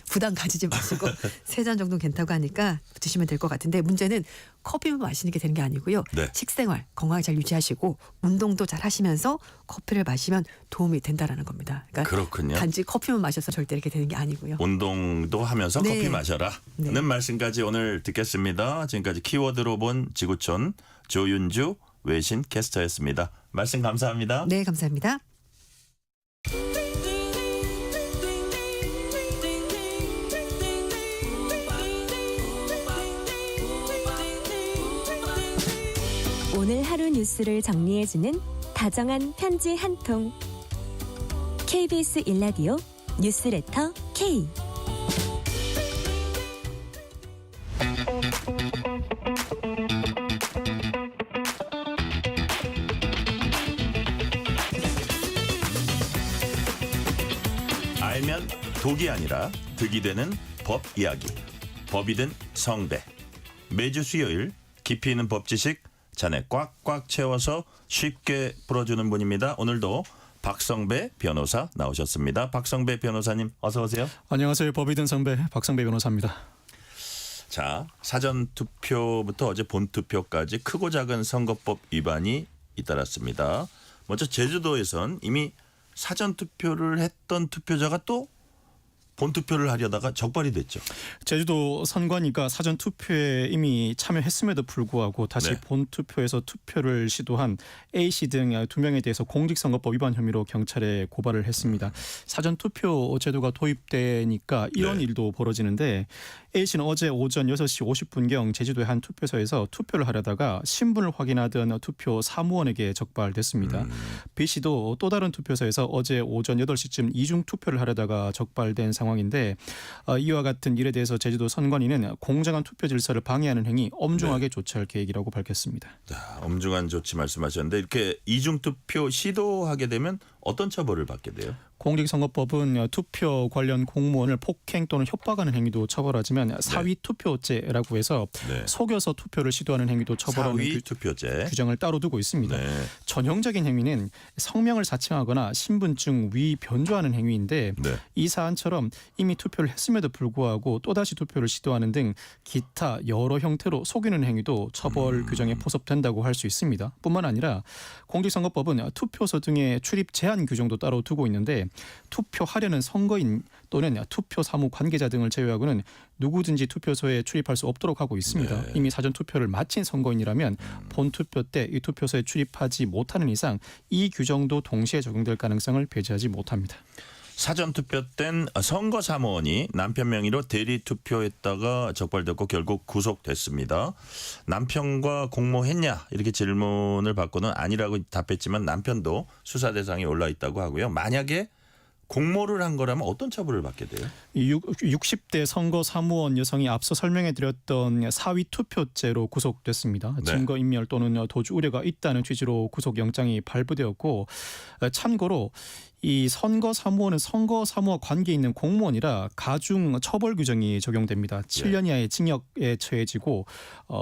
부담 가지지 마시고 3잔 정도 괜찮다고 하니까 드시면 될 것 같은데 문제는 커피만 마시는 게 되는 게 아니고요. 네. 식생활 건강을 잘 유지하시고 운동도 잘 하시면서 커피를 마시면 도움이 된다라는 겁니다. 그러니까 그렇군요. 단지 커피만 마셔서 절대 이렇게 되는 게 아니고요. 운동도 하면서 네. 커피 마셔라. 네. 는 말씀까지 오늘 듣겠습니다. 지금까지 키워드로 본 지구촌 조윤주 외신 캐스터였습니다. 말씀 감사합니다. 네, 감사합니다. 오늘 하루 뉴스를 정리해주는 다정한 편지 한 통. KBS 일라디오 뉴스레터 K. 알면 독이 아니라 득이 되는 법 이야기. 법이든 성대. 매주 수요일 깊이 있는 법 지식 잔에 꽉꽉 채워서 쉽게 풀어주는 분입니다. 오늘도 박성배 변호사 나오셨습니다. 박성배 변호사님 어서 오세요. 안녕하세요. 법이든 성배 박성배 변호사입니다. 자, 사전투표부터 어제 본투표까지 크고 작은 선거법 위반이 잇따랐습니다. 먼저 제주도에선 이미 사전투표를 했던 투표자가 또 본투표를 하려다가 적발이 됐죠. 제주도 선관위가 사전 투표에 이미 참여했음에도 불구하고 다시 네. 본투표에서 투표를 시도한 A씨 등 2명에 대해서 공직선거법 위반 혐의로 경찰에 고발을 했습니다. 사전 투표 제도가 도입되니까 이런 네. 일도 벌어지는데 A씨는 어제 오전 6시 50분경 제주도의 한 투표소에서 투표를 하려다가 신분을 확인하던 투표 사무원에게 적발됐습니다. B씨도 또 다른 투표소에서 어제 오전 8시쯤 이중 투표를 하려다가 적발된 상황인데 이와 같은 일에 대해서 제주도 선관위는 공정한 투표 질서를 방해하는 행위 엄중하게 조치할 계획이라고 밝혔습니다. 자, 엄중한 조치 말씀하셨는데 이렇게 이중 투표 시도하게 되면 어떤 처벌을 받게 돼요? 공직선거법은 투표 관련 공무원을 폭행 또는 협박하는 행위도 처벌하지만 사위 투표죄라고 해서 속여서 투표를 시도하는 행위도 처벌하는 사위 투표죄 규정을 따로 두고 있습니다. 전형적인 행위는 성명을 사칭하거나 신분증 위 변조하는 행위인데 이 사안처럼 이미 투표를 했음에도 불구하고 또다시 투표를 시도하는 등 기타 여러 형태로 속이는 행위도 처벌 규정에 포섭된다고 할 수 있습니다. 뿐만 아니라 공직선거법은 투표소 등의 출입 제한 규정도 따로 두고 있는데 투표하려는 선거인 또는 투표 사무 관계자 등을 제외하고는 누구든지 투표소에 출입할 수 없도록 하고 있습니다. 이미 사전 투표를 마친 선거인이라면 본 투표 때 이 투표소에 출입하지 못하는 이상 이 규정도 동시에 적용될 가능성을 배제하지 못합니다. 사전투표 땐 선거 사무원이 남편 명의로 대리 투표했다가 적발됐고 결국 구속됐습니다. 남편과 공모했냐 이렇게 질문을 받고는 아니라고 답했지만 남편도 수사 대상에 올라 있다고 하고요. 만약에 공모를 한 거라면 어떤 처벌을 받게 돼요? 60대 선거 사무원 여성이 앞서 설명해드렸던 사위 투표죄로 구속됐습니다. 증거인멸 또는 도주 우려가 있다는 취지로 구속영장이 발부되었고 참고로 이 선거 사무원은 선거 사무와 관계 있는 공무원이라 가중 처벌 규정이 적용됩니다. 7년 이하의 징역에 처해지고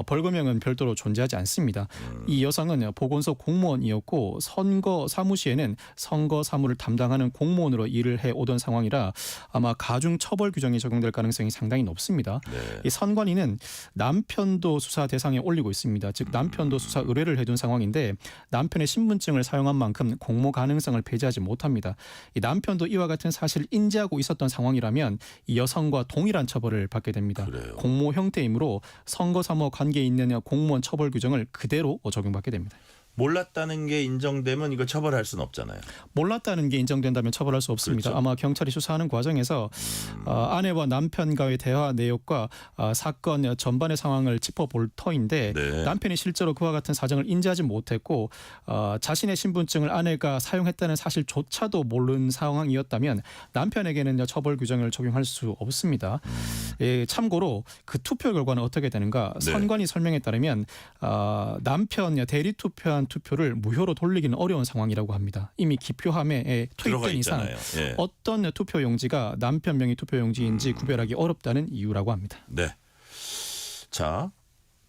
벌금형은 별도로 존재하지 않습니다. 이 여성은 보건소 공무원이었고 선거 사무시에는 선거 사무를 담당하는 공무원으로 일을 해오던 상황이라 아마 가중 처벌 규정이 적용될 가능성이 상당히 높습니다. 이 선관위는 남편도 수사 대상에 올리고 있습니다. 즉 남편도 수사 의뢰를 해둔 상황인데 남편의 신분증을 사용한 만큼 공모 가능성을 배제하지 못합니다. 이 남편도 이와 같은 사실을 인지하고 있었던 상황이라면 이 여성과 동일한 처벌을 받게 됩니다. 공모 형태이므로 선거 사무와 관계 있는 공무원 처벌 규정을 그대로 적용받게 됩니다. 몰랐다는 게 인정되면 이거 처벌할 수는 없잖아요. 몰랐다는 게 인정된다면 처벌할 수 없습니다. 그렇죠. 아마 경찰이 수사하는 과정에서 아내와 남편과의 대화 내역과 사건 전반의 상황을 짚어볼 터인데 남편이 실제로 그와 같은 사정을 인지하지 못했고 자신의 신분증을 아내가 사용했다는 사실조차도 모르는 상황이었다면 남편에게는 처벌 규정을 적용할 수 없습니다. 참고로 그 투표 결과는 어떻게 되는가? 선관위 설명에 따르면 남편 대리 투표한 투표를 무효로 돌리기는 어려운 상황이라고 합니다. 이미 기표함에 투입된 이상 어떤 투표용지가 남편 명의 투표용지인지 구별하기 어렵다는 이유라고 합니다. 네. 자,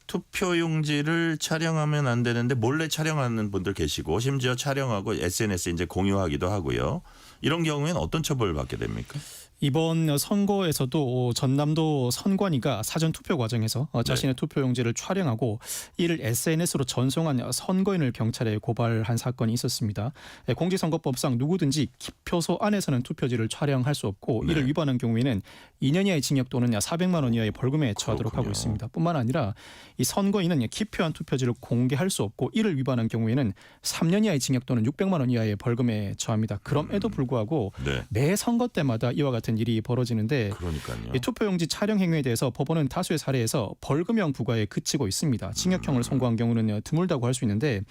투표용지를 촬영하면 안 되는데 몰래 촬영하는 분들 계시고 심지어 촬영하고 SNS에 이제 공유하기도 하고요. 이런 경우에는 어떤 처벌을 받게 됩니까? 이번 선거에서도 전남도 선관위가 사전 투표 과정에서 자신의 투표용지를 촬영하고 이를 SNS로 전송한 선거인을 경찰에 고발한 사건이 있었습니다. 공직선거법상 누구든지 기표소 안에서는 투표지를 촬영할 수 없고 이를 위반한 경우에는 2년 이하의 징역 또는 400만 원 이하의 벌금에 처하도록 하고 있습니다. 뿐만 아니라 이 선거인은 기표한 투표지를 공개할 수 없고 이를 위반한 경우에는 3년 이하의 징역 또는 600만 원 이하의 벌금에 처합니다. 그럼에도 불구하고 매 선거 때마다 이와 같은 일이 벌어지는데 이 투표용지 촬영 행위에 대해서 법원은 다수의 사례에서 벌금형 부과에 그치고 있습니다. 징역형을 선고한 경우는 드물다고 할 수 있는데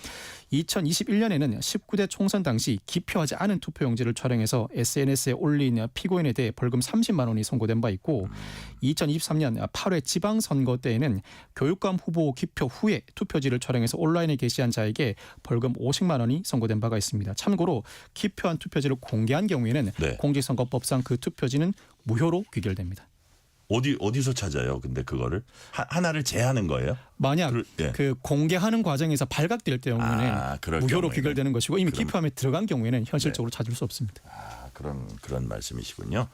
2021년에는 19대 총선 당시 기표하지 않은 투표용지를 촬영해서 SNS에 올린 피고인에 대해 벌금 30만 원이 선고된 바 있고 2023년 8회 지방선거 때에는 교육감 후보 기표 후에 투표지를 촬영해서 온라인에 게시한 자에게 벌금 50만 원이 선고된 바가 있습니다. 참고로 기표한 투표지를 공개한 경우에는 공직선거법상 그 투표지는 무효로 귀결됩니다. 어디서 찾아요? 근데 그거를 하나를 제하는 거예요? 만약 그 공개하는 과정에서 발각될 경우에는 무효로 귀결되는 것이고 이미 기표함에 들어간 경우에는 현실적으로 찾을 수 없습니다. 그런 말씀이시군요.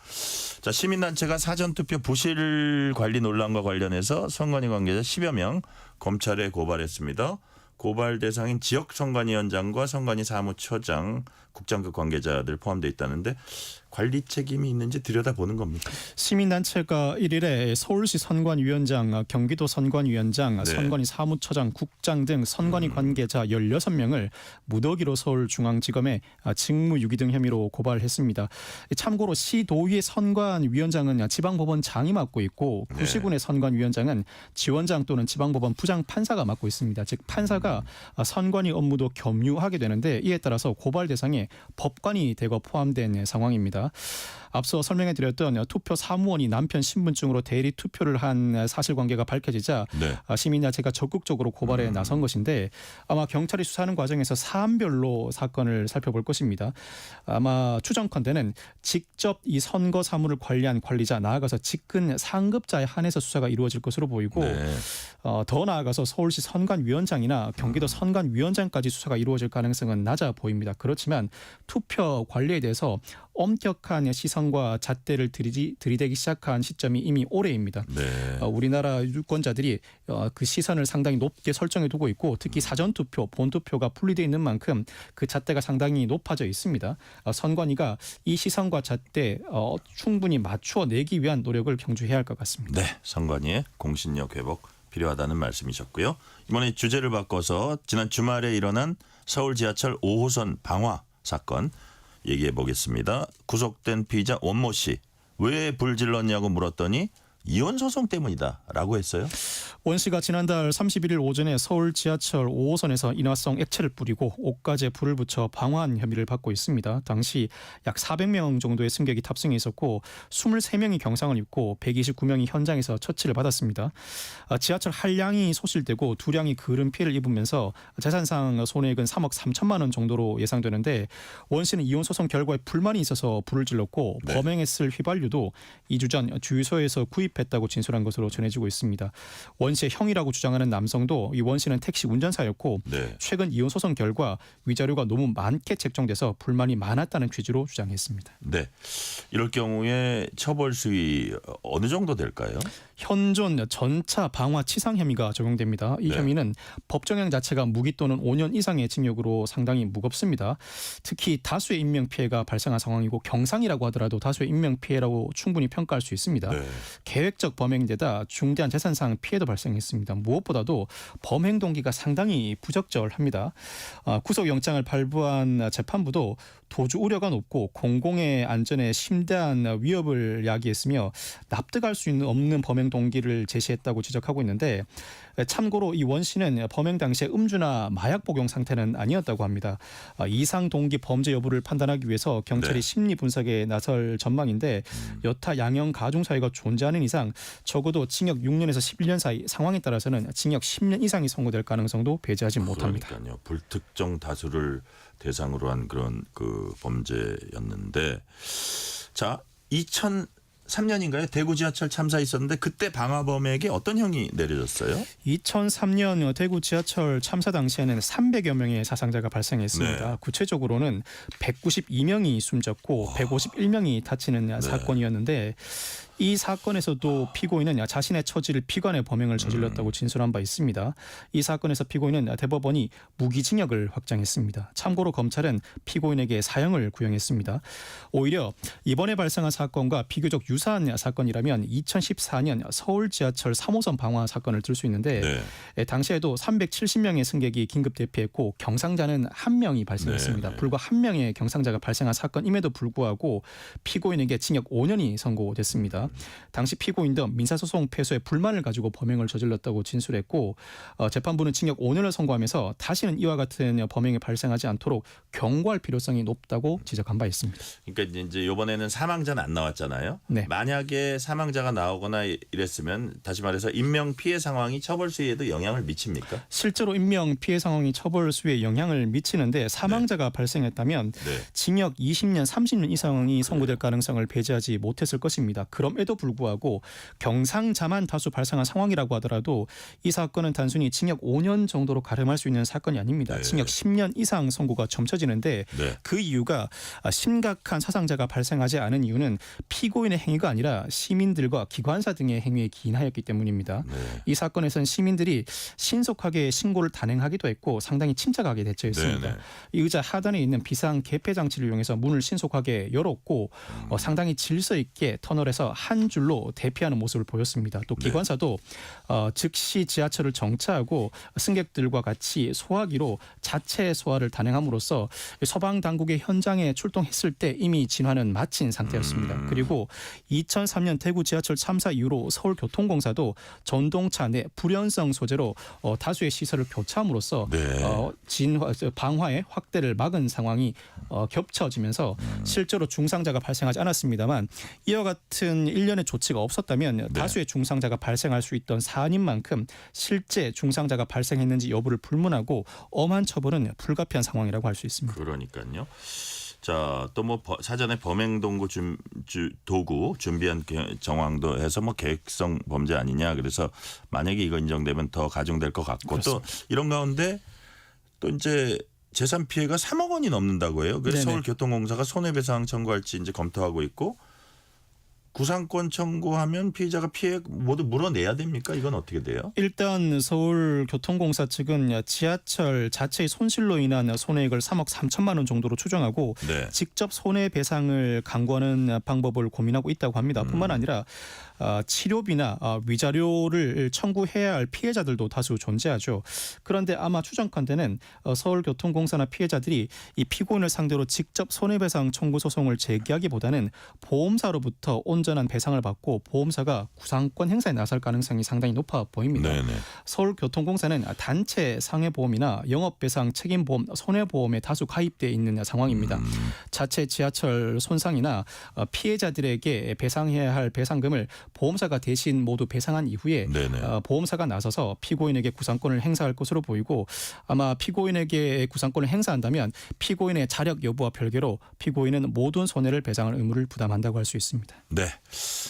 자, 시민단체가 사전투표 부실 관리 논란과 관련해서 선관위 관계자 10여 명 검찰에 고발했습니다. 고발 대상인 지역선관위원장과 선관위 사무처장, 국장급 관계자들 포함되어 있다는데 관리 책임이 있는지 들여다보는 겁니까? 시민단체가 1일에 서울시 선관위원장, 경기도 선관위원장, 선관위 사무처장, 국장 등 선관위 관계자 16명을 무더기로 서울중앙지검에 직무유기 등 혐의로 고발했습니다. 참고로 시도의회 선관위원장은 지방법원장이 맡고 있고 구시군의 선관위원장은 지원장 또는 지방법원 부장판사가 맡고 있습니다. 즉 판사가 하다가 선관위 업무도 겸유하게 되는데 이에 따라서 고발 대상에 법관이 대거 포함된 상황입니다. 앞서 설명해드렸던 투표 사무원이 남편 신분증으로 대리 투표를 한 사실관계가 밝혀지자 시민야체가 적극적으로 고발에 나선 것인데 아마 경찰이 수사하는 과정에서 사안별로 사건을 살펴볼 것입니다. 아마 추정컨대는 직접 이 선거 사무를 관리한 관리자 나아가서 직근 상급자에 한해서 수사가 이루어질 것으로 보이고 더 나아가서 서울시 선관위원장이나 경기도 선관위원장까지 수사가 이루어질 가능성은 낮아 보입니다. 그렇지만 투표 관리에 대해서 엄격한 시선과 잣대를 들이대기 시작한 시점이 이미 올해입니다. 우리나라 유권자들이 그 시선을 상당히 높게 설정해 두고 있고 특히 사전투표, 본투표가 분리되어 있는 만큼 그 잣대가 상당히 높아져 있습니다. 선관위가 이 시선과 잣대 충분히 맞추어 내기 위한 노력을 경주해야 할 것 같습니다. 네, 선관위의 공신력 회복 필요하다는 말씀이셨고요. 이번에 주제를 바꿔서 지난 주말에 일어난 서울 지하철 5호선 방화 사건 얘기해 보겠습니다. 구속된 피의자 원모 씨 왜 불질렀냐고 물었더니 이혼 소송 때문이다라고 했어요. 원 씨가 지난달 31일 오전에 서울 지하철 5호선에서 인화성 액체를 뿌리고 옷가지에 불을 붙여 방화한 혐의를 받고 있습니다. 당시 약 400명 정도의 승객이 탑승해 있었고 23명이 경상을 입고 129명이 현장에서 처치를 받았습니다. 지하철 한량이 소실되고 2량이 그른 피해를 입으면서 재산상 손해액은 3억 3천만 원 정도로 예상되는데 원 씨는 이혼 소송 결과에 불만이 있어서 불을 질렀고 범행했을 휘발유도 2주 전 주유소에서 구입했다고 진술한 것으로 전해지고 있습니다. 원 씨의 형이라고 주장하는 남성도 이 원 씨는 택시 운전사였고 최근 이혼 소송 결과 위자료가 너무 많게 책정돼서 불만이 많았다는 취지로 주장했습니다. 네, 이럴 경우에 처벌 수위 어느 정도 될까요? 현존 전차 방화 치상 혐의가 적용됩니다. 이 혐의는 법정형 자체가 무기 또는 5년 이상의 징역으로 상당히 무겁습니다. 특히 다수의 인명피해가 발생한 상황이고 경상이라고 하더라도 다수의 인명피해라고 충분히 평가할 수 있습니다. 계획적 범행인데다 중대한 재산상 피해도 발생했습니다. 무엇보다도 범행 동기가 상당히 부적절합니다. 구속영장을 발부한 재판부도 도주 우려가 높고 공공의 안전에 심대한 위협을 야기했으며 납득할 수 없는 범행 동기를 제시했다고 지적하고 있는데 참고로 이 원 씨는 범행 당시에 음주나 마약 복용 상태는 아니었다고 합니다. 이상 동기 범죄 여부를 판단하기 위해서 경찰이 심리 분석에 나설 전망인데 여타 양형 가중 사유가 존재하는 이상 적어도 징역 6년에서 11년 사이 상황에 따라서는 징역 10년 이상이 선고될 가능성도 배제하지 못합니다. 그러니까요. 불특정 다수를 대상으로 한 그런 그 범죄였는데 자 2003년인가요? 대구 지하철 참사 있었는데 그때 방화범에게 어떤 형이 내려졌어요? 2003년 대구 지하철 참사 당시에는 300여 명의 사상자가 발생했습니다. 구체적으로는 192명이 숨졌고 151명이 다치는 사건이었는데 이 사건에서도 피고인은 자신의 처지를 피관해 범행을 저질렀다고 진술한 바 있습니다. 이 사건에서 피고인은 대법원이 무기징역을 확정했습니다. 참고로 검찰은 피고인에게 사형을 구형했습니다. 오히려 이번에 발생한 사건과 비교적 유사한 사건이라면 2014년 서울 지하철 3호선 방화 사건을 들 수 있는데 당시에도 370명의 승객이 긴급 대피했고 경상자는 1명이 발생했습니다. 불과 1명의 경상자가 발생한 사건임에도 불구하고 피고인에게 징역 5년이 선고됐습니다. 당시 피고인도 민사소송 패소에 불만을 가지고 범행을 저질렀다고 진술했고 재판부는 징역 5년을 선고하면서 다시는 이와 같은 범행이 발생하지 않도록 경고할 필요성이 높다고 지적한 바 있습니다. 그러니까 이제 이번에는 사망자는 안 나왔잖아요. 만약에 사망자가 나오거나 이랬으면 다시 말해서 인명 피해 상황이 처벌 수위에도 영향을 미칩니까? 실제로 인명 피해 상황이 처벌 수위에 영향을 미치는데 사망자가 발생했다면 징역 20년, 30년 이상이 선고될 가능성을 배제하지 못했을 것입니다. 그럼에도 불구하고 경상자만 다수 발생한 상황이라고 하더라도 이 사건은 단순히 징역 5년 정도로 가름할 수 있는 사건이 아닙니다. 징역 10년 이상 선고가 점쳐지는데 그 이유가 심각한 사상자가 발생하지 않은 이유는 피고인의 행위가 아니라 시민들과 기관사 등의 행위에 기인하였기 때문입니다. 이 사건에서는 시민들이 신속하게 신고를 단행하기도 했고 상당히 침착하게 대처했습니다. 이 의자 하단에 있는 비상 개폐 장치를 이용해서 문을 신속하게 열었고 상당히 질서 있게 터널에서 한 줄로 대피하는 모습을 보였습니다. 또 기관사도 즉시 지하철을 정차하고 승객들과 같이 소화기로 자체 소화를 단행함으로써 소방 당국의 현장에 출동했을 때 이미 진화는 마친 상태였습니다. 그리고 2003년 대구 지하철 참사 이후로 서울교통공사도 전동차 내 불연성 소재로 다수의 시설을 교체함으로써 방화의 확대를 막은 상황이 겹쳐지면서 실제로 중상자가 발생하지 않았습니다만 이와 같은 일련의 조치가 없었다면 다수의 중상자가 발생할 수 있던 사안인 만큼 실제 중상자가 발생했는지 여부를 불문하고 엄한 처벌은 불가피한 상황이라고 할 수 있습니다. 그러니까요. 자, 또 뭐 사전에 범행 도구 준비한 정황도 해서 뭐 계획성 범죄 아니냐. 그래서 만약에 이거 인정되면 더 가중될 것 같고 그렇습니다. 또 이런 가운데 또 이제 재산 피해가 3억 원이 넘는다고 해요. 그래서 네네. 서울교통공사가 손해배상 청구할지 이제 검토하고 있고 구상권 청구하면 피해자가 피해 모두 물어내야 됩니까? 이건 어떻게 돼요? 일단 서울교통공사 측은 지하철 자체의 손실로 인한 손해액을 3억 3천만 원 정도로 추정하고 직접 손해배상을 강구하는 방법을 고민하고 있다고 합니다. 뿐만 아니라 치료비나 위자료를 청구해야 할 피해자들도 다수 존재하죠. 그런데 아마 추정컨대는 서울교통공사나 피해자들이 이 피고인을 상대로 직접 손해배상 청구 소송을 제기하기보다는 보험사로부터 온전한 배상을 받고 보험사가 구상권 행사에 나설 가능성이 상당히 높아 보입니다. 서울교통공사는 단체 상해보험이나 영업배상 책임보험, 손해보험에 다수 가입되어 있는 상황입니다. 자체 지하철 손상이나 피해자들에게 배상해야 할 배상금을 보험사가 대신 모두 배상한 이후에 보험사가 나서서 피고인에게 구상권을 행사할 것으로 보이고 아마 피고인에게 구상권을 행사한다면 피고인의 자력 여부와 별개로 피고인은 모든 손해를 배상할 의무를 부담한다고 할 수 있습니다. 네.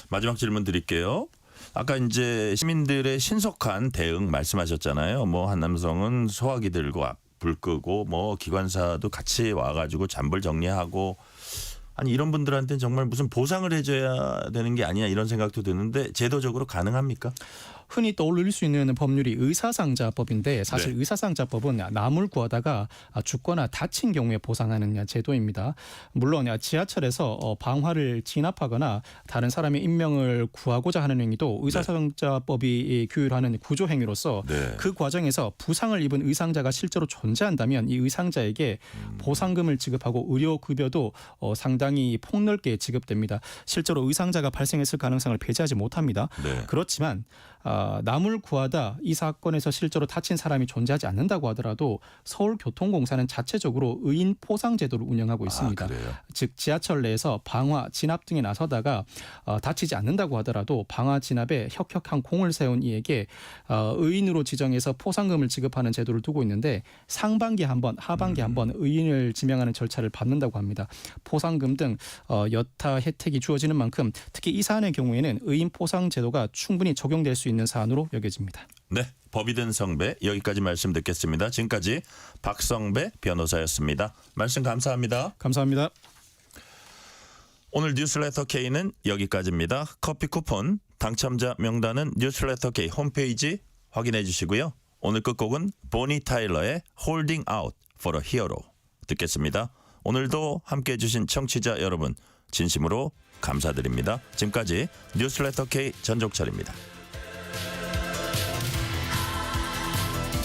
마지막 질문 드릴게요. 아까 이제 시민들의 신속한 대응 말씀하셨잖아요. 뭐 한 남성은 소화기 들고 불 끄고 뭐 기관사도 같이 와가지고 잔불 정리하고 아니 이런 분들한테는 정말 무슨 보상을 해줘야 되는 게 아니냐 이런 생각도 드는데 제도적으로 가능합니까? 흔히 떠올릴 수 있는 법률이 의사상자법인데 사실 의사상자법은 남을 구하다가 죽거나 다친 경우에 보상하는 제도입니다. 물론 지하철에서 방화를 진압하거나 다른 사람의 인명을 구하고자 하는 행위도 의사상자법이 규율하는 구조행위로서 그 과정에서 부상을 입은 의상자가 실제로 존재한다면 이 의상자에게 보상금을 지급하고 의료급여도 상당히 폭넓게 지급됩니다. 실제로 의상자가 발생했을 가능성을 배제하지 못합니다. 그렇지만 남을 구하다 이 사건에서 실제로 다친 사람이 존재하지 않는다고 하더라도 서울교통공사는 자체적으로 의인 포상 제도를 운영하고 있습니다. 즉 지하철 내에서 방화, 진압 등에 나서다가 다치지 않는다고 하더라도 방화, 진압에 혁혁한 공을 세운 이에게 의인으로 지정해서 포상금을 지급하는 제도를 두고 있는데 상반기 한 번, 하반기 한 번 의인을 지명하는 절차를 밟는다고 합니다. 포상금 등 여타 혜택이 주어지는 만큼 특히 이 사안의 경우에는 의인 포상 제도가 충분히 적용될 수 있는 사안으로 여겨집니다. 네, 법이 든 성배 여기까지 말씀 듣겠습니다. 지금까지 박성배 변호사였습니다. 말씀 감사합니다. 감사합니다. 오늘 뉴스레터 K는 여기까지입니다. 커피 쿠폰 당첨자 명단은 뉴스레터 K 홈페이지 확인해 주시고요. 오늘 끝곡은 보니 타일러의 Holding Out for a Hero 듣겠습니다. 오늘도 함께해 주신 청취자 여러분 진심으로 감사드립니다. 지금까지 뉴스레터 K 전종철입니다.